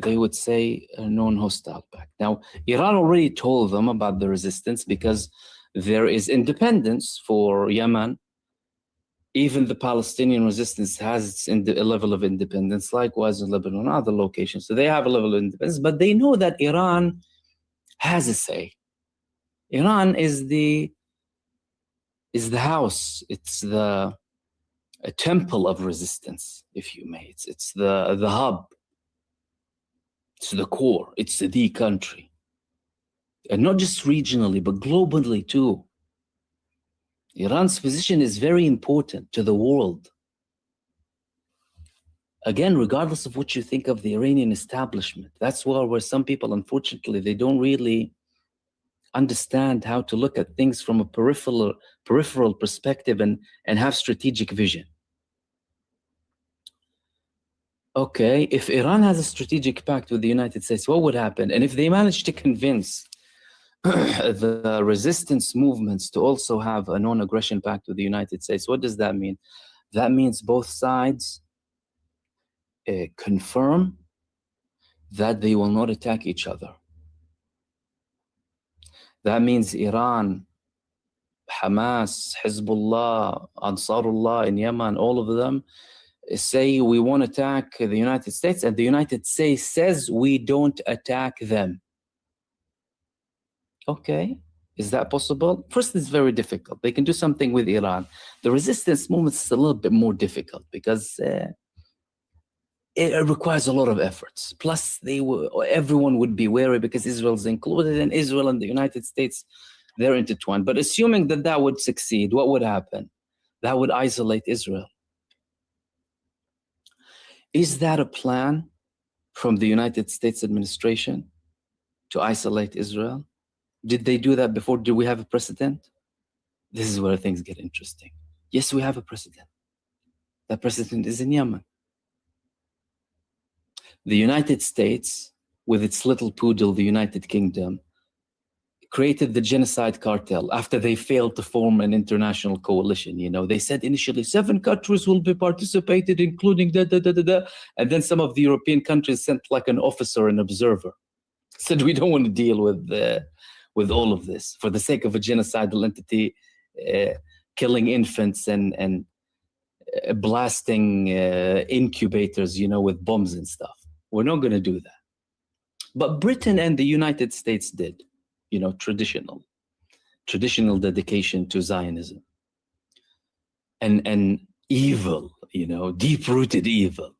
they would say a non-hostile pact. Now, Iran already told them about the resistance because there is independence for Yemen. Even the Palestinian resistance has a level of independence, likewise in Lebanon and other locations. So they have a level of independence, but they know that Iran has a say. Iran is the house. It's a temple of resistance, if you may. It's the hub. It's the core. It's the country. And not just regionally, but globally too. Iran's position is very important to the world. Again, regardless of what you think of the Iranian establishment, that's where some people, unfortunately, they don't really understand how to look at things from a peripheral perspective and have strategic vision. Okay, if Iran has a strategic pact with the United States, what would happen? And if they manage to convince the resistance movements to also have a non-aggression pact with the United States, what does that mean? That means both sides confirm that they will not attack each other. That means Iran, Hamas, Hezbollah, Ansarullah in Yemen, all of them say we won't attack the United States, and the United States says we don't attack them. Okay, is that possible? First, it's very difficult. They can do something with Iran. The resistance movement is a little bit more difficult because it requires a lot of efforts. Plus, everyone would be wary because Israel's included, and Israel and the United States, they're intertwined. But assuming that would succeed, what would happen? That would isolate Israel. Is that a plan from the United States administration to isolate Israel? Did they do that before? Do we have a precedent? This is where things get interesting. Yes, we have a precedent. That precedent is in Yemen. The United States, with its little poodle, the United Kingdom, created the genocide cartel after they failed to form an international coalition. You know, they said initially 7 countries will be participated, including and then some of the European countries sent like an officer, an observer, said we don't want to deal with all of this for the sake of a genocidal entity, killing infants and blasting incubators, you know, with bombs and stuff. We're not going to do that. But Britain and the United States did, you know, traditional dedication to Zionism and evil, you know, deep-rooted evil.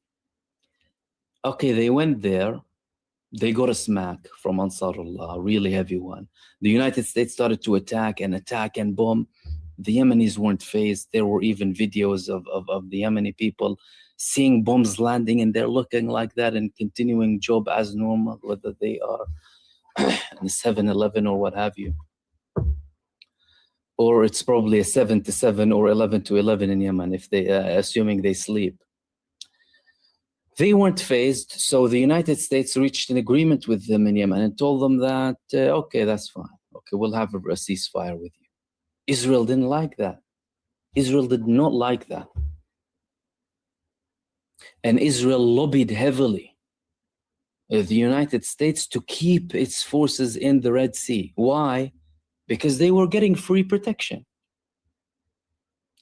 Okay, they went there. They got a smack from Ansarullah, a really heavy one. The United States started to attack and bomb. The Yemenis weren't phased. There were even videos of the Yemeni people seeing bombs landing, and they're looking like that and continuing job as normal, whether they are in 7-Eleven or what have you. Or it's probably a 7 to 7 or 11 to 11 in Yemen, if they assuming they sleep. They weren't phased, so the United States reached an agreement with them in Yemen and told them that, okay, that's fine. Okay, we'll have a ceasefire with you. Israel didn't like that. Israel did not like that. And Israel lobbied heavily the United States to keep its forces in the Red Sea. Why? Because they were getting free protection.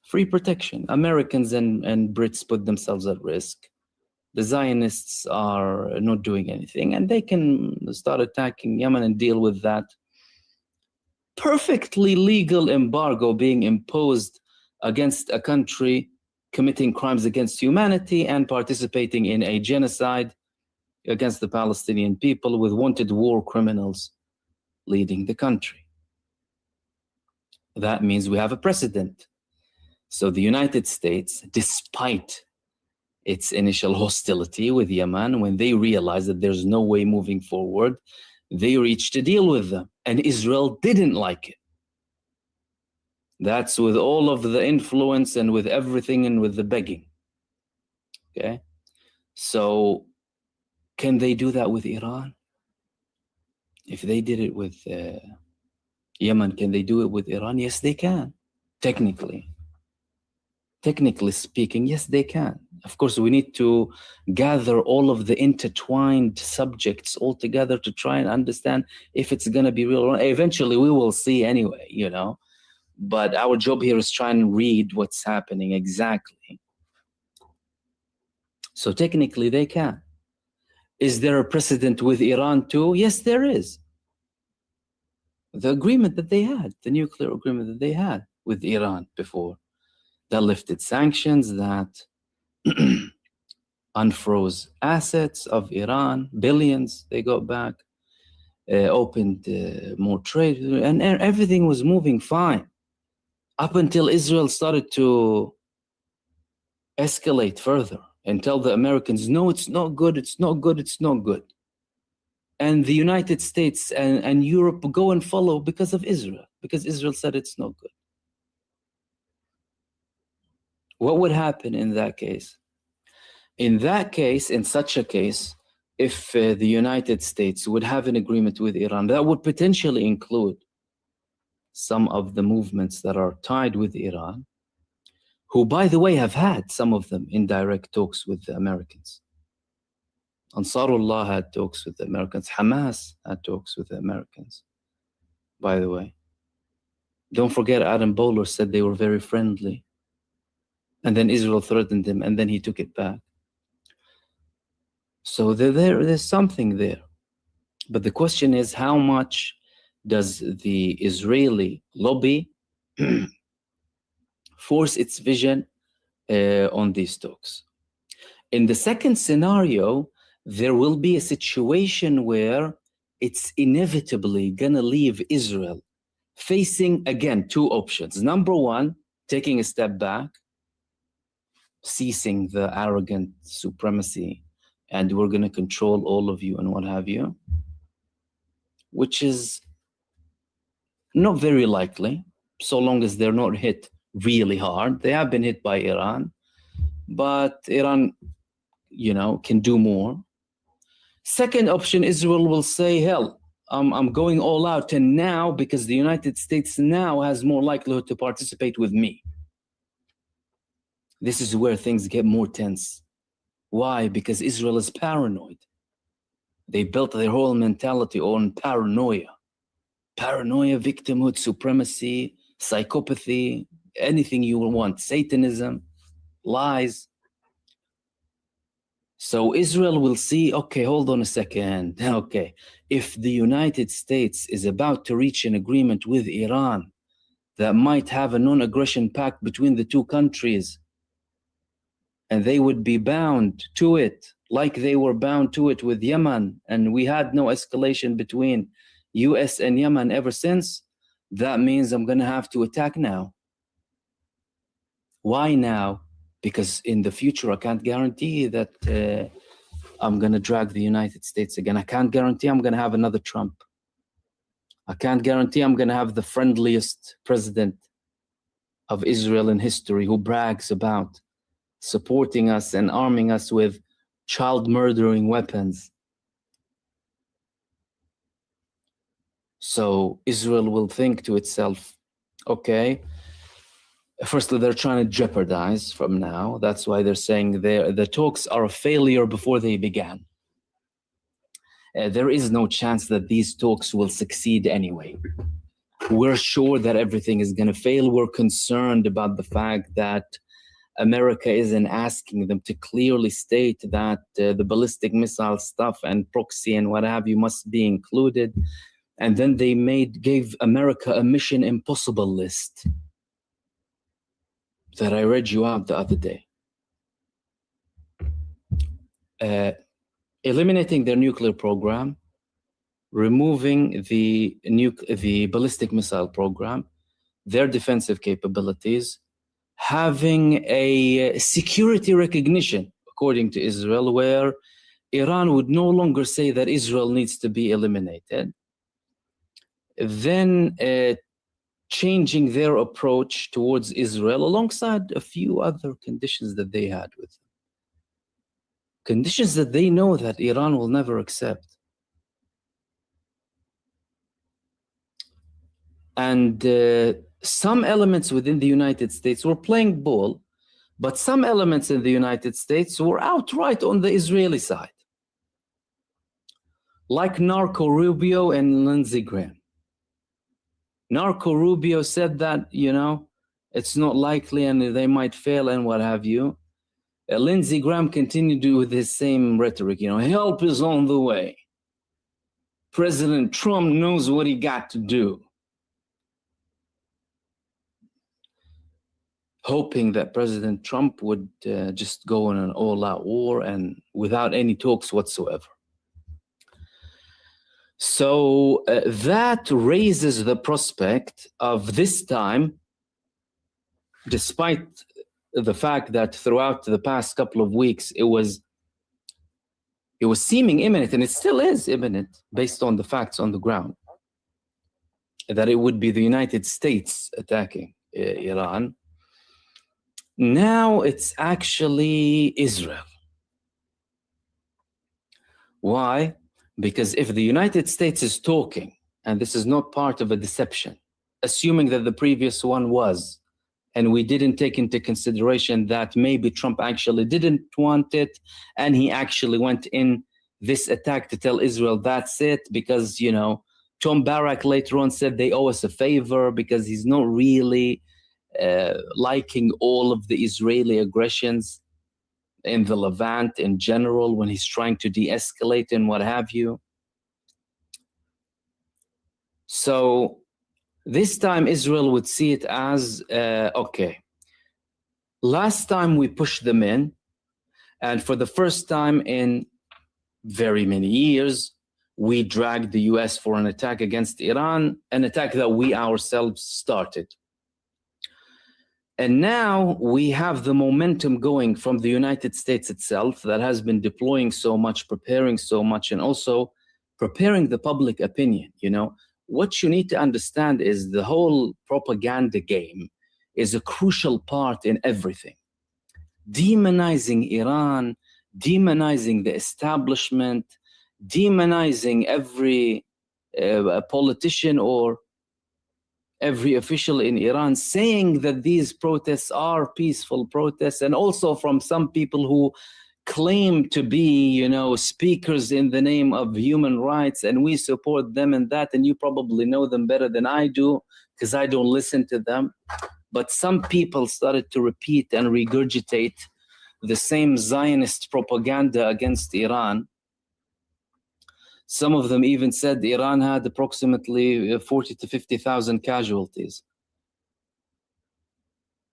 Free protection. Americans and Brits put themselves at risk. The Zionists are not doing anything, and they can start attacking Yemen and deal with that. Perfectly legal embargo being imposed against a country committing crimes against humanity and participating in a genocide against the Palestinian people with wanted war criminals leading the country. That means we have a precedent. So the United States, despite its initial hostility with Yemen, when they realized that there's no way moving forward, they reached a deal with them, and Israel didn't like it. That's with all of the influence and with everything and with the begging. Okay? So can they do that with Iran? If they did it with Yemen, can they do it with Iran? Yes, they can. Technically speaking, yes, they can. Of course, we need to gather all of the intertwined subjects all together to try and understand if it's going to be real or not. Eventually, we will see anyway, you know. But our job here is trying to read what's happening exactly. So technically, they can. Is there a precedent with Iran too? Yes, there is. The agreement that they had, the nuclear agreement that they had with Iran before, that lifted sanctions, that unfroze assets of Iran, billions they got back, opened more trade, and everything was moving fine up until Israel started to escalate further and tell the Americans, no, it's not good, it's not good, it's not good. And the United States and Europe go and follow because of Israel, because Israel said it's not good. What would happen in that case? In that case, in such a case, if the United States would have an agreement with Iran, that would potentially include some of the movements that are tied with Iran, who, by the way, have had some of them indirect talks with the Americans. Ansarullah had talks with the Americans. Hamas had talks with the Americans, by the way. Don't forget, Adam Bowler said they were very friendly. And then Israel threatened him, and then he took it back. So there's something there. But the question is, how much does the Israeli lobby force its vision on these talks? In the second scenario, there will be a situation where it's inevitably going to leave Israel facing, again, two options. Number one, taking a step back, ceasing the arrogant supremacy, and we're going to control all of you and what have you, which is not very likely, so long as they're not hit really hard. They have been hit by Iran, but Iran, you know, can do more. Second option, Israel will say, hell, I'm going all out, and now, because the United States now has more likelihood to participate with me. This is where things get more tense. Why? Because Israel is paranoid. They built their whole mentality on paranoia. Paranoia, victimhood, supremacy, psychopathy, anything you will want, Satanism, lies. So Israel will see, okay, hold on a second. Okay, if the United States is about to reach an agreement with Iran that might have a non-aggression pact between the two countries, and they would be bound to it like they were bound to it with Yemen, and we had no escalation between US and Yemen ever since, that means I'm going to have to attack now. Why now? Because in the future, I can't guarantee that I'm going to drag the United States again. I can't guarantee I'm going to have another Trump. I can't guarantee I'm going to have the friendliest president of Israel in history who brags about supporting us and arming us with child murdering weapons. So Israel will think to itself, okay, firstly, they're trying to jeopardize from now. That's why they're saying the talks are a failure before they began. There is no chance that these talks will succeed anyway. We're sure that everything is going to fail. We're concerned about the fact that America isn't asking them to clearly state that the ballistic missile stuff and proxy and what have you must be included. And then they gave America a Mission Impossible list that I read you out the other day. Eliminating their nuclear program, removing the ballistic missile program, their defensive capabilities, having a security recognition, according to Israel, where Iran would no longer say that Israel needs to be eliminated. Then changing their approach towards Israel alongside a few other conditions that they had with them. Conditions that they know that Iran will never accept. And some elements within the United States were playing ball, but some elements in the United States were outright on the Israeli side, like Marco Rubio and Lindsey Graham. Marco Rubio said that, it's not likely and they might fail and what have you. Lindsey Graham continued with his same rhetoric, help is on the way. President Trump knows what he got to do. Hoping that President Trump would just go on an all-out war and without any talks whatsoever. So that raises the prospect of this time, despite the fact that throughout the past couple of weeks it was seeming imminent, and it still is imminent based on the facts on the ground, that it would be the United States attacking Iran. Now it's actually Israel. Why? Because if the United States is talking, and this is not part of a deception, assuming that the previous one was, and we didn't take into consideration that maybe Trump actually didn't want it, and he actually went in this attack to tell Israel that's it, because, Tom Barak later on said they owe us a favor because he's not really liking all of the Israeli aggressions in the Levant in general when he's trying to de-escalate and what have you. So this time Israel would see it as, okay, last time we pushed them in, and for the first time in very many years, we dragged the US for an attack against Iran, an attack that we ourselves started. And now we have the momentum going from the United States itself that has been deploying so much, preparing so much, and also preparing the public opinion. What you need to understand is the whole propaganda game is a crucial part in everything. Demonizing Iran, demonizing the establishment, demonizing every politician or every official in Iran, saying that these protests are peaceful protests, and also from some people who claim to be, speakers in the name of human rights, and we support them and that, and you probably know them better than I do because I don't listen to them. But some people started to repeat and regurgitate the same Zionist propaganda against Iran. Some of them even said Iran had approximately 40 to 50,000 casualties.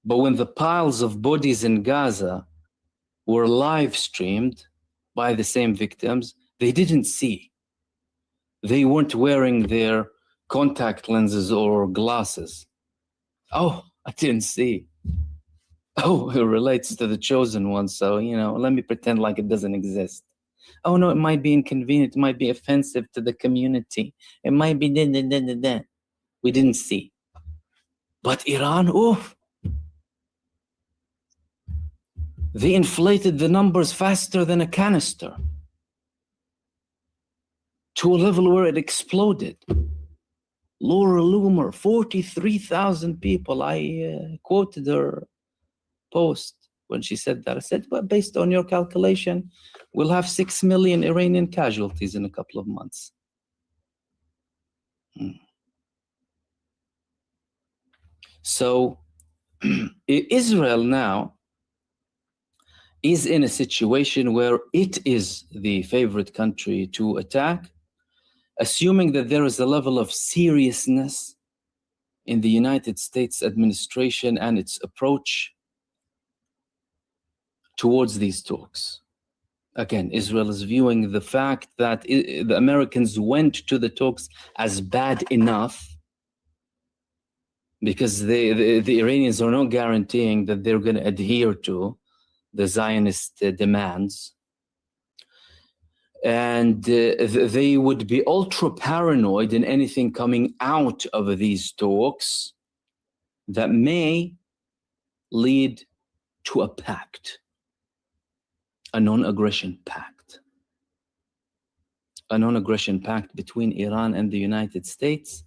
But when the piles of bodies in Gaza were live streamed by the same victims, they didn't see. They weren't wearing their contact lenses or glasses. Oh, I didn't see. Oh, it relates to the chosen one, so, let me pretend like it doesn't exist. Oh, no, it might be inconvenient. It might be offensive to the community. It might be da. We didn't see. But Iran, they inflated the numbers faster than a canister to a level where it exploded. Laura Loomer, 43,000 people. I quoted her post when she said that. I said, well, based on your calculation, we'll have 6 million Iranian casualties in a couple of months. So Israel now is in a situation where it is the favorite country to attack, assuming that there is a level of seriousness in the United States administration and its approach towards these talks. Again, Israel is viewing the fact that the Americans went to the talks as bad enough because the Iranians are not guaranteeing that they're going to adhere to the Zionist demands. And they would be ultra paranoid in anything coming out of these talks that may lead to a pact, a non-aggression pact. A non-aggression pact between Iran and the United States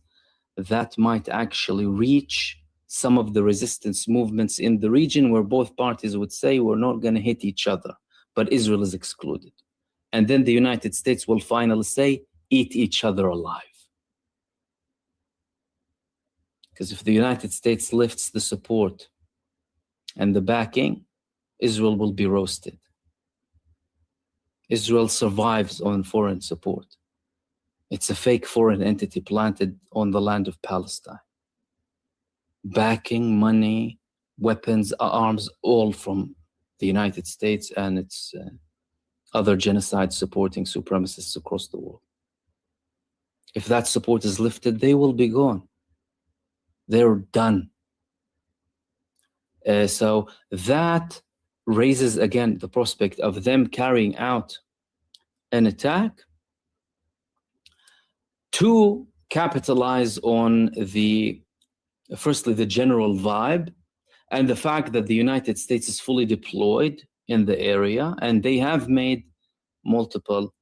that might actually reach some of the resistance movements in the region where both parties would say we're not going to hit each other, but Israel is excluded. And then the United States will finally say, eat each other alive. Because if the United States lifts the support and the backing, Israel will be roasted. Israel survives on foreign support. It's a fake foreign entity planted on the land of Palestine. Backing, money, weapons, arms, all from the United States and its other genocide-supporting supremacists across the world. If that support is lifted, they will be gone. They're done. So that raises, again, the prospect of them carrying out an attack to capitalize on firstly, the general vibe and the fact that the United States is fully deployed in the area, and they have made multiple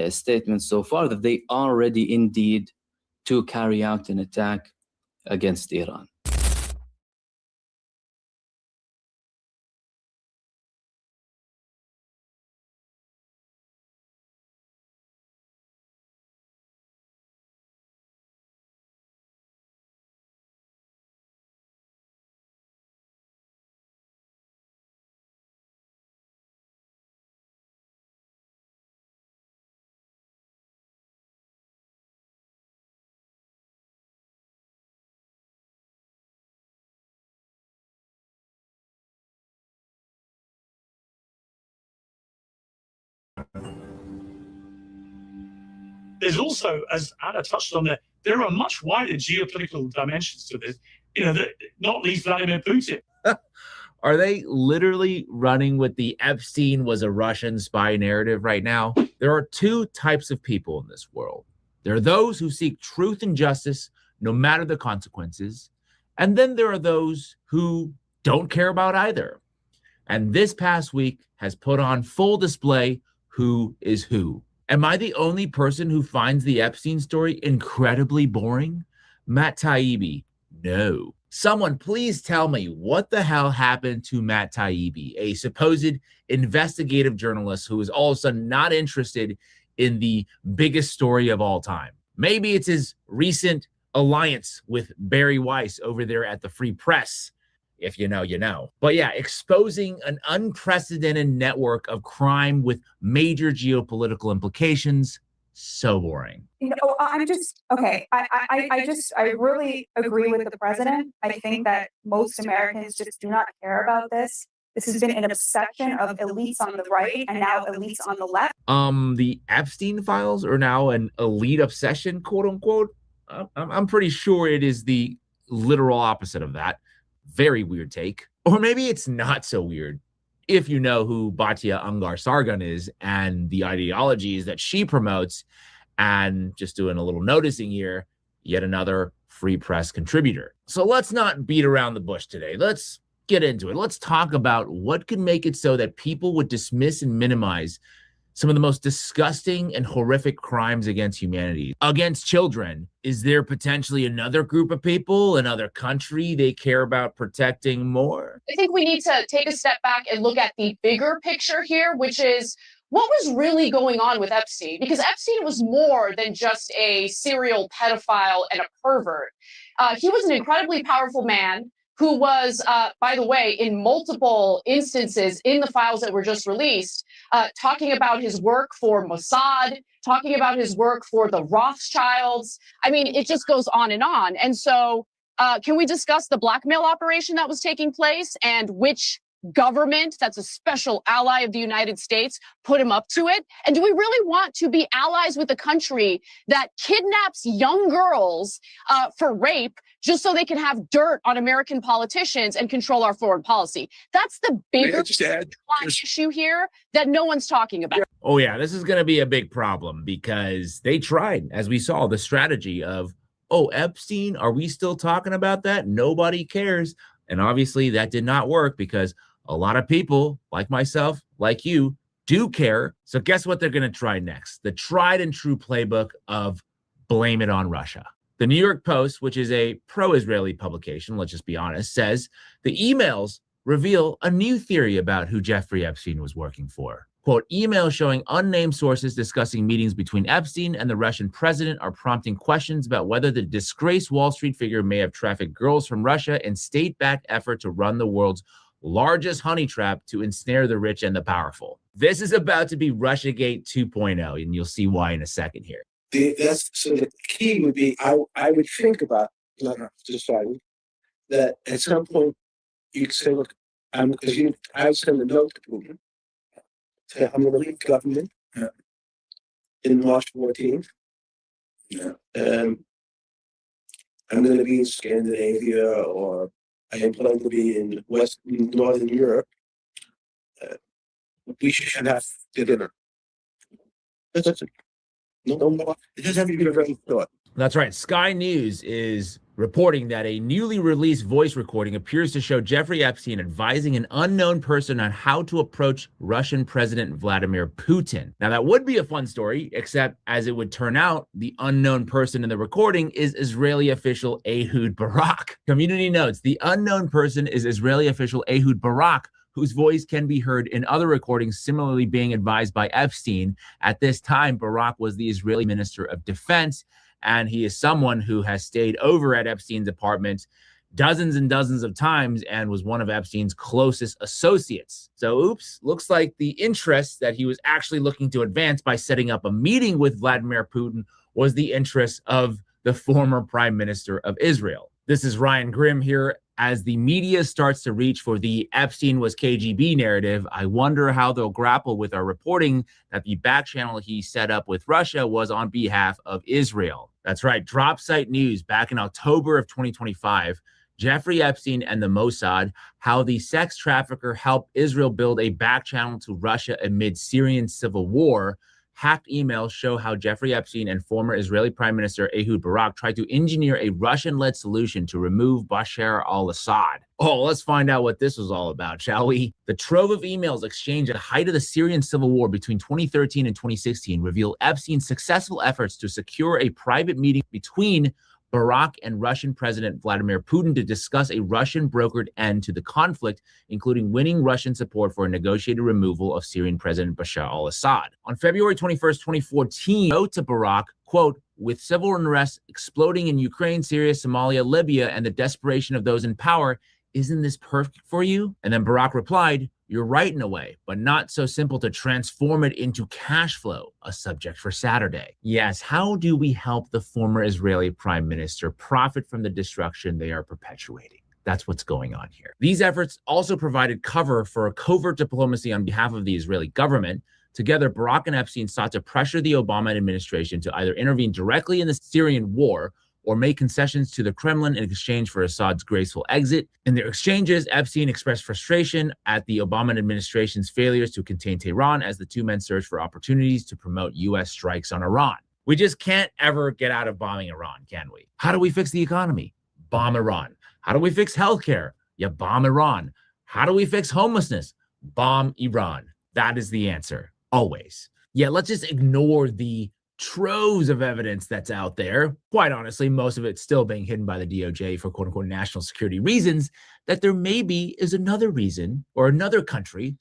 statements so far that they are ready indeed to carry out an attack against Iran. There's also, as Anna touched on there are much wider geopolitical dimensions to this, not least Vladimir Putin. Are they literally running with the Epstein was a Russian spy narrative right now? There are two types of people in this world. There are those who seek truth and justice, no matter the consequences. And then there are those who don't care about either. And this past week has put on full display who is who. Am I the only person who finds the Epstein story incredibly boring? Matt Taibbi, no. Someone please tell me what the hell happened to Matt Taibbi, a supposed investigative journalist who is all of a sudden not interested in the biggest story of all time. Maybe it's his recent alliance with Barry Weiss over there at the Free Press. If you know, you know. But yeah, exposing an unprecedented network of crime with major geopolitical implications. So boring. I'm just, okay. I really agree with the president. I think that most Americans just do not care about this. This has been an obsession of elites on the right and now elites on the left. The Epstein files are now an elite obsession, quote unquote. I'm pretty sure it is the literal opposite of that. Very weird take. Or maybe it's not so weird if you know who Batya Ungar-Sargon is and the ideologies that she promotes. And just doing a little noticing here, yet another Free Press contributor. So let's not beat around the bush today. Let's get into it. Let's talk about what could make it so that people would dismiss and minimize some of the most disgusting and horrific crimes against humanity, against children. Is there potentially another group of people, another country they care about protecting more? I think we need to take a step back and look at the bigger picture here, which is what was really going on with Epstein? Because Epstein was more than just a serial pedophile and a pervert. He was an incredibly powerful man who was, by the way, in multiple instances in the files that were just released, talking about his work for Mossad, talking about his work for the Rothschilds. I mean, it just goes on. And so can we discuss the blackmail operation that was taking place and which government that's a special ally of the United States put him up to it? And do we really want to be allies with a country that kidnaps young girls for rape just so they can have dirt on American politicians and control our foreign policy? That's the bigger issue here that no one's talking about. Oh yeah, this is going to be a big problem because they tried, as we saw, the strategy of, oh, Epstein, are we still talking about that? Nobody cares. And obviously that did not work because a lot of people like myself, like you, do care. So guess what they're going to try next? The tried and true playbook of blame it on Russia. The New York Post, which is a pro-Israeli publication, let's just be honest, says the emails reveal a new theory about who Jeffrey Epstein was working for. Quote, emails showing unnamed sources discussing meetings between Epstein and the Russian president are prompting questions about whether the disgraced Wall Street figure may have trafficked girls from Russia in state-backed effort to run the world's largest honey trap to ensnare the rich and the powerful. This is about to be Russiagate 2.0, and you'll see why in a second here. So the key would be, I would think about, not deciding, that at some point you could say, look, I would send a note to Putin. Say, I'm going to leave government in March 14th. I'm going to be in Scandinavia, or I am planning to be in Northern Europe. We should have dinner. That's it. No more. It doesn't have to be a very thought. That's right. Sky News is reporting that a newly released voice recording appears to show Jeffrey Epstein advising an unknown person on how to approach Russian President Vladimir Putin. Now, that would be a fun story, except as it would turn out, the unknown person in the recording is Israeli official Ehud Barak. Community notes, the unknown person is Israeli official Ehud Barak, whose voice can be heard in other recordings similarly being advised by Epstein. At this time, Barak was the Israeli Minister of Defense, and he is someone who has stayed over at Epstein's apartment dozens and dozens of times and was one of Epstein's closest associates. So, oops, looks like the interest that he was actually looking to advance by setting up a meeting with Vladimir Putin was the interest of the former Prime Minister of Israel. This is Ryan Grimm here. As the media starts to reach for the Epstein was KGB narrative, I wonder how they'll grapple with our reporting that the back channel he set up with Russia was on behalf of Israel. That's right, Drop Site News back in October of 2025, Jeffrey Epstein and the Mossad, how the sex trafficker helped Israel build a back channel to Russia amid Syrian civil war. Hacked emails show how Jeffrey Epstein and former Israeli Prime Minister Ehud Barak tried to engineer a Russian-led solution to remove Bashar al-Assad. Oh, let's find out what this was all about, shall we? The trove of emails exchanged at the height of the Syrian civil war between 2013 and 2016 reveal Epstein's successful efforts to secure a private meeting between Barak and Russian President Vladimir Putin to discuss a Russian-brokered end to the conflict, including winning Russian support for a negotiated removal of Syrian President Bashar al-Assad. On February 21st, 2014, wrote to Barak, quote, with civil unrest exploding in Ukraine, Syria, Somalia, Libya, and the desperation of those in power, isn't this perfect for you? And then Barak replied, you're right in a way, but not so simple to transform it into cash flow, a subject for Saturday. Yes, how do we help the former Israeli prime minister profit from the destruction they are perpetuating? That's what's going on here. These efforts also provided cover for a covert diplomacy on behalf of the Israeli government. Together, Barak and Epstein sought to pressure the Obama administration to either intervene directly in the Syrian war or make concessions to the Kremlin in exchange for Assad's graceful exit. In their exchanges, Epstein expressed frustration at the Obama administration's failures to contain Tehran as the two men searched for opportunities to promote U.S. strikes on Iran. We just can't ever get out of bombing Iran, can we? How do we fix the economy? Bomb Iran. How do we fix healthcare? You bomb Iran. How do we fix homelessness? Bomb Iran. That is the answer, always. Yeah, let's just ignore the troves of evidence that's out there. Quite honestly, most of it's still being hidden by the DOJ for quote-unquote national security reasons, that there maybe is another reason or another country,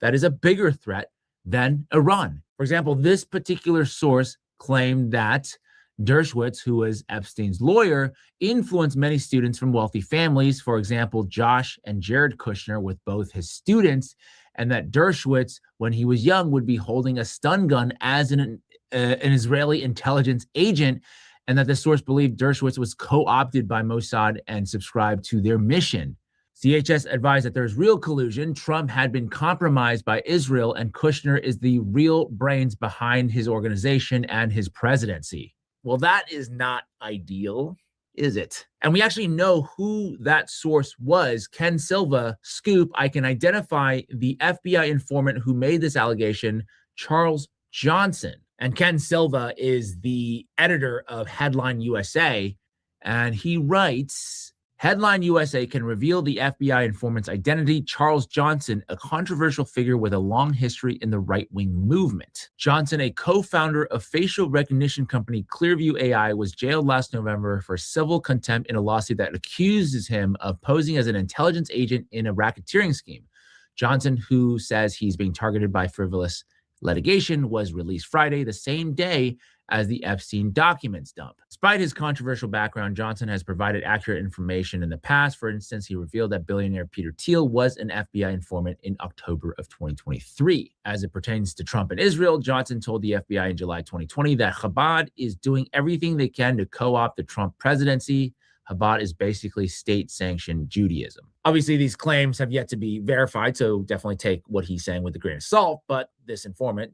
that is a bigger threat than Iran. For example, this particular source claimed that Dershowitz, who was Epstein's lawyer, influenced many students from wealthy families, for example, Josh and Jared Kushner with both his students, and that Dershowitz, when he was young, would be holding a stun gun as an Israeli intelligence agent, and that the source believed Dershowitz was co-opted by Mossad and subscribed to their mission. CHS advised that there's real collusion. Trump had been compromised by Israel, and Kushner is the real brains behind his organization and his presidency. Well, that is not ideal, is it? And we actually know who that source was. Ken Silva, Scoop. I can identify the FBI informant who made this allegation, Charles Johnson. And Ken Silva is the editor of Headline USA, and he writes, Headline USA can reveal the FBI informant's identity, Charles Johnson, a controversial figure with a long history in the right-wing movement. Johnson, a co-founder of facial recognition company Clearview AI, was jailed last November for civil contempt in a lawsuit that accuses him of posing as an intelligence agent in a racketeering scheme. Johnson, who says he's being targeted by frivolous litigation, was released Friday, the same day as the Epstein documents dump. Despite his controversial background, Johnson has provided accurate information in the past. For instance, he revealed that billionaire Peter Thiel was an FBI informant in October of 2023. As it pertains to Trump and Israel, Johnson told the FBI in July 2020 that Chabad is doing everything they can to co-opt the Trump presidency. Chabad is basically state-sanctioned Judaism. Obviously, these claims have yet to be verified, so definitely take what he's saying with a grain of salt, but this informant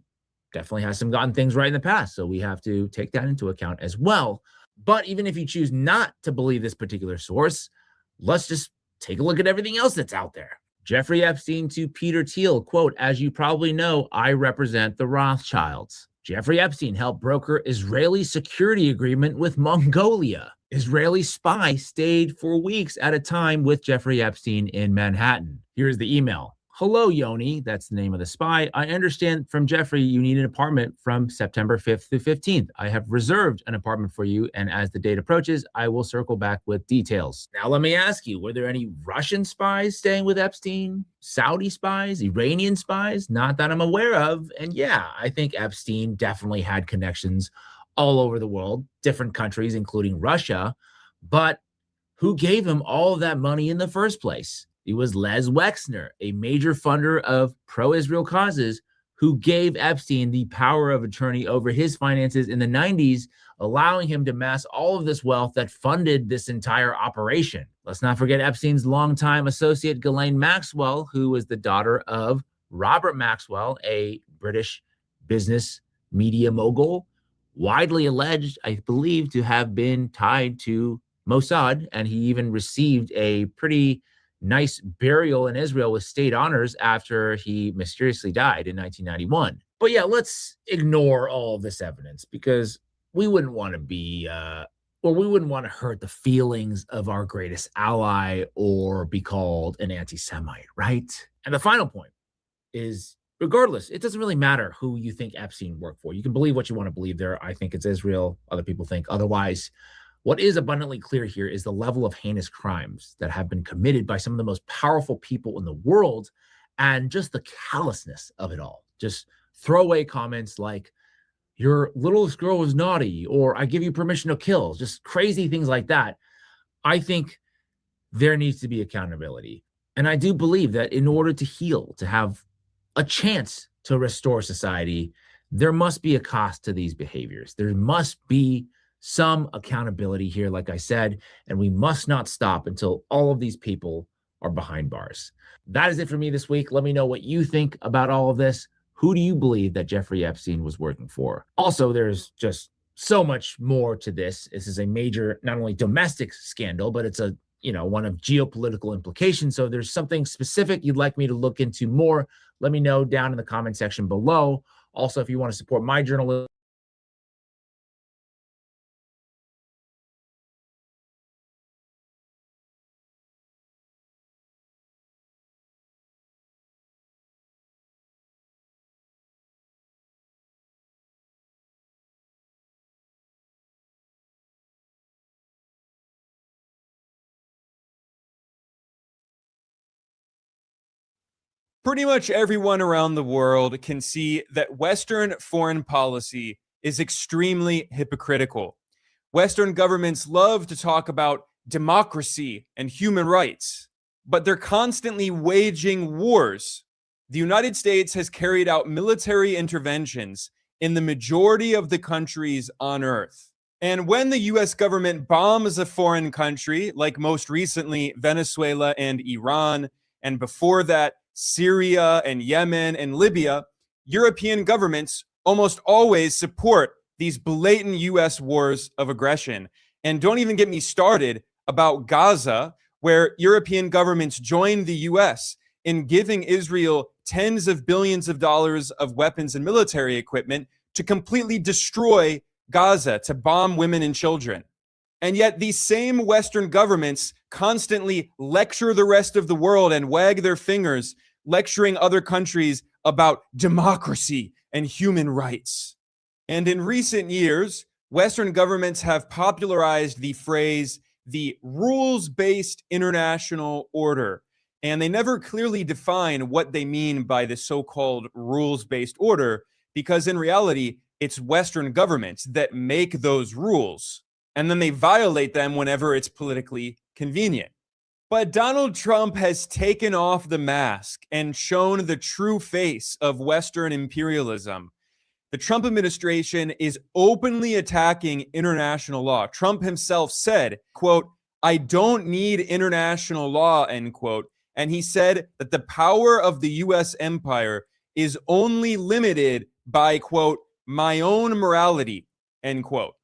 definitely has some gotten things right in the past, so we have to take that into account as well. But even if you choose not to believe this particular source, let's just take a look at everything else that's out there. Jeffrey Epstein to Peter Thiel, quote, as you probably know, I represent the Rothschilds. Jeffrey Epstein helped broker Israeli security agreement with Mongolia. Israeli spy stayed for weeks at a time with Jeffrey Epstein in Manhattan. Here's the email. Hello, Yoni. That's the name of the spy. I understand from Jeffrey you need an apartment from September 5th to 15th. I have reserved an apartment for you, and as the date approaches, I will circle back with details. Now, let me ask you, were there any Russian spies staying with Epstein? Saudi spies? Iranian spies? Not that I'm aware of. And yeah, I think Epstein definitely had connections all over the world, different countries, including Russia. But who gave him all of that money in the first place? It was Les Wexner, a major funder of pro-Israel causes, who gave Epstein the power of attorney over his finances in the 90s, allowing him to amass all of this wealth that funded this entire operation. Let's not forget Epstein's longtime associate, Ghislaine Maxwell, who was the daughter of Robert Maxwell, a British business media mogul, widely alleged, I believe, to have been tied to Mossad, and he even received a pretty nice burial in Israel with state honors after he mysteriously died in 1991. But yeah, let's ignore all of this evidence because we wouldn't want to be, or we wouldn't want to hurt the feelings of our greatest ally or be called an anti-Semite, right? And the final point is, regardless, it doesn't really matter who you think Epstein worked for. You can believe what you want to believe there. I think it's Israel. Other people think otherwise. What is abundantly clear here is the level of heinous crimes that have been committed by some of the most powerful people in the world and just the callousness of it all. Just throwaway comments like, your littlest girl was naughty, or I give you permission to kill, just crazy things like that. I think there needs to be accountability. And I do believe that in order to heal, to have a chance to restore society, there must be a cost to these behaviors. There must be some accountability here, like I said, and we must not stop until all of these people are behind bars. That is it for me this week. Let me know what you think about all of this. Who do you believe that Jeffrey Epstein was working for? Also, there's just so much more to this. This is a major, not only domestic scandal, but it's a, one of geopolitical implications. So there's something specific you'd like me to look into more, let me know down in the comment section below. Also, if you want to support my journalism, Pretty much everyone around the world can see that Western foreign policy is extremely hypocritical. Western governments love to talk about democracy and human rights, but they're constantly waging wars. The United States has carried out military interventions in the majority of the countries on Earth. And when the US government bombs a foreign country, like most recently Venezuela and Iran, and before that Syria and Yemen and Libya, European governments almost always support these blatant US wars of aggression. And don't even get me started about Gaza, where European governments joined the US in giving Israel tens of billions of dollars of weapons and military equipment to completely destroy Gaza, to bomb women and children. And yet these same Western governments constantly lecture the rest of the world and wag their fingers, lecturing other countries about democracy and human rights. And in recent years, Western governments have popularized the phrase, the rules-based international order. And they never clearly define what they mean by the so-called rules-based order, because in reality, it's Western governments that make those rules, and then they violate them whenever it's politically convenient. But Donald Trump has taken off the mask and shown the true face of Western imperialism. The Trump administration is openly attacking international law. Trump himself said, quote, "I don't need international law," end quote. And he said that the power of the US empire is only limited by, quote, "my own morality," end quote.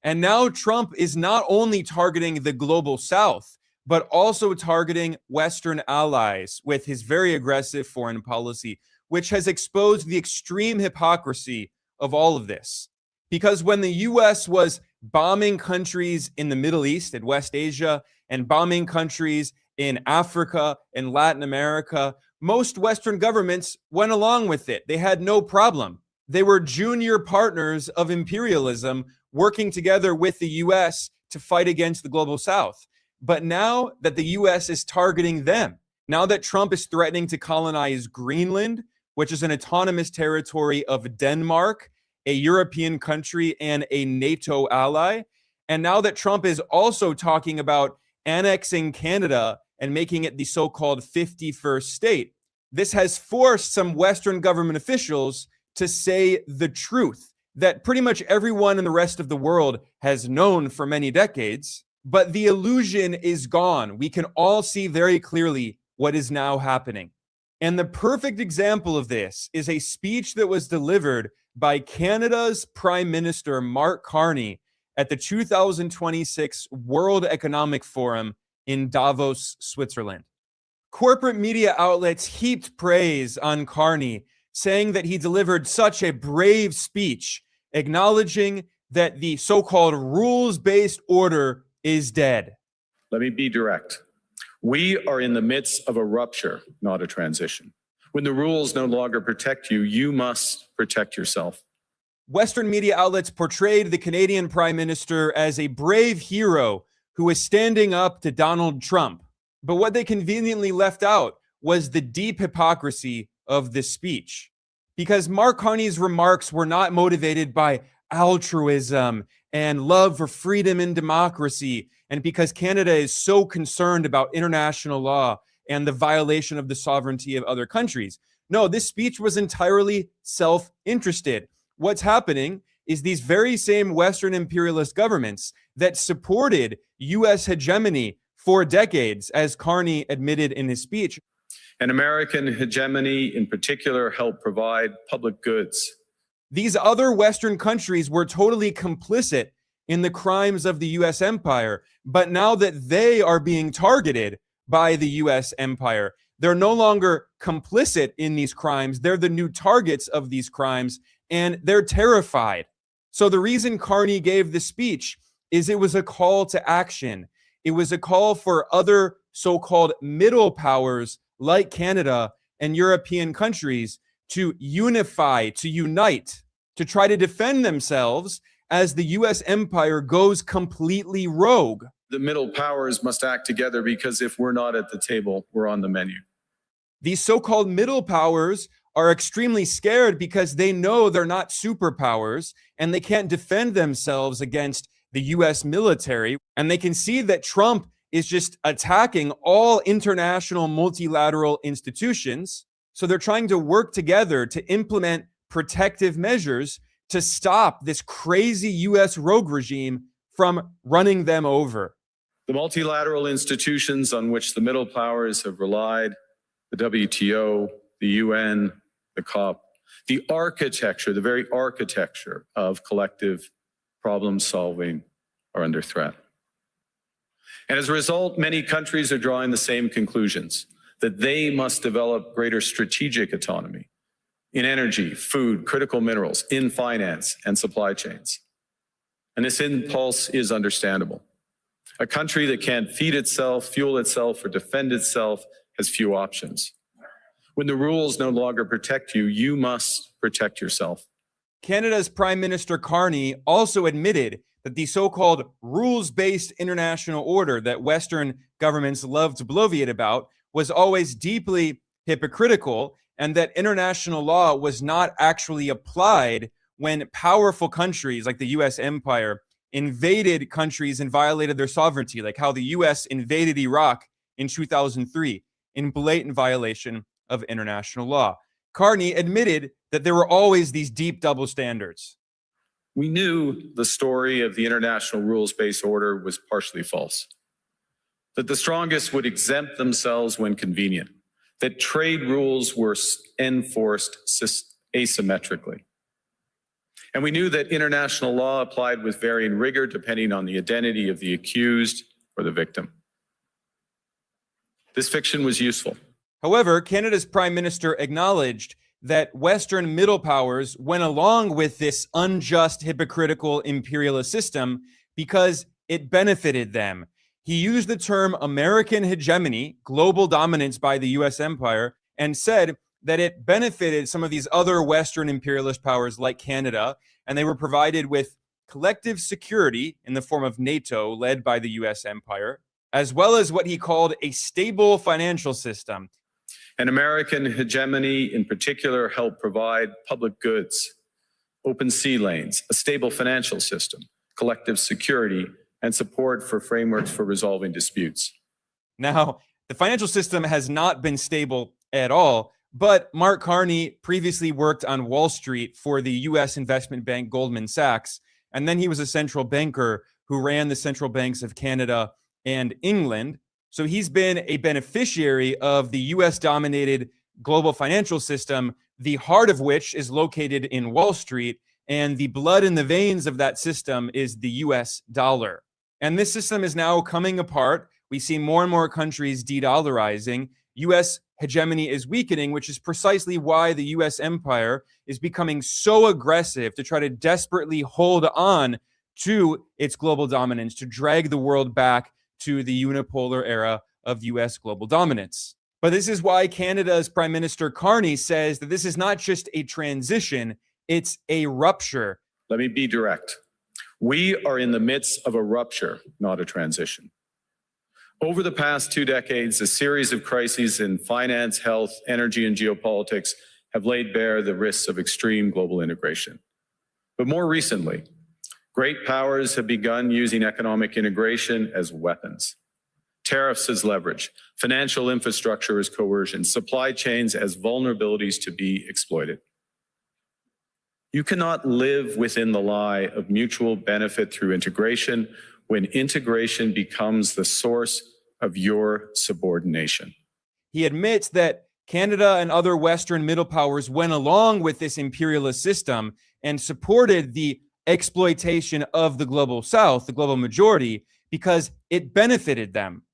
And now Trump is not only targeting the global South, but also targeting Western allies with his very aggressive foreign policy, which has exposed the extreme hypocrisy of all of this. Because when the US was bombing countries in the Middle East and West Asia and bombing countries in Africa and Latin America, most Western governments went along with it. They had no problem. They were junior partners of imperialism working together with the US to fight against the global South. But now that the US is targeting them, now that Trump is threatening to colonize Greenland, which is an autonomous territory of Denmark, a European country and a NATO ally, and now that Trump is also talking about annexing Canada and making it the so-called 51st state, this has forced some Western government officials to say the truth that pretty much everyone in the rest of the world has known for many decades. But the illusion is gone. We can all see very clearly what is now happening. And the perfect example of this is a speech that was delivered by Canada's Prime Minister, Mark Carney, at the 2026 World Economic Forum in Davos, Switzerland. Corporate media outlets heaped praise on Carney, saying that he delivered such a brave speech, acknowledging that the so-called rules-based order is dead. Let me be direct. We are in the midst of a rupture, not a transition. When the rules no longer protect you, you must protect yourself. Western media outlets portrayed the Canadian Prime Minister as a brave hero who was standing up to Donald Trump. But what they conveniently left out was the deep hypocrisy of this speech. Because Mark Carney's remarks were not motivated by altruism and love for freedom and democracy, and because Canada is so concerned about international law and the violation of the sovereignty of other countries. No, this speech was entirely self-interested. What's happening is these very same Western imperialist governments that supported US hegemony for decades, as Carney admitted in his speech. And American hegemony in particular helped provide public goods. These other Western countries were totally complicit in the crimes of the US empire. But now that they are being targeted by the US empire, they're no longer complicit in these crimes. They're the new targets of these crimes, and they're terrified. So the reason Carney gave the speech is it was a call to action. It was a call for other so-called middle powers like Canada and European countries to unify, to unite, to try to defend themselves as the US empire goes completely rogue. The middle powers must act together because if we're not at the table, we're on the menu. These so-called middle powers are extremely scared because they know they're not superpowers and they can't defend themselves against the US military, and they can see that Trump is just attacking all international multilateral institutions. So they're trying to work together to implement protective measures to stop this crazy US rogue regime from running them over. The multilateral institutions on which the middle powers have relied, the WTO, the UN, the COP, the architecture, the very architecture of collective problem solving are under threat. And as a result, many countries are drawing the same conclusions, that they must develop greater strategic autonomy in energy, food, critical minerals, in finance and supply chains. And this impulse is understandable. A country that can't feed itself, fuel itself, or defend itself has few options. When the rules no longer protect you, you must protect yourself. Canada's Prime Minister Carney also admitted that the so-called rules-based international order that Western governments love to bloviate about was always deeply hypocritical, and that international law was not actually applied when powerful countries like the US empire invaded countries and violated their sovereignty, like how the US invaded Iraq in 2003 in blatant violation of international law. Carney admitted that there were always these deep double standards. We knew the story of the international rules-based order was partially false, that the strongest would exempt themselves when convenient, that trade rules were enforced asymmetrically. And we knew that international law applied with varying rigor depending on the identity of the accused or the victim. This fiction was useful. However, Canada's Prime Minister acknowledged that Western middle powers went along with this unjust, hypocritical imperialist system because it benefited them. He used the term American hegemony, global dominance by the US empire, and said that it benefited some of these other Western imperialist powers like Canada, and they were provided with collective security in the form of NATO, led by the US empire, as well as what he called a stable financial system. And American hegemony in particular helped provide public goods, open sea lanes, a stable financial system, collective security, and support for frameworks for resolving disputes. Now, the financial system has not been stable at all, but Mark Carney previously worked on Wall Street for the US investment bank Goldman Sachs, and then he was a central banker who ran the central banks of Canada and England. So he's been a beneficiary of the US-dominated global financial system, the heart of which is located in Wall Street, and the blood in the veins of that system is the US dollar. And this system is now coming apart. We see more and more countries de-dollarizing. US hegemony is weakening, which is precisely why the US empire is becoming so aggressive to try to desperately hold on to its global dominance, to drag the world back to the unipolar era of US global dominance. But this is why Canada's Prime Minister Carney says that this is not just a transition, it's a rupture. Let me be direct. We are in the midst of a rupture, not a transition. Over the past 2 decades, a series of crises in finance, health, energy, and geopolitics have laid bare the risks of extreme global integration. But more recently, great powers have begun using economic integration as weapons. Tariffs as leverage, financial infrastructure as coercion, supply chains as vulnerabilities to be exploited. You cannot live within the lie of mutual benefit through integration when integration becomes the source of your subordination. He admits that Canada and other Western middle powers went along with this imperialist system and supported the exploitation of the global South, the global majority, because it benefited them.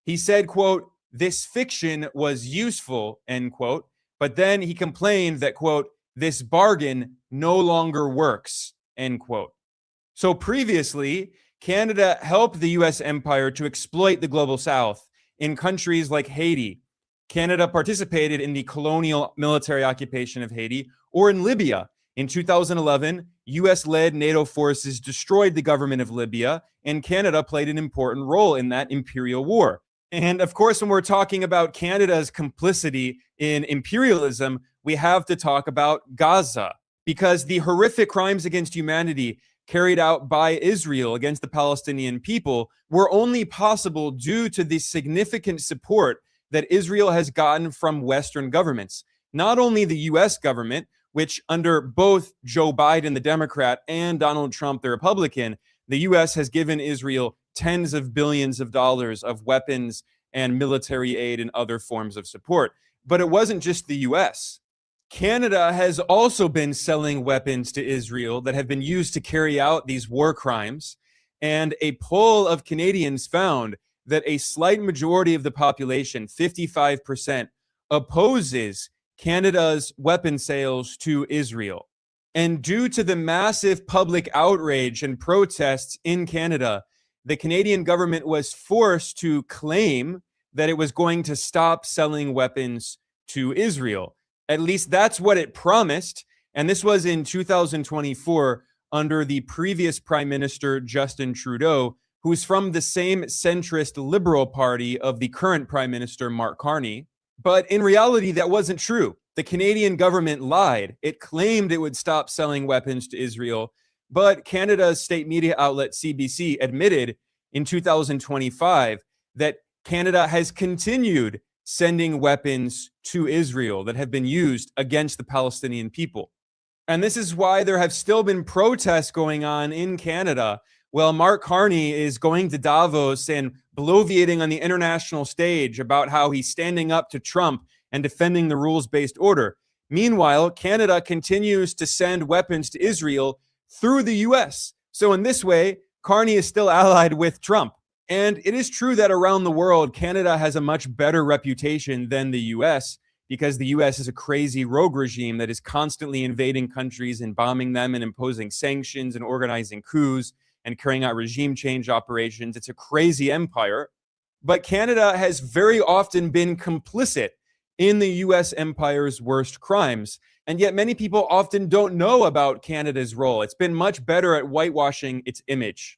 He said, quote, "This fiction was useful," end quote, but then he complained that, quote, "this bargain no longer works," end quote. So previously, Canada helped the US empire to exploit the global South in countries like Haiti. Canada participated in the colonial military occupation of Haiti, or in Libya. In 2011, US-led NATO forces destroyed the government of Libya, and Canada played an important role in that imperial war. And of course, when we're talking about Canada's complicity in imperialism, we have to talk about Gaza, because the horrific crimes against humanity carried out by Israel against the Palestinian people were only possible due to the significant support that Israel has gotten from Western governments. Not only the US government, which under both Joe Biden, the Democrat, and Donald Trump, the Republican, the US has given Israel tens of billions of dollars of weapons and military aid and other forms of support. But it wasn't just the US. Canada has also been selling weapons to Israel that have been used to carry out these war crimes. And a poll of Canadians found that a slight majority of the population, 55%, opposes Canada's weapon sales to Israel. And due to the massive public outrage and protests in Canada, the Canadian government was forced to claim that it was going to stop selling weapons to Israel. At least that's what it promised. And this was in 2024 under the previous Prime Minister, Justin Trudeau, who's from the same centrist Liberal Party of the current Prime Minister, Mark Carney. But in reality, that wasn't true. The Canadian government lied. It claimed it would stop selling weapons to Israel, but Canada's state media outlet CBC admitted in 2025 that Canada has continued sending weapons to Israel that have been used against the Palestinian people. And this is why there have still been protests going on in Canada. Well, Mark Carney is going to Davos and bloviating on the international stage about how he's standing up to Trump and defending the rules-based order. Meanwhile, Canada continues to send weapons to Israel through the US. So in this way, Carney is still allied with Trump. And it is true that around the world, Canada has a much better reputation than the US because the US is a crazy rogue regime that is constantly invading countries and bombing them and imposing sanctions and organizing coups and carrying out regime change operations. It's a crazy empire. But Canada has very often been complicit in the US empire's worst crimes. And yet many people often don't know about Canada's role. It's been much better at whitewashing its image.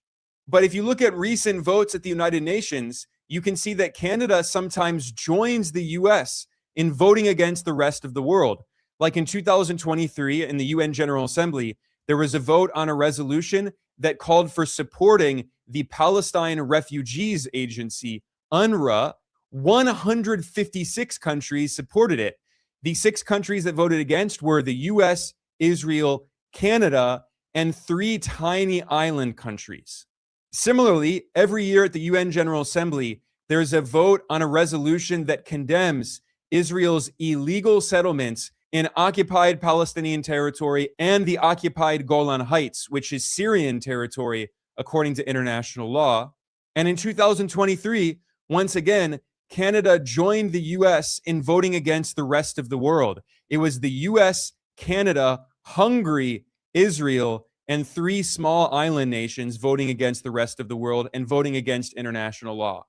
But if you look at recent votes at the United Nations, you can see that Canada sometimes joins the US in voting against the rest of the world. Like in 2023 in the UN General Assembly, there was a vote on a resolution that called for supporting the Palestine Refugees Agency, UNRWA. 156 countries supported it. The 6 countries that voted against were the US, Israel, Canada, and 3 tiny island countries. Similarly, every year at the UN General Assembly, there's a vote on a resolution that condemns Israel's illegal settlements in occupied Palestinian territory and the occupied Golan Heights, which is Syrian territory according to international law. And in 2023, once again, Canada joined the US in voting against the rest of the world. It was the US, Canada, Hungary, Israel, and 3 small island nations voting against the rest of the world and voting against international law.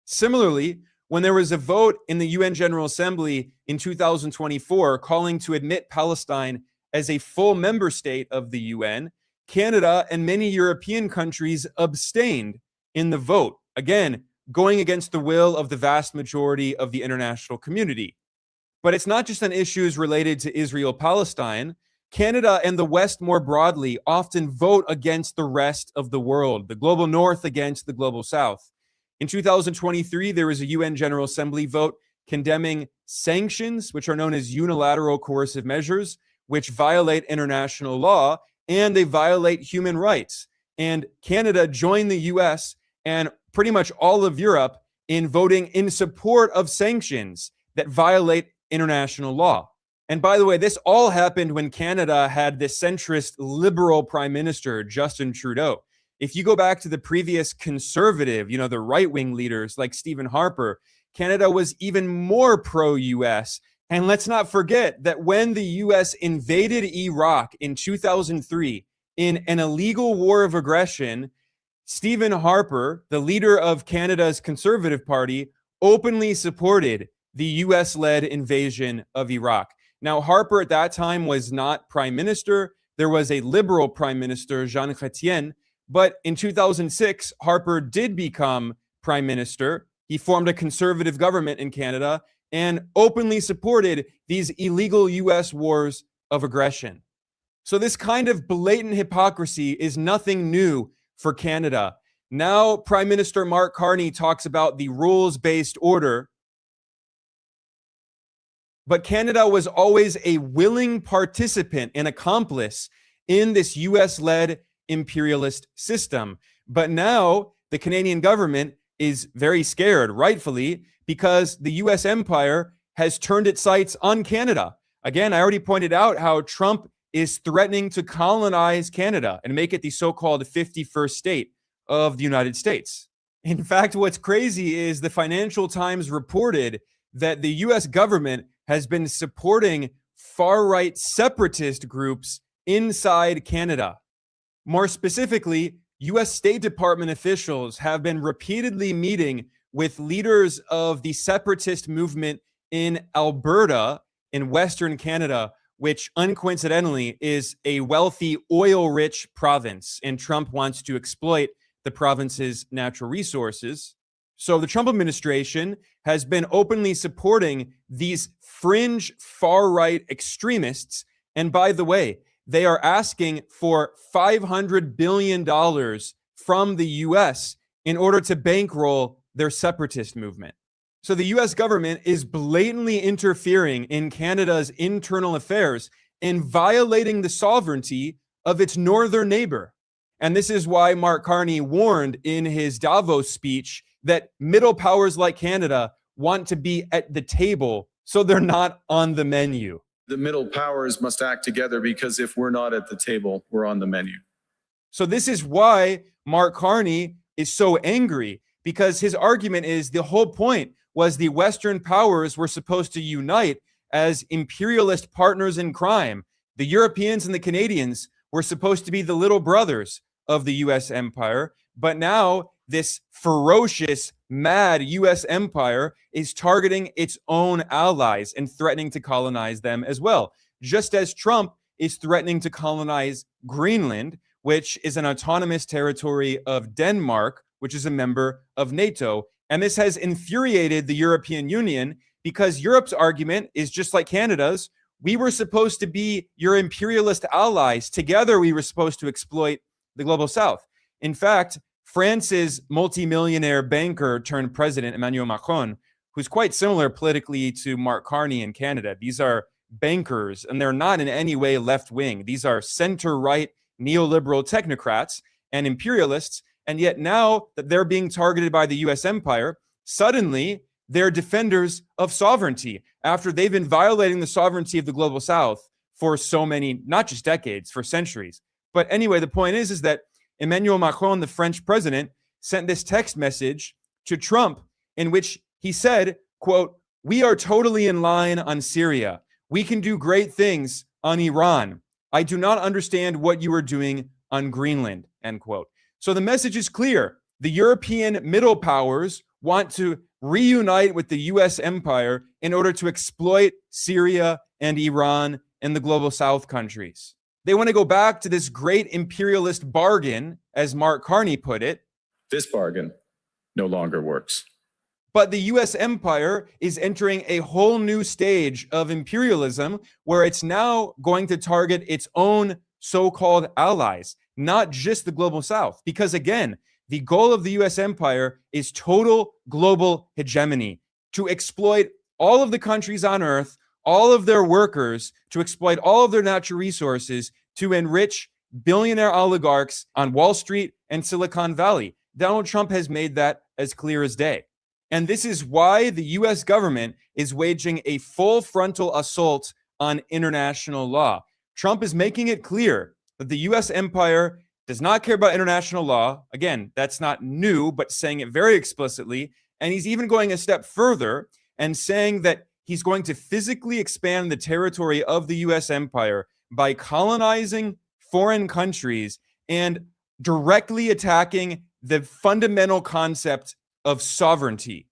Similarly, when there was a vote in the UN General Assembly in 2024 calling to admit Palestine as a full member state of the UN, Canada and many European countries abstained in the vote, again, going against the will of the vast majority of the international community. But it's not just on issues related to Israel-Palestine. Canada and the West more broadly often vote against the rest of the world, the global North against the global South. In 2023, there was a UN General Assembly vote condemning sanctions, which are known as unilateral coercive measures, which violate international law and they violate human rights. And Canada joined the US and pretty much all of Europe in voting in support of sanctions that violate international law. And by the way, this all happened when Canada had this centrist liberal prime minister, Justin Trudeau. If you go back to the previous conservative, the right-wing leaders like Stephen Harper, Canada was even more pro-US. And let's not forget that when the US invaded Iraq in 2003 in an illegal war of aggression, Stephen Harper, the leader of Canada's Conservative Party, openly supported the US-led invasion of Iraq. Now, Harper at that time was not prime minister. There was a liberal prime minister, Jean Chrétien. But in 2006, Harper did become prime minister. He formed a conservative government in Canada and openly supported these illegal US wars of aggression. So this kind of blatant hypocrisy is nothing new for Canada. Now, Prime Minister Mark Carney talks about the rules-based order, but Canada was always a willing participant and accomplice in this US-led imperialist system. But now the Canadian government is very scared, rightfully, because the US empire has turned its sights on Canada. Again, I already pointed out how Trump is threatening to colonize Canada and make it the so-called 51st state of the United States. In fact, what's crazy is the Financial Times reported that the US government has been supporting far-right separatist groups inside Canada. More specifically, US State Department officials have been repeatedly meeting with leaders of the separatist movement in Alberta in Western Canada, which uncoincidentally is a wealthy, oil-rich province, and Trump wants to exploit the province's natural resources. So the Trump administration has been openly supporting these fringe far-right extremists. And by the way, they are asking for $500 billion from the US in order to bankroll their separatist movement. So the US government is blatantly interfering in Canada's internal affairs and violating the sovereignty of its northern neighbor. And this is why Mark Carney warned in his Davos speech that middle powers like Canada want to be at the table, so they're not on the menu. The middle powers must act together, because if we're not at the table, we're on the menu. So this is why Mark Carney is so angry, because his argument is the whole point was the Western powers were supposed to unite as imperialist partners in crime. The Europeans and the Canadians were supposed to be the little brothers of the US empire, but now this ferocious, mad US empire is targeting its own allies and threatening to colonize them as well. Just as Trump is threatening to colonize Greenland, which is an autonomous territory of Denmark, which is a member of NATO. And this has infuriated the European Union because Europe's argument is just like Canada's. We were supposed to be your imperialist allies. Together, we were supposed to exploit the global south. In fact, France's multimillionaire banker turned president, Emmanuel Macron, who's quite similar politically to Mark Carney in Canada. These are bankers, and they're not in any way left-wing. These are center-right neoliberal technocrats and imperialists. And yet now that they're being targeted by the US empire, suddenly they're defenders of sovereignty after they've been violating the sovereignty of the global south for so many, not just decades, for centuries. But anyway, the point is that Emmanuel Macron, the French president, sent this text message to Trump in which he said, quote, "We are totally in line on Syria. We can do great things on Iran. I do not understand what you are doing on Greenland," end quote. So the message is clear. The European middle powers want to reunite with the US empire in order to exploit Syria and Iran and the global south countries. They want to go back to this great imperialist bargain, as Mark Carney put it. This bargain no longer works. But the US empire is entering a whole new stage of imperialism where it's now going to target its own so-called allies, not just the global south. Because again, the goal of the US empire is total global hegemony, to exploit all of the countries on earth, all of their workers, to exploit all of their natural resources, to enrich billionaire oligarchs on Wall Street and Silicon Valley. Donald Trump has made that as clear as day. And this is why the US government is waging a full frontal assault on international law. Trump is making it clear that the US empire does not care about international law. Again, that's not new, but saying it very explicitly. And he's even going a step further and saying that he's going to physically expand the territory of the US empire by colonizing foreign countries and directly attacking the fundamental concept of sovereignty.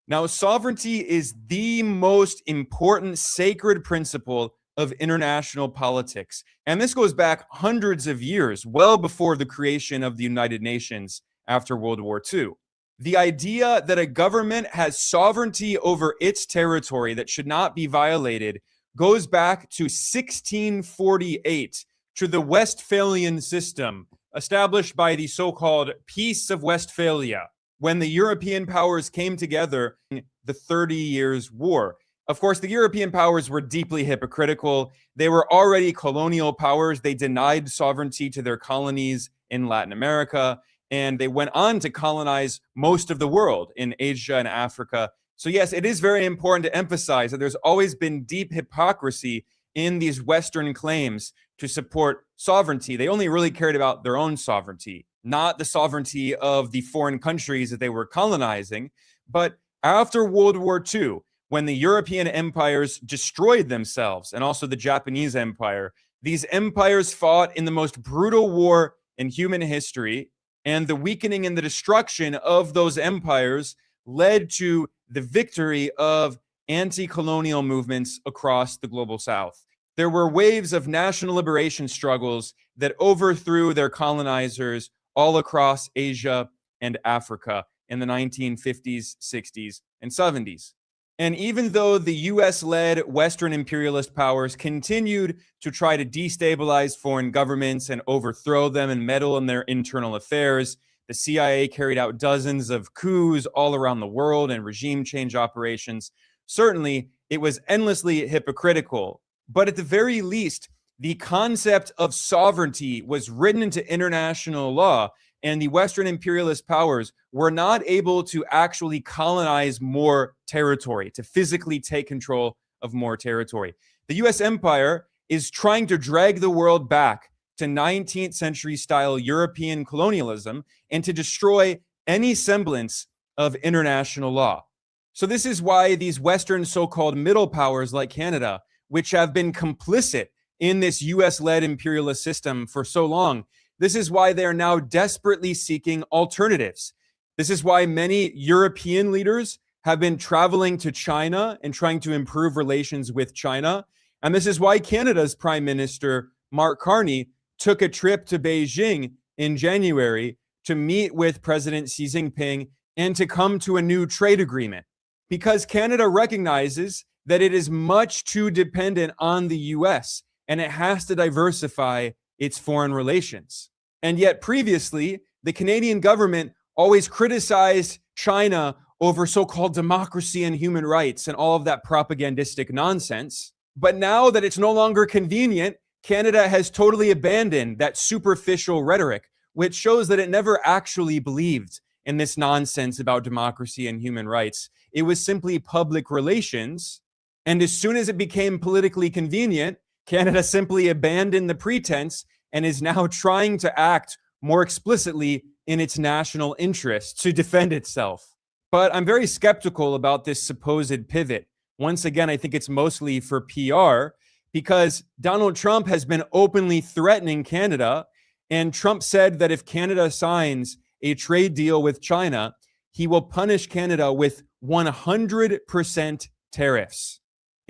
Now, sovereignty is the most important sacred principle of international politics. And this goes back hundreds of years, well before the creation of the United Nations after World War II. The idea that a government has sovereignty over its territory that should not be violated goes back to 1648, to the Westphalian system established by the so-called Peace of Westphalia, when the European powers came together in the 30 Years' War. Of course, the European powers were deeply hypocritical. They were already colonial powers. They denied sovereignty to their colonies in Latin America, and they went on to colonize most of the world in Asia and Africa. So yes, it is very important to emphasize that there's always been deep hypocrisy in these Western claims to support sovereignty. They only really cared about their own sovereignty, not the sovereignty of the foreign countries that they were colonizing. But after World War II, when the European empires destroyed themselves, and also the Japanese empire, these empires fought in the most brutal war in human history, and the weakening and the destruction of those empires led to the victory of anti-colonial movements across the global south. There were waves of national liberation struggles that overthrew their colonizers all across Asia and Africa in the 1950s, 60s, and 70s. And even though the US-led Western imperialist powers continued to try to destabilize foreign governments and overthrow them and meddle in their internal affairs, the CIA carried out dozens of coups all around the world and regime change operations. Certainly, it was endlessly hypocritical. But at the very least, the concept of sovereignty was written into international law, and the Western imperialist powers were not able to actually colonize more territory, to physically take control of more territory. The US empire is trying to drag the world back to 19th century style European colonialism and to destroy any semblance of international law. So this is why these Western so-called middle powers like Canada, which have been complicit in this US-led imperialist system for so long, this is why they are now desperately seeking alternatives. This is why many European leaders have been traveling to China and trying to improve relations with China. And this is why Canada's Prime Minister, Mark Carney, took a trip to Beijing in January to meet with President Xi Jinping and to come to a new trade agreement. Because Canada recognizes that it is much too dependent on the US and it has to diversify its foreign relations. And yet previously, the Canadian government always criticized China over so-called democracy and human rights and all of that propagandistic nonsense. But now that it's no longer convenient, Canada has totally abandoned that superficial rhetoric, which shows that it never actually believed in this nonsense about democracy and human rights. It was simply public relations. And as soon as it became politically convenient, Canada simply abandoned the pretense and is now trying to act more explicitly in its national interest to defend itself. But I'm very skeptical about this supposed pivot. Once again, I think it's mostly for PR because Donald Trump has been openly threatening Canada. And Trump said that if Canada signs a trade deal with China, he will punish Canada with 100% tariffs.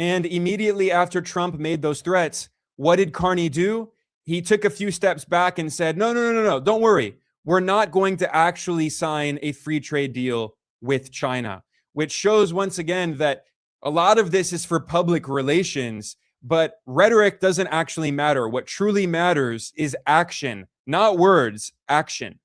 And immediately after Trump made those threats, what did Carney do? He took a few steps back and said, no, don't worry. We're not going to actually sign a free trade deal with China, which shows once again that a lot of this is for public relations, but rhetoric doesn't actually matter. What truly matters is action, not words, action.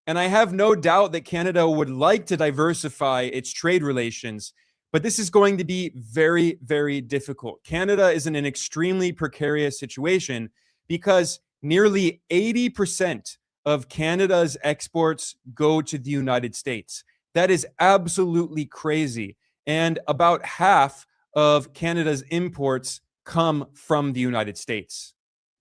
And I have no doubt that Canada would like to diversify its trade relations, but this is going to be very, very difficult. Canada is in an extremely precarious situation because nearly 80% of Canada's exports go to the United States. That is absolutely crazy. And about half of Canada's imports come from the United States.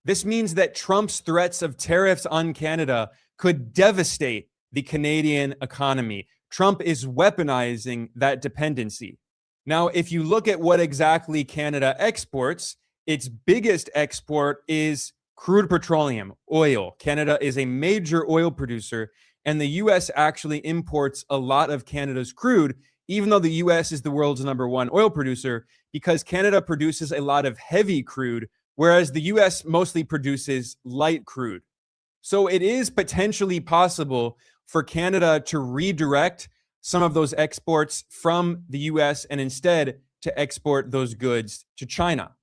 This means that Trump's threats of tariffs on Canada could devastate the Canadian economy. Trump is weaponizing that dependency. Now, if you look at what exactly Canada exports, its biggest export is crude petroleum, oil. Canada is a major oil producer, and the US actually imports a lot of Canada's crude, even though the US is the world's #1 oil producer, because Canada produces a lot of heavy crude, whereas the US mostly produces light crude. So it is potentially possible for Canada to redirect some of those exports from the US and instead to export those goods to China.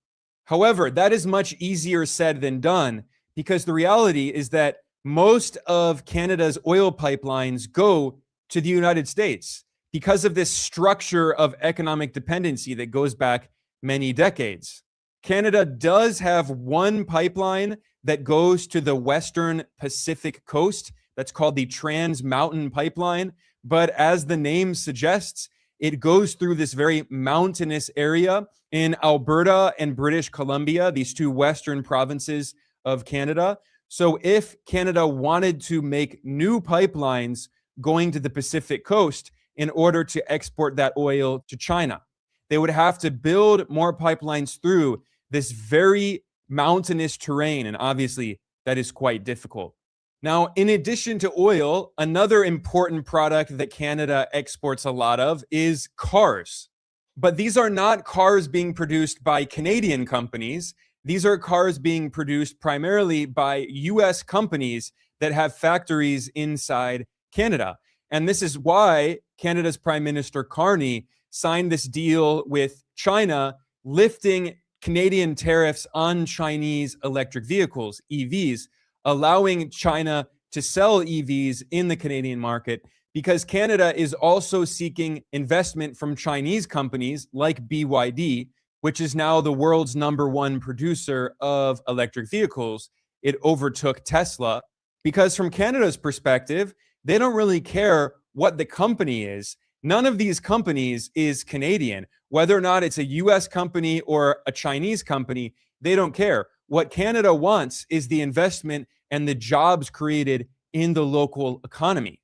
However, that is much easier said than done because the reality is that most of Canada's oil pipelines go to the United States because of this structure of economic dependency that goes back many decades. Canada does have one pipeline that goes to the Western Pacific coast. That's called the Trans Mountain Pipeline. But as the name suggests, it goes through this very mountainous area in Alberta and British Columbia, these two western provinces of Canada. So if Canada wanted to make new pipelines going to the Pacific coast in order to export that oil to China, they would have to build more pipelines through this very mountainous terrain. And obviously, that is quite difficult. Now, in addition to oil, another important product that Canada exports a lot of is cars. But these are not cars being produced by Canadian companies. These are cars being produced primarily by US companies that have factories inside Canada. And this is why Canada's Prime Minister Carney signed this deal with China, lifting Canadian tariffs on Chinese electric vehicles, EVs, allowing China to sell EVs in the Canadian market, because Canada is also seeking investment from Chinese companies like BYD, which is now the world's #1 producer of electric vehicles. It overtook Tesla, because from Canada's perspective, they don't really care what the company is. None of these companies is Canadian. Whether or not it's a US company or a Chinese company, they don't care. What Canada wants is the investment and the jobs created in the local economy.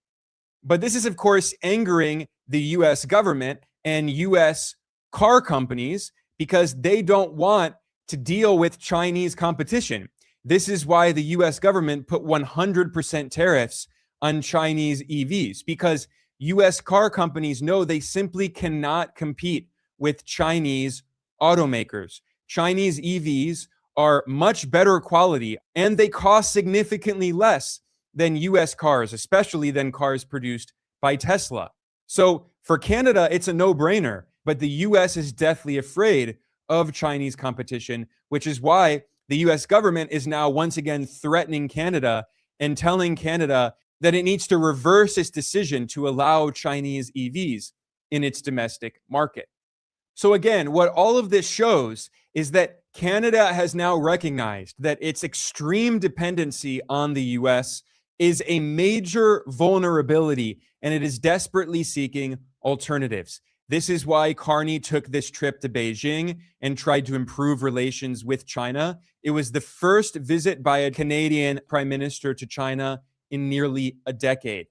But this is, of course, angering the US government and US car companies because they don't want to deal with Chinese competition. This is why the US government put 100% tariffs on Chinese EVs, because US car companies know they simply cannot compete with Chinese automakers. Chinese EVs are much better quality and they cost significantly less than US cars, especially than cars produced by Tesla. So for Canada, it's a no-brainer, but the US is deathly afraid of Chinese competition, which is why the US government is now once again threatening Canada and telling Canada that it needs to reverse its decision to allow Chinese EVs in its domestic market. So again, what all of this shows is that Canada has now recognized that its extreme dependency on the US is a major vulnerability, and it is desperately seeking alternatives. This is why Carney took this trip to Beijing and tried to improve relations with China. It was the first visit by a Canadian prime minister to China in nearly a decade.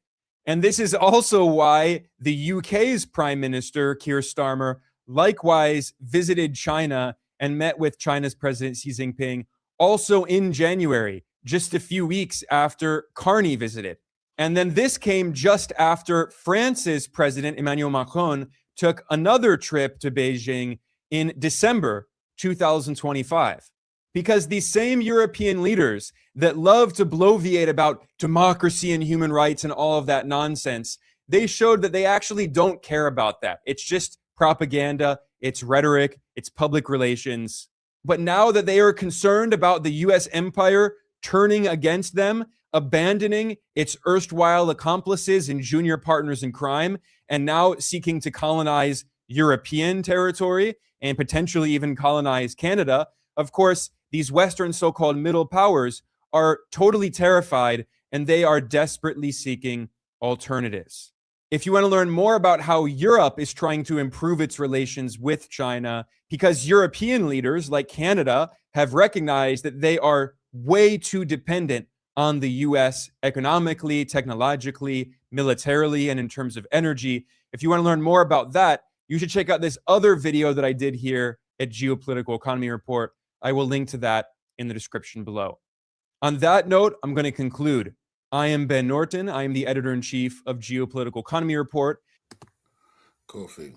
And this is also why the UK's Prime Minister, Keir Starmer, likewise visited China and met with China's President Xi Jinping also in January, just a few weeks after Carney visited. And then this came just after France's President Emmanuel Macron took another trip to Beijing in December 2025. Because these same European leaders that love to bloviate about democracy and human rights and all of that nonsense, they showed that they actually don't care about that. It's just propaganda, it's rhetoric, it's public relations. But now that they are concerned about the US empire turning against them, abandoning its erstwhile accomplices and junior partners in crime, and now seeking to colonize European territory and potentially even colonize Canada, of course, these Western so-called middle powers are totally terrified and they are desperately seeking alternatives. If you want to learn more about how Europe is trying to improve its relations with China, because European leaders like Canada have recognized that they are way too dependent on the US economically, technologically, militarily, and in terms of energy. If you want to learn more about that, you should check out this other video that I did here at Geopolitical Economy Report. I will link to that in the description below. On that note, I'm going to conclude. I am Ben Norton. I am the editor-in-chief of Geopolitical Economy Report. Coffee.